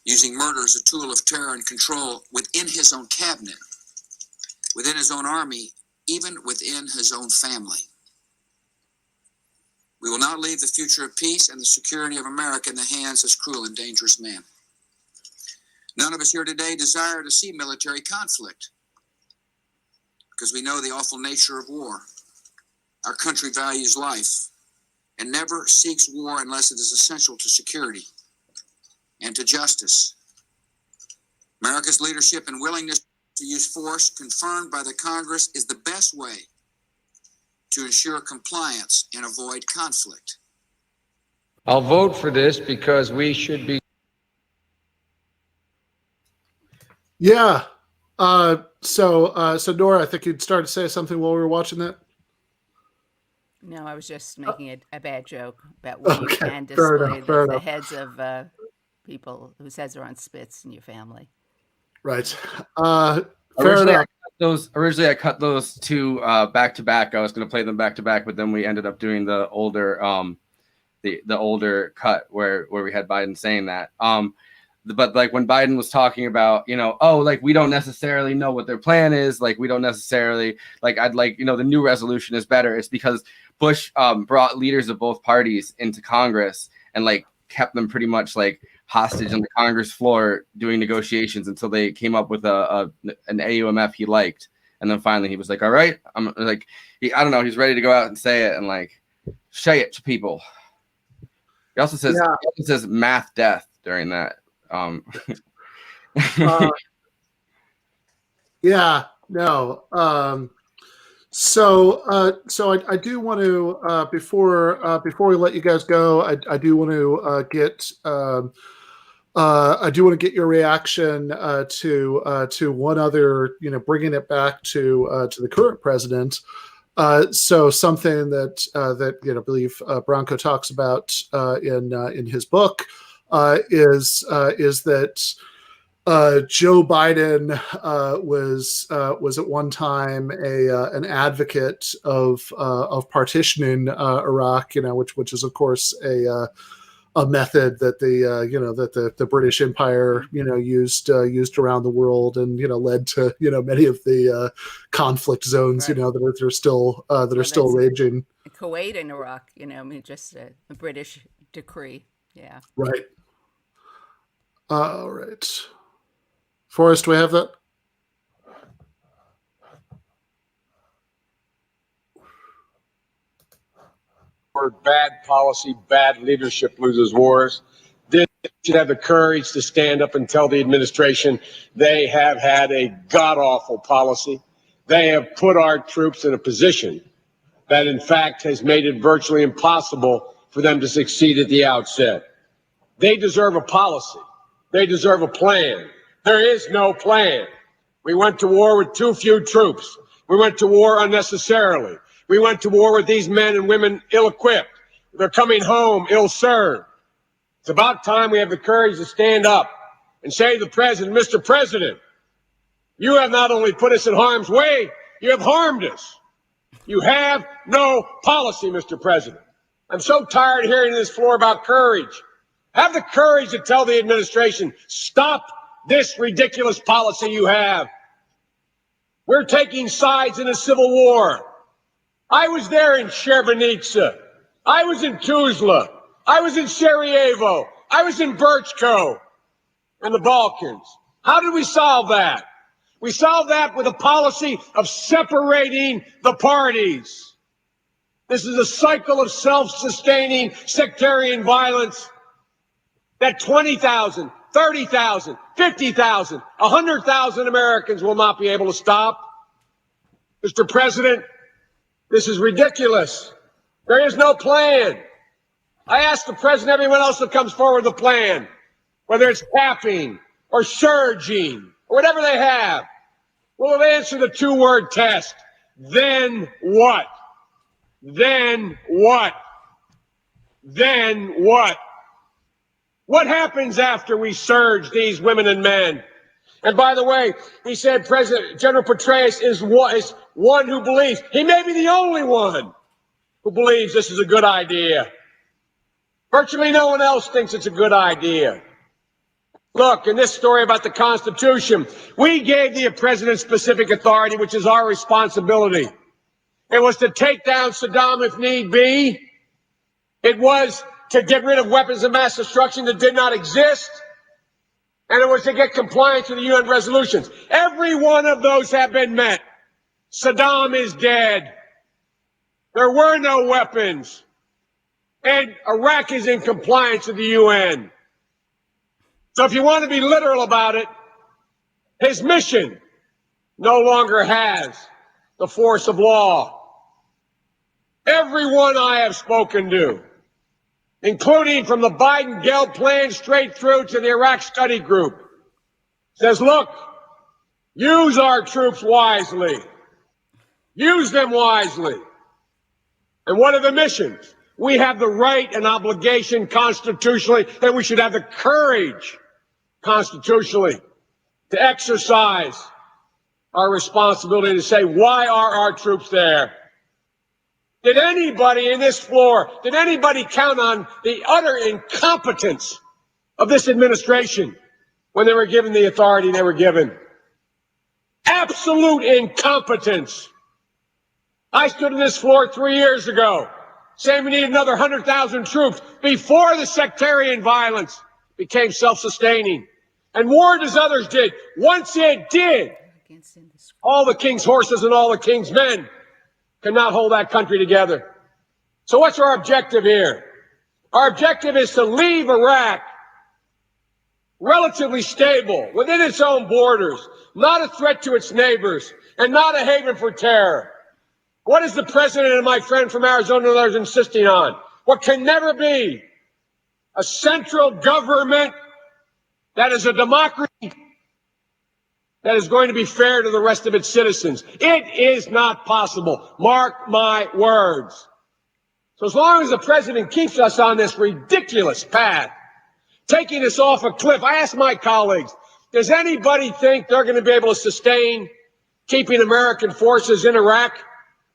Speaker 11: using murder as a tool of terror and control within his own cabinet, within his own army, even within his own family. We will not leave the future of peace and the security of America in the hands of this cruel and dangerous man. None of us here today desire to see military conflict because we know the awful nature of war. Our country values life and never seeks war unless it is essential to security and to justice. America's leadership and willingness to use force confirmed by the Congress is the best way to ensure compliance and avoid conflict.
Speaker 8: I'll vote for this because we should be.
Speaker 2: Yeah. So Nora, I think you'd start to say something while we were watching that.
Speaker 10: No, I was just making a bad joke about where you can
Speaker 2: fair
Speaker 10: display
Speaker 2: enough, fair
Speaker 10: the
Speaker 2: enough.
Speaker 10: heads of people whose heads are on spits in your family.
Speaker 2: Right.
Speaker 4: Originally,
Speaker 2: enough.
Speaker 4: I cut those two back to back. I was going to play them back to back, but then we ended up doing the older the older cut where we had Biden saying that. But like when Biden was talking about, like we don't necessarily know what their plan is. Like we don't necessarily I'd like, the new resolution is better. It's because Bush brought leaders of both parties into Congress and kept them pretty much hostage on the Congress floor doing negotiations until they came up with an AUMF he liked. And then finally he was like, all right, I'm like, I don't know. He's ready to go out and say it and say it to people. He also says math death during that.
Speaker 2: Yeah, no. So I do want to before we let you guys go, I do want to get your reaction to one other, bringing it back to the current president. So something that I believe Branko talks about in his book is that Joe Biden was at one time an advocate of partitioning Iraq, which is of course a method that the British Empire used around the world and led to many of the conflict zones that are still raging.
Speaker 10: Kuwait and Iraq, just a British decree. Yeah.
Speaker 2: Right. All right. Forrest, do we have that?
Speaker 15: word bad policy, bad leadership loses wars. This should have the courage to stand up and tell the administration they have had a god-awful policy. They have put our troops in a position that, in fact, has made it virtually impossible for them to succeed at the outset. They deserve a policy. They deserve a plan. There is no plan. We went to war with too few troops. We went to war unnecessarily. We went to war with these men and women ill-equipped. They're coming home ill-served. It's about time we have the courage to stand up and say to the president, Mr. President, you have not only put us in harm's way, you have harmed us. You have no policy, Mr. President. I'm so tired of hearing this floor about courage. Have the courage to tell the administration, stop this ridiculous policy you have. We're taking sides in a civil war. I was there in Srebrenica. I was in Tuzla. I was in Sarajevo. I was in Brčko and the Balkans. How did we solve that? We solved that with a policy of separating the parties. This is a cycle of self-sustaining sectarian violence that 20,000, 30,000, 50,000, 100,000 Americans will not be able to stop. Mr. President, this is ridiculous. There is no plan. I asked the president, everyone else that comes forward with a plan, whether it's capping or surging or whatever they have, will it answer the two-word test? Then what? Then what? Then what? What happens after we surge these women and men? And by the way, he said General Petraeus is one who believes, he may be the only one who believes this is a good idea. Virtually no one else thinks it's a good idea. Look, in this story about the Constitution, we gave the president specific authority, which is our responsibility. It was to take down Saddam if need be. It was to get rid of weapons of mass destruction that did not exist. And it was to get compliance with the UN resolutions. Every one of those have been met. Saddam is dead. There were no weapons. And Iraq is in compliance with the UN. So if you want to be literal about it, his mission no longer has the force of law. Everyone I have spoken to, including from the Biden-Geld plan straight through to the Iraq Study Group, says, look, use our troops wisely. Use them wisely. And what are the missions? We have the right and obligation constitutionally, and we should have the courage constitutionally to exercise our responsibility to say, why are our troops there? Did anybody in this floor, did anybody count on the utter incompetence of this administration when they were given the authority they were given? Absolute incompetence. I stood on this floor 3 years ago saying we needed another 100,000 troops before the sectarian violence became self-sustaining and warned as others did. Once it did, all the king's horses and all the king's men cannot hold that country together. So what's our objective here? Our objective is to leave Iraq relatively stable within its own borders, not a threat to its neighbors, and not a haven for terror. What is the president and my friend from Arizona and others insisting on? What can never be a central government that is a democracy that is going to be fair to the rest of its citizens. It is not possible. Mark my words. So as long as the president keeps us on this ridiculous path, taking us off a cliff, I ask my colleagues, does anybody think they're going to be able to sustain keeping American forces in Iraq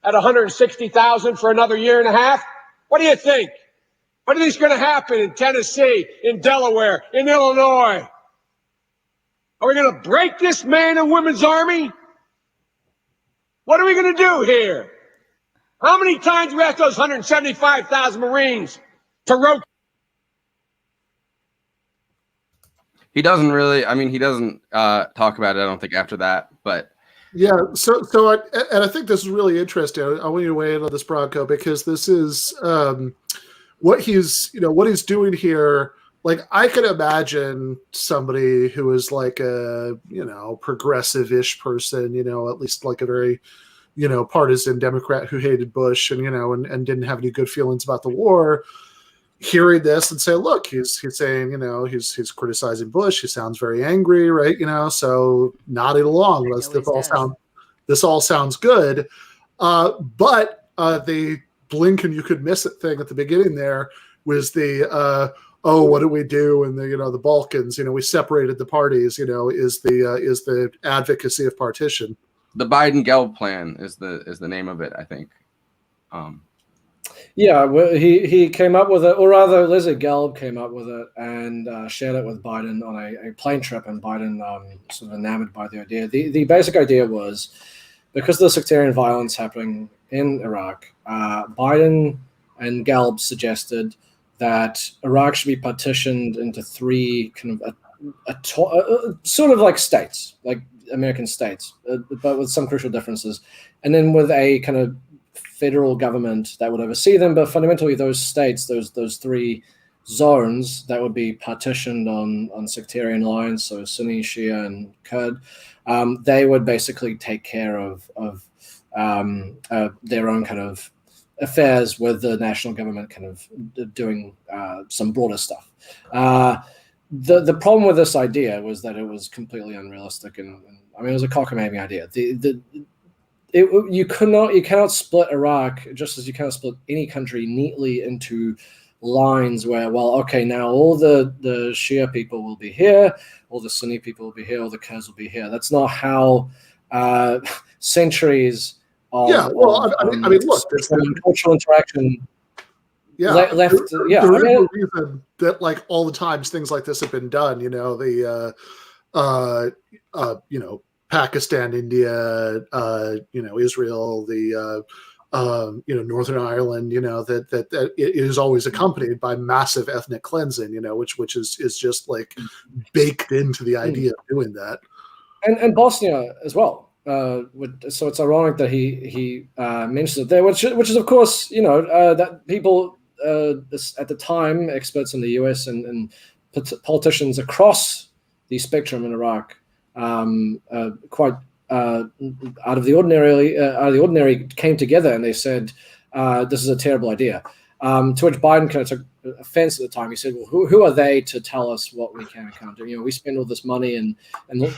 Speaker 15: at 160,000 for another year and a half? What do you think? What do you think is going to happen in Tennessee, in Delaware, in Illinois? Are we going to break this man and women's army? What are we going to do here? How many times do we have those 175,000 Marines to rotate?
Speaker 4: He doesn't really, I mean, he doesn't talk about it, I don't think, after that. But
Speaker 2: Yeah, and I think this is really interesting. I want you to weigh in on this, Branko, because this is what he's doing here. Like, I can imagine somebody who is like a progressive-ish person, at least like a very partisan Democrat who hated Bush and and didn't have any good feelings about the war, hearing this and say, look, he's saying, he's criticizing Bush. He sounds very angry, right? So nodding along. This all sounds good. But the blink and you could miss it thing at the beginning there was the what do we do in the Balkans? We separated the parties. Is the advocacy of partition.
Speaker 4: The Biden-Gelb plan is the name of it, I think.
Speaker 3: Yeah, well, he came up with it, or rather, Leslie Gelb came up with it and shared it with Biden on a plane trip, and Biden sort of enamored by the idea. The basic idea was, because of the sectarian violence happening in Iraq, Biden and Gelb suggested that Iraq should be partitioned into three kind of sort of like states, like American states, but with some crucial differences, and then with a kind of federal government that would oversee them. But fundamentally, those states, those three zones that would be partitioned on sectarian lines, so Sunni, Shia, and Kurd, they would basically take care of their own kind of affairs, with the national government kind of doing some broader stuff. The problem with this idea was that it was completely unrealistic, and I mean, it was a cockamamie idea. You cannot split Iraq, just as you cannot split any country neatly into lines where, well, okay, now all the Shia people will be here, all the Sunni people will be here, all the Kurds will be here. That's not how centuries of
Speaker 2: look,
Speaker 3: cultural interaction.
Speaker 2: The reason that like all the times things like this have been done, Pakistan, India, Israel, Northern Ireland, that it is always accompanied by massive ethnic cleansing, which is just like baked into the idea of doing that.
Speaker 3: And Bosnia as well. So it's ironic that he mentions it there, which is of course, that people at the time, experts in the US and politicians across the spectrum in Iraq, quite out of the ordinary came together, and they said, this is a terrible idea. To which Biden kind of took offense at the time. He said, well, who are they to tell us what we can and can't do? We spend all this money and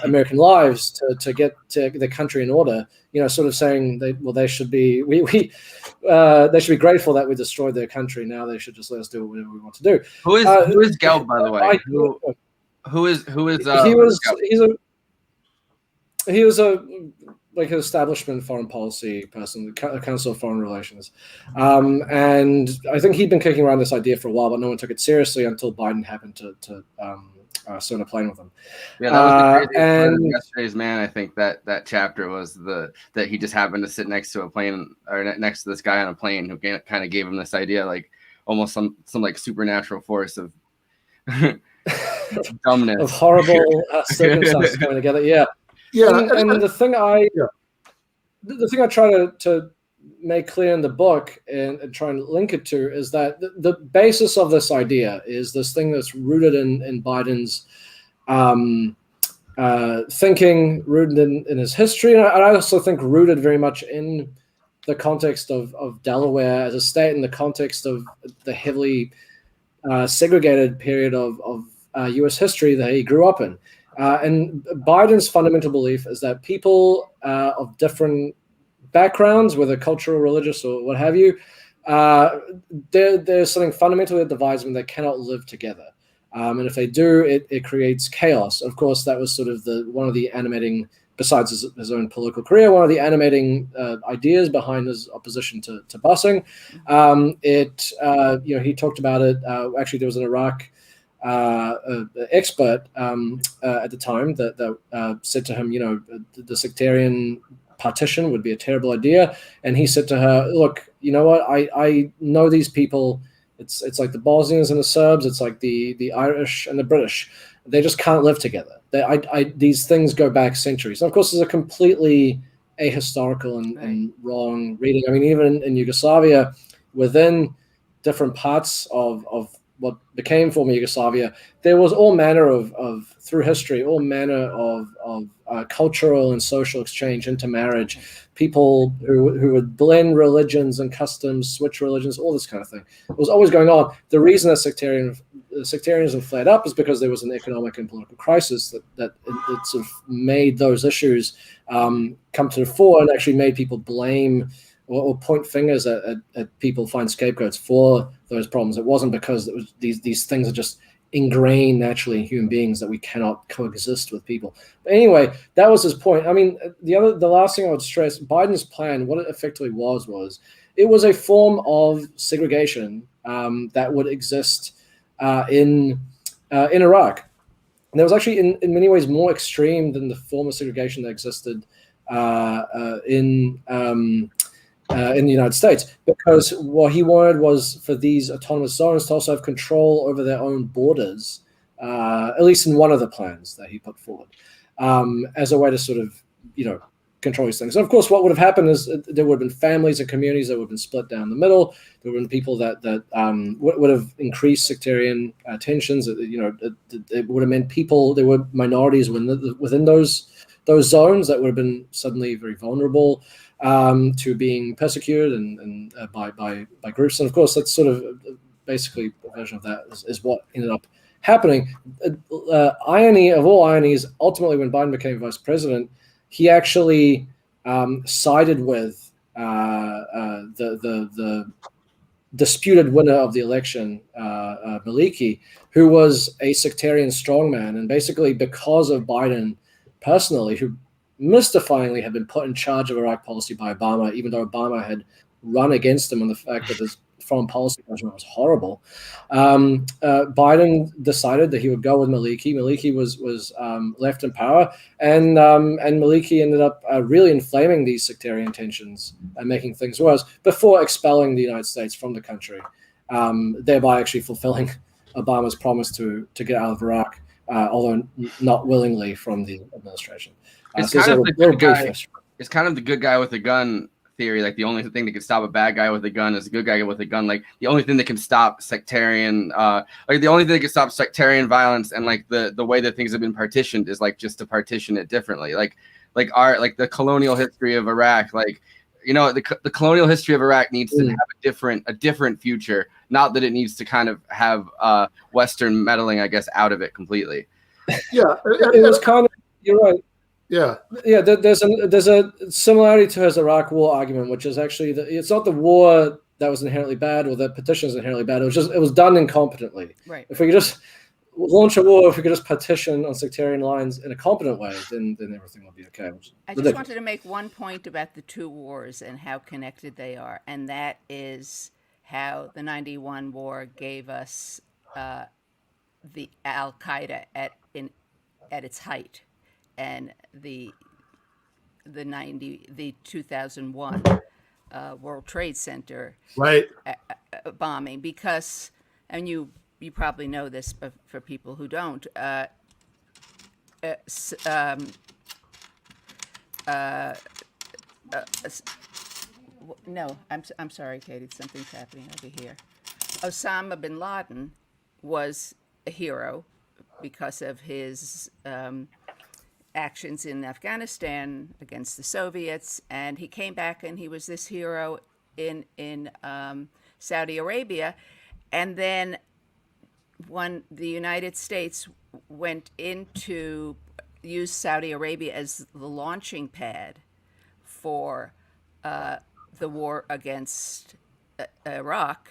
Speaker 3: American lives to get the country in order, sort of saying they should be they should be grateful that we destroyed their country. Now they should just let us do whatever we want to do.
Speaker 4: Who is Gelb, by the way?
Speaker 3: He was a like an establishment foreign policy person, Council of Foreign Relations, and I think he'd been kicking around this idea for a while, but no one took it seriously until Biden happened to sit on a plane with him.
Speaker 4: Yeah, that was the craziest part of yesterday's Man. I think that chapter was that he just happened to sit next to a plane, or next to this guy on a plane who kind of gave him this idea, like almost some like supernatural force of dumbness,
Speaker 3: of horrible circumstances coming together. Yeah. And the thing I try to make clear in the book and try and link it to is that the basis of this idea is this thing that's rooted in Biden's thinking, rooted in his history, and I also think rooted very much in the context of Delaware as a state, in the context of the heavily segregated period of U.S. history that he grew up in. And Biden's fundamental belief is that people of different backgrounds, whether cultural, religious, or what have you, there's something fundamentally that divides them. They cannot live together. And if they do, it creates chaos. Of course, that was sort of one of the animating, besides his own political career, one of the animating ideas behind his opposition to busing. He talked about it. Actually, there was an Iraq expert at the time that said to him, the sectarian partition would be a terrible idea. And he said to her, look, you know what? I know these people It's like the Bosnians and the Serbs. It's like the Irish and the British. They just can't live together. These things go back centuries. And of course, there's a completely ahistorical and wrong reading. I mean, even in Yugoslavia, within different parts of what became former Yugoslavia, there was all manner of through history, all manner of cultural and social exchange, intermarriage, people who would blend religions and customs, switch religions, all this kind of thing. It was always going on. The reason that sectarianism flared up is because there was an economic and political crisis that sort of made those issues come to the fore and actually made people blame or point fingers at people, find scapegoats for those problems. It wasn't because it was these things are just ingrained naturally in human beings that we cannot coexist with people. But anyway, that was his point. I mean, the last thing I would stress, Biden's plan, what it effectively was it was a form of segregation that would exist in Iraq. And it was actually in many ways more extreme than the form of segregation that existed in the United States, because what he wanted was for these autonomous zones to also have control over their own borders, at least in one of the plans that he put forward, as a way to sort of, control these things. And of course, what would have happened is there would have been families and communities that would have been split down the middle. There would have been people that would have increased sectarian tensions. It would have meant there were minorities within those zones that would have been suddenly very vulnerable to being persecuted and by groups. And of course, that's sort of basically a version of that is what ended up happening. Irony of all ironies, ultimately, when Biden became vice president, he actually sided with the disputed winner of the election, Maliki, who was a sectarian strongman. And basically, because of Biden personally, who mystifyingly had been put in charge of Iraq policy by Obama, even though Obama had run against him on the fact that his foreign policy judgment was horrible. Biden decided that he would go with Maliki. Maliki was left in power, and Maliki ended up really inflaming these sectarian tensions and making things worse before expelling the United States from the country, thereby actually fulfilling Obama's promise to get out of Iraq, although not willingly from the administration.
Speaker 4: It's kind of the good guy with a gun theory. Like the only thing that can stop a bad guy with a gun is a good guy with a gun. Like the only thing that can stop sectarian, the only thing that can stop sectarian violence and like the way that things have been partitioned is like just to partition it differently. Like the colonial history of Iraq, the colonial history of Iraq needs to have a different future. Not that it needs to kind of have Western meddling, I guess, out of it completely.
Speaker 2: Yeah,
Speaker 3: it was kind of, you're right.
Speaker 2: Yeah.
Speaker 3: There's a similarity to his Iraq War argument, which is actually it's not the war that was inherently bad or the petition is inherently bad. It was done incompetently.
Speaker 10: Right.
Speaker 3: If we could just launch a war, if we could just petition on sectarian lines in a competent way, then everything will be okay.
Speaker 10: I just wanted to make one point about the two wars and how connected they are, and that is how the 91 war gave us the Al-Qaeda at its height, and the 2001 World Trade Center bombing, because, and you probably know this, but for people who don't, no, I'm sorry, Katie, something's happening over here. Osama bin Laden was a hero because of his actions in Afghanistan against the Soviets, and he came back and he was this hero in Saudi Arabia. And then when the United States went into use Saudi Arabia as the launching pad for the war against Iraq,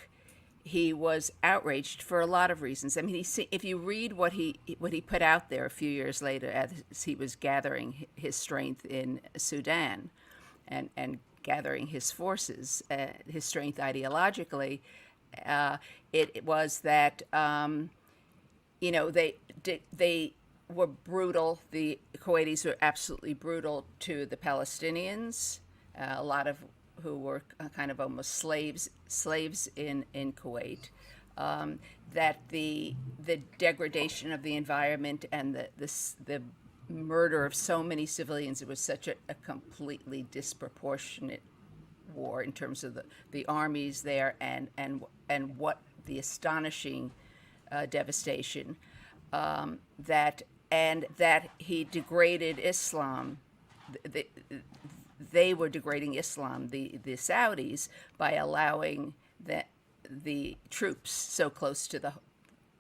Speaker 10: he was outraged for a lot of reasons. I mean, if you read what he put out there a few years later, as he was gathering his strength in Sudan, and gathering his forces, his strength ideologically, it was that they were brutal. The Kuwaitis were absolutely brutal to the Palestinians. A lot of who were kind of almost slaves in Kuwait. that the degradation of the environment and the murder of so many civilians, it was such a completely disproportionate war in terms of the armies there and what the astonishing devastation that he degraded Islam. They were degrading Islam, the Saudis, by allowing the troops so close to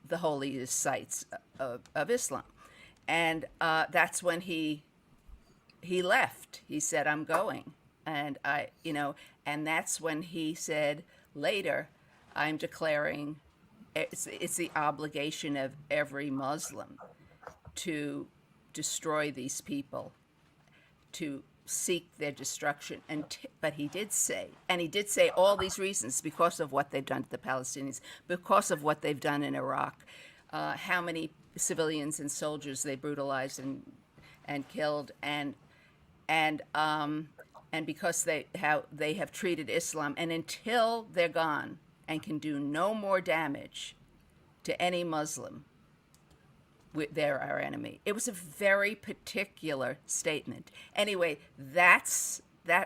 Speaker 10: the holiest sites of Islam. And that's when he left. He said, "I'm going." And and that's when he said later, "I'm declaring it's the obligation of every Muslim to destroy these people, to seek their destruction." But he did say all these reasons, because of what they've done to the Palestinians, because of what they've done in Iraq, how many civilians and soldiers they brutalized and killed, and because how they have treated Islam, and until they're gone and can do no more damage to any Muslim, they're our enemy. It was a very particular statement. Anyway, that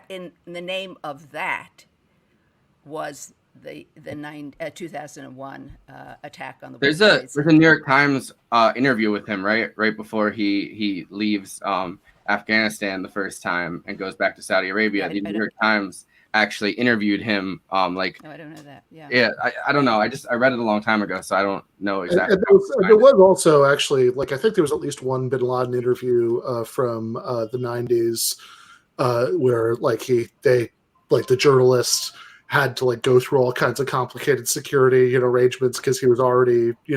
Speaker 10: in the name of that was the 2001 attack on the World Trade Center.
Speaker 4: There's a New York Times interview with him right before he leaves Afghanistan the first time and goes back to Saudi Arabia. The New York Times actually interviewed him.
Speaker 10: No, I don't know that.
Speaker 4: Yeah, I don't know. I read it a long time ago, so I don't know exactly.
Speaker 2: And there was also actually, like, I think there was at least one Bin Laden interview from the 90s where the journalist had to go through all kinds of complicated security arrangements because he was already he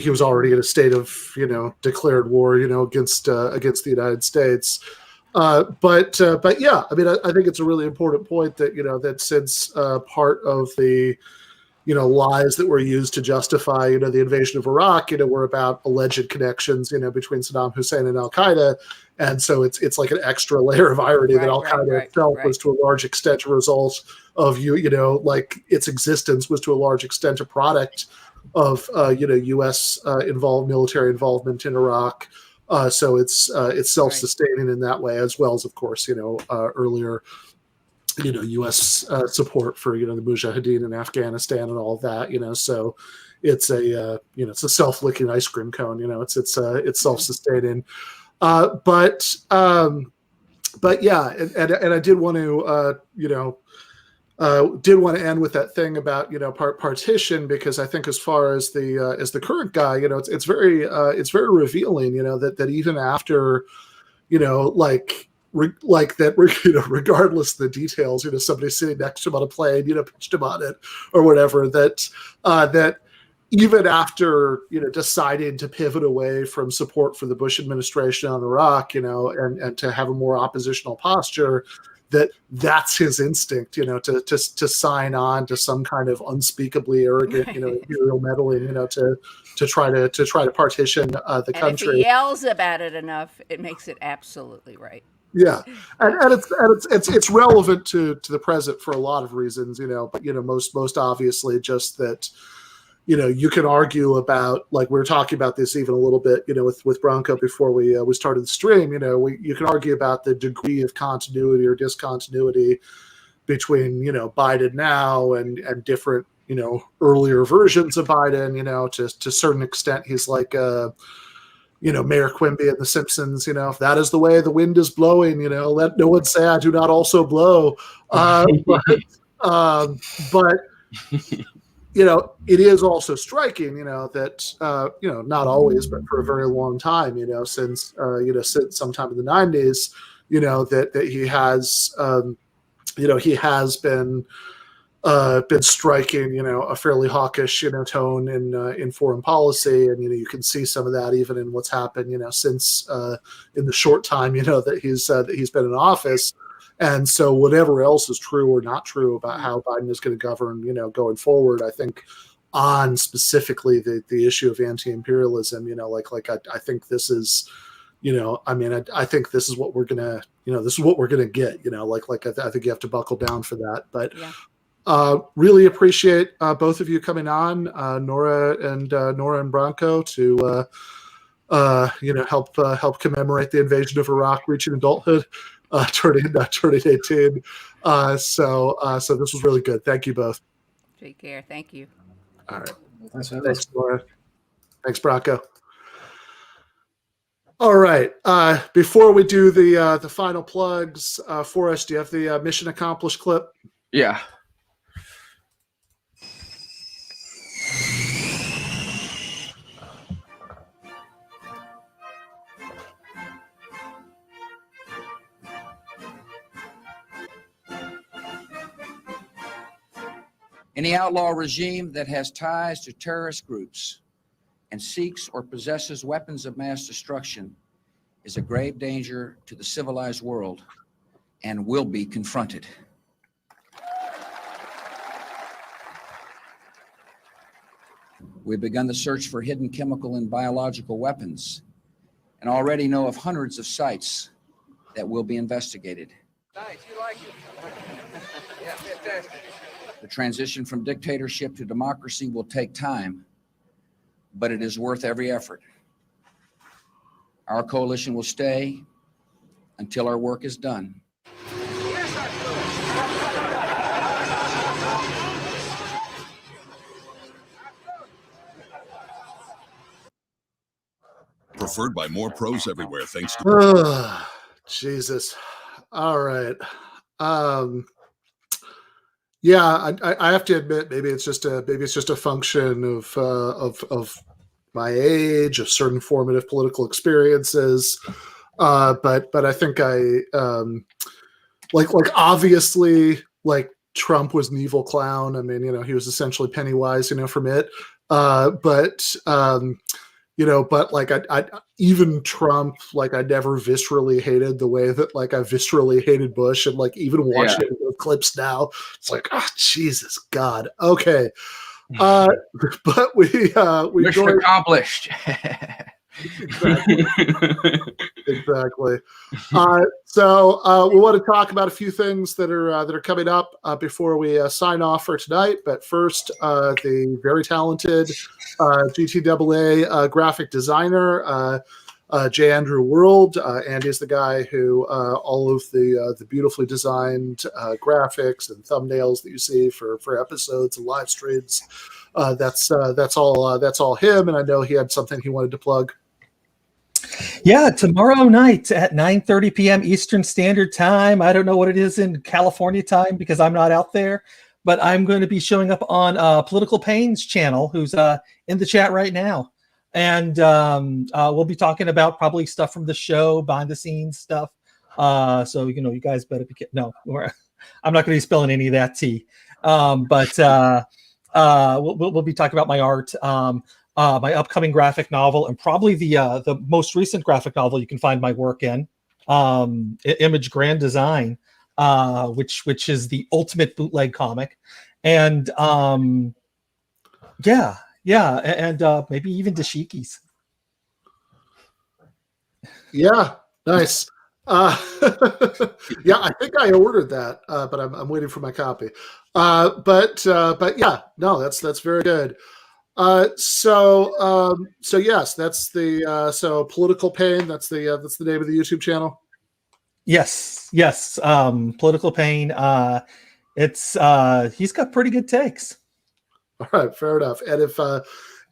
Speaker 2: was already in a state of declared war against the United States. But yeah, I mean, I think it's a really important point that that since part of the lies that were used to justify the invasion of Iraq were about alleged connections between Saddam Hussein and Al-Qaeda, and so it's like an extra layer of irony that Al-Qaeda itself was to a large extent a result of its existence was to a large extent a product of U.S. military involvement in Iraq. So it's self-sustaining in that way, as well as, of course, earlier, U.S. support for the Mujahideen in Afghanistan and all of that. So it's it's a self-licking ice cream cone. It's self-sustaining. But yeah, and I did want to end with that thing about partition, because I think as far as the current guy, it's very revealing that even after regardless of the details, somebody sitting next to him on a plane pitched him on it or whatever, that even after deciding to pivot away from support for the Bush administration on Iraq, and to have a more oppositional posture, that's his instinct, to sign on to some kind of unspeakably arrogant, imperial meddling, to try to partition the country.
Speaker 10: If he yells about it enough, it makes it absolutely right.
Speaker 2: Yeah, and it's relevant to the present for a lot of reasons, but most obviously just that. You can argue about, like we were talking about this even a little bit, with Branko before we started the stream. You can argue about the degree of continuity or discontinuity between Biden now and different earlier versions of Biden. To a certain extent, he's like Mayor Quimby in The Simpsons. If that is the way the wind is blowing, let no one say I do not also blow. But it is also striking, that, not always, but for a very long time, since sometime in the 90s, that he has, he has been striking, a fairly hawkish, tone in foreign policy. And, you can see some of that even in what's happened, since in the short time, that he's been in office. And so whatever else is true or not true about how Biden is going to govern, going forward, I think on specifically the issue of anti-imperialism, I think this is, I think this is what we're going to, this is what we're going to get, I think you have to buckle down for that. But Really appreciate both of you coming on, Nora and Branko, to help commemorate the invasion of Iraq reaching adulthood, turning 18. So this was really good. Thank you both.
Speaker 10: Take care. Thank you.
Speaker 2: All right.
Speaker 3: Thanks,
Speaker 2: Nora. Thanks, Branko. All right. Before we do the final plugs, Forrest, do you have the mission accomplished clip?
Speaker 4: Yeah.
Speaker 1: Any outlaw regime that has ties to terrorist groups and seeks or possesses weapons of mass destruction is a grave danger to the civilized world and will be confronted. We've begun the search for hidden chemical and biological weapons and already know of hundreds of sites that will be investigated.
Speaker 17: Nice, you like it? Yeah, fantastic.
Speaker 1: The transition from dictatorship to democracy will take time, but it is worth every effort. Our coalition will stay until our work is done.
Speaker 18: Preferred by more pros everywhere, thanks to
Speaker 2: Jesus. All right. Yeah, I have to admit, maybe it's just a function of my age, of certain formative political experiences. But I think like obviously, like, Trump was an evil clown. I mean, he was essentially Pennywise, from it. But like I even Trump, like, I never viscerally hated the way that, like, I viscerally hated Bush, and, like, even watching the clips now, it's like, oh, Jesus God. Okay. But we
Speaker 4: mission accomplished.
Speaker 2: Exactly. So we want to talk about a few things that are coming up before we sign off for tonight. But first, the very talented GTAA graphic designer, J. Andrew World. Andy's the guy who all of the beautifully designed graphics and thumbnails that you see for episodes and live streams. That's all him. And I know he had something he wanted to plug.
Speaker 19: Yeah, tomorrow night at 9:30 p.m. Eastern Standard Time. I don't know what it is in California time because I'm not out there, but I'm going to be showing up on Political Pain's channel, who's in the chat right now. And we'll be talking about probably stuff from the show, behind the scenes stuff. So, you guys better be I'm not going to be spilling any of that tea. But we'll be talking about my art, my upcoming graphic novel, and probably the most recent graphic novel you can find my work in, Image Grand Design, which is the ultimate bootleg comic. And yeah, and maybe even Dashiki's. Yeah,
Speaker 2: nice. Yeah, I think I ordered that, but I'm waiting for my copy. But yeah, no, that's very good. So yes, that's the so Political Pain. That's the name of the YouTube channel.
Speaker 19: Yes. Political Pain. It's he's got pretty good takes.
Speaker 2: All right, fair enough. And if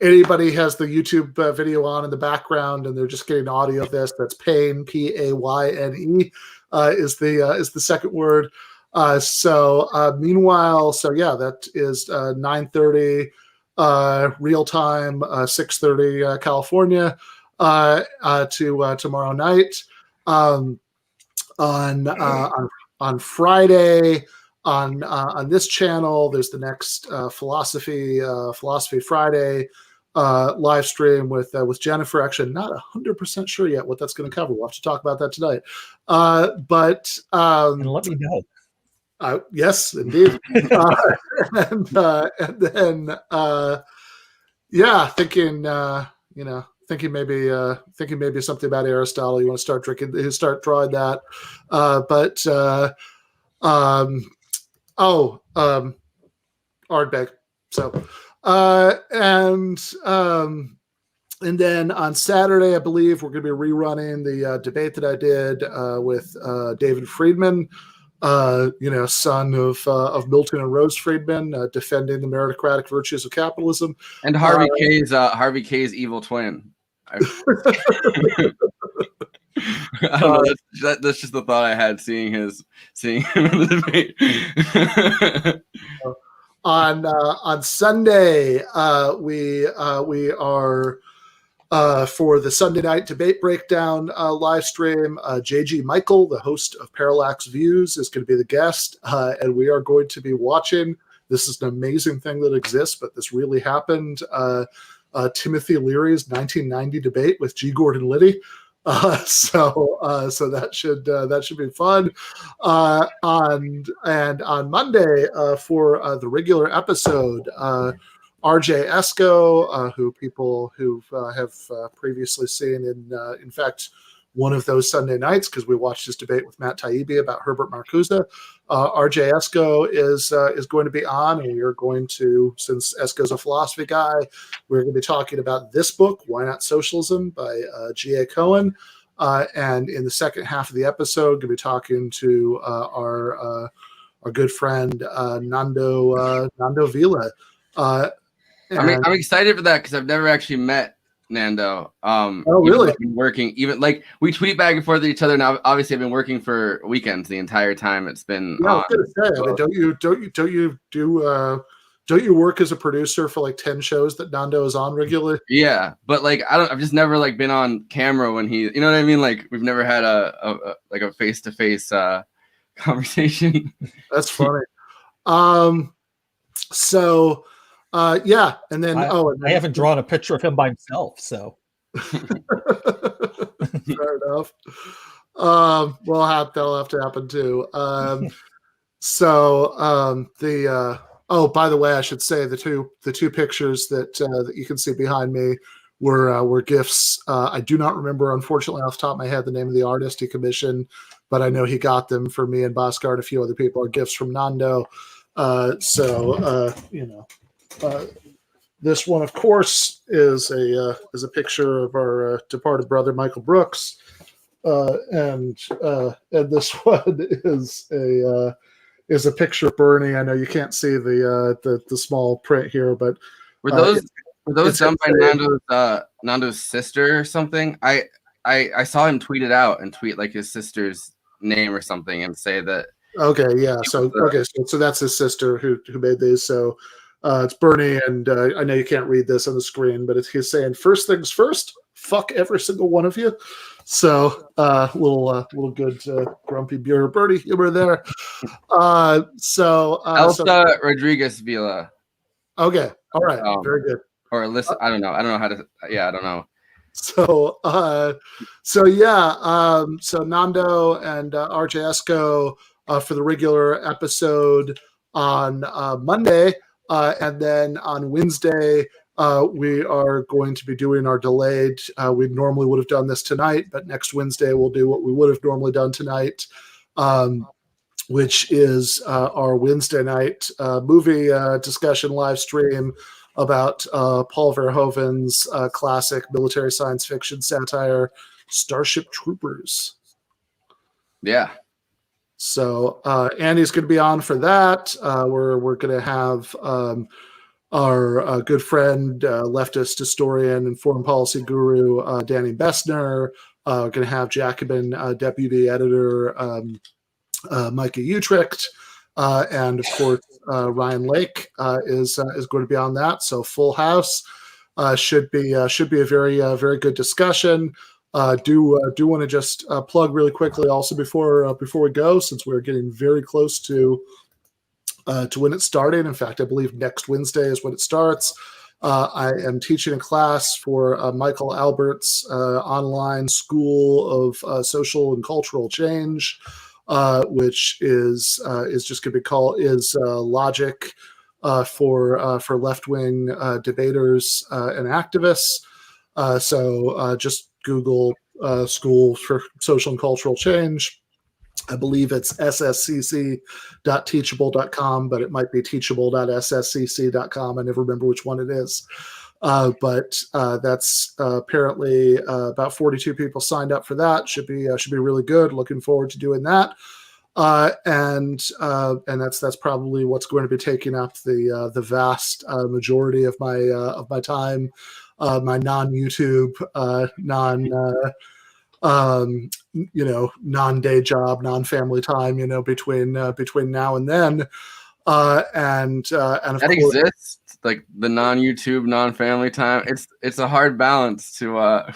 Speaker 2: anybody has the YouTube video on in the background and they're just getting audio of this, that's Pain, Payne, is the second word. Meanwhile, yeah, that is 9:30 real time, 6:30 California to tomorrow night. On Friday. On this channel, there's the next Philosophy Friday live stream with Jennifer. Actually, not 100% sure yet what that's going to cover. We'll have to talk about that tonight. But
Speaker 19: and let me know.
Speaker 2: Yes, indeed. And then yeah, thinking maybe something about Aristotle. You want to start drawing that. Ardbeg. So, and then on Saturday, I believe we're going to be rerunning the debate that I did with David Friedman, son of Milton and Rose Friedman, defending the meritocratic virtues of capitalism,
Speaker 4: and Harvey K's evil twin. I don't know. That's just the thought I had seeing him in the debate.
Speaker 2: On Sunday, we are for the Sunday night debate breakdown live stream. JG Michael, the host of Parallax Views, is going to be the guest, and we are going to be watching. This is an amazing thing that exists, but this really happened. Timothy Leary's 1990 debate with G. Gordon Liddy. So that should be fun. And on Monday for the regular episode, RJ Esco, who people who have previously seen in fact one of those Sunday nights, because we watched his debate with Matt Taibbi about Herbert Marcuse. RJ Esco is going to be on, and we are going to, since Esco's a philosophy guy, we're going to be talking about this book, Why Not Socialism, by G.A. Cohen. And in the second half of the episode, going to be talking to our good friend Nando Vila.
Speaker 4: I'm excited for that because I've never actually met Nando.
Speaker 2: Oh, really?
Speaker 4: I've been working, even like we tweet back and forth at each other. Now, obviously, I've been working for weekends the entire time it's been.
Speaker 2: Yeah, I was gonna say, I mean, don't you work as a producer for like 10 shows that Nando is on regularly?
Speaker 4: Yeah, but like I've just never like been on camera when he, you know what I mean? Like we've never had a face-to-face conversation.
Speaker 2: That's funny. Yeah, and then
Speaker 19: I haven't drawn a picture of him by himself, so
Speaker 2: fair enough. That'll have to happen too. By the way, I should say the two pictures that you can see behind me were gifts. I do not remember, unfortunately, off the top of my head, the name of the artist he commissioned, but I know he got them for me and Bhaskar and a few other people. Are gifts from Nando. This one, of course, is a picture of our departed brother Michael Brooks, and this one is a picture of Bernie. I know you can't see the small print here, but
Speaker 4: were those done by Nando's sister or something? I saw him tweet it out and tweet like his sister's name or something and say that.
Speaker 2: Okay, yeah. So that's his sister who made these. So it's Bernie, and I know you can't read this on the screen, but he's saying, "First things first, fuck every single one of you." So little good grumpy beer Bernie humor there.
Speaker 4: Elsa Rodriguez Vila.
Speaker 2: Okay, all right, very good.
Speaker 4: Or Alyssa, I don't know how to. Yeah, I don't know.
Speaker 2: So Nando and RJ Esco for the regular episode on Monday, and then on Wednesday we are going to be doing our delayed. We normally would have done this tonight, but next Wednesday we'll do what we would have normally done tonight, which is our Wednesday night movie discussion live stream about Paul Verhoeven's classic military science fiction satire, Starship Troopers.
Speaker 4: Yeah.
Speaker 2: So Andy's going to be on for that. We're going to have our good friend, leftist historian and foreign policy guru, Danny Bessner. We're going to have Jacobin deputy editor Micah Utrecht. And of course, Ryan Lake is going to be on that. So full house should be a very good discussion. Do want to just plug really quickly also before we go, since we're getting very close to when it's starting. In fact, I believe next Wednesday is when it starts. I am teaching a class for Michael Albert's online School of Social and Cultural Change. Which is just going to be called Logic for left-wing debaters and activists. So just Google School for Social and Cultural Change, I believe it's sscc.teachable.com, but it might be teachable.sscc.com. I never remember which one it is. But that's apparently about 42 people signed up for that. Should be really good. Looking forward to doing that. And that's probably what's going to be taking up the vast majority of my time, my non-YouTube, non-day job, non-family time, between now and then. And of
Speaker 4: that
Speaker 2: course,
Speaker 4: exists, like the non-YouTube, non-family time. It's a hard balance to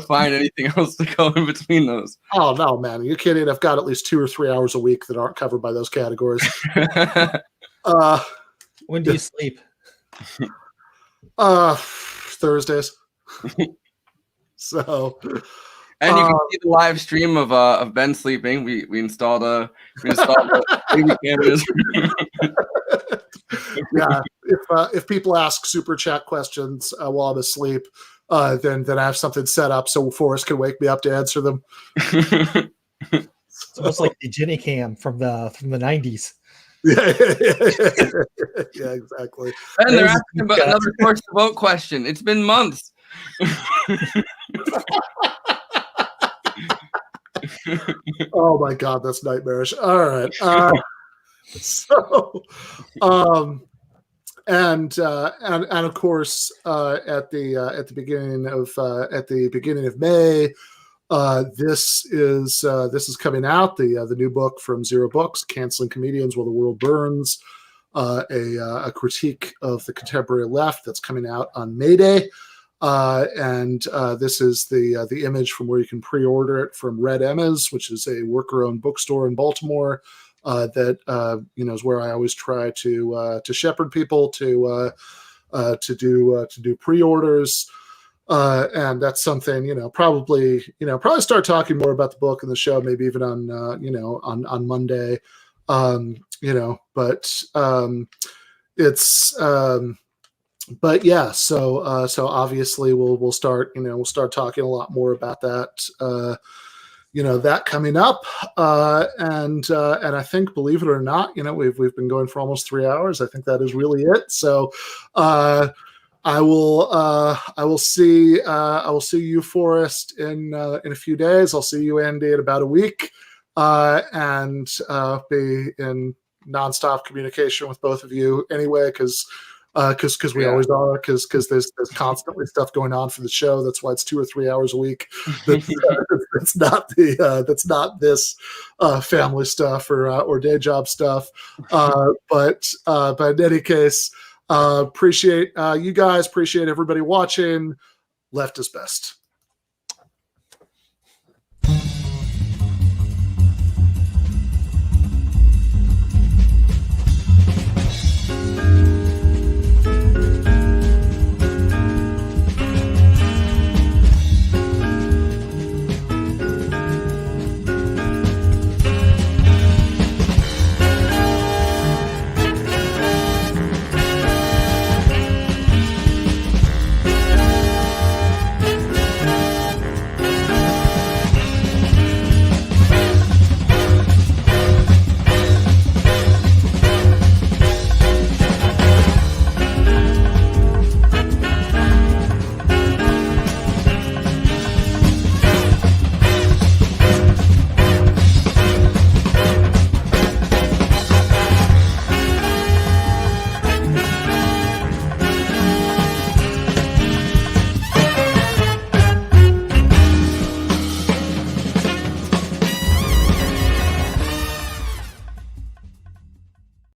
Speaker 4: find anything else to go in between those.
Speaker 2: Oh no, man, are you kidding? I've got at least 2 or 3 hours a week that aren't covered by those categories.
Speaker 19: When do you sleep?
Speaker 2: Thursdays. So,
Speaker 4: and you can see the live stream of Ben sleeping. We installed the baby cameras.
Speaker 2: Yeah, if people ask super chat questions while I'm asleep, then I have something set up so Forrest can wake me up to answer them.
Speaker 19: It's almost like the Jenny Cam from the 90s.
Speaker 2: Yeah, exactly.
Speaker 4: And they're asking about another course to vote question. It's been months.
Speaker 2: Oh my God, that's nightmarish. All right. And of course, at the beginning of May, this is coming out, the new book from Zero Books, Canceling Comedians While the World Burns, a critique of the contemporary left, that's coming out on May Day. And this is the image from where you can pre-order it from Red Emma's, which is a worker-owned bookstore in Baltimore. That is where I always try to shepherd people to do pre-orders, and that's something probably start talking more about the book in the show, maybe even on Monday, but yeah, so obviously we'll start talking a lot more about that. That coming up, and I think, believe it or not, we've been going for almost 3 hours. I think that is really it. So I will see you, Forrest, in a few days. I'll see you, Andy, in about a week, and be in nonstop communication with both of you anyway, because we always are, because there's constantly stuff going on for the show. That's why it's 2 or 3 hours a week. That's not this family stuff or day job stuff. But in any case, appreciate you guys. Appreciate everybody watching. Left is best.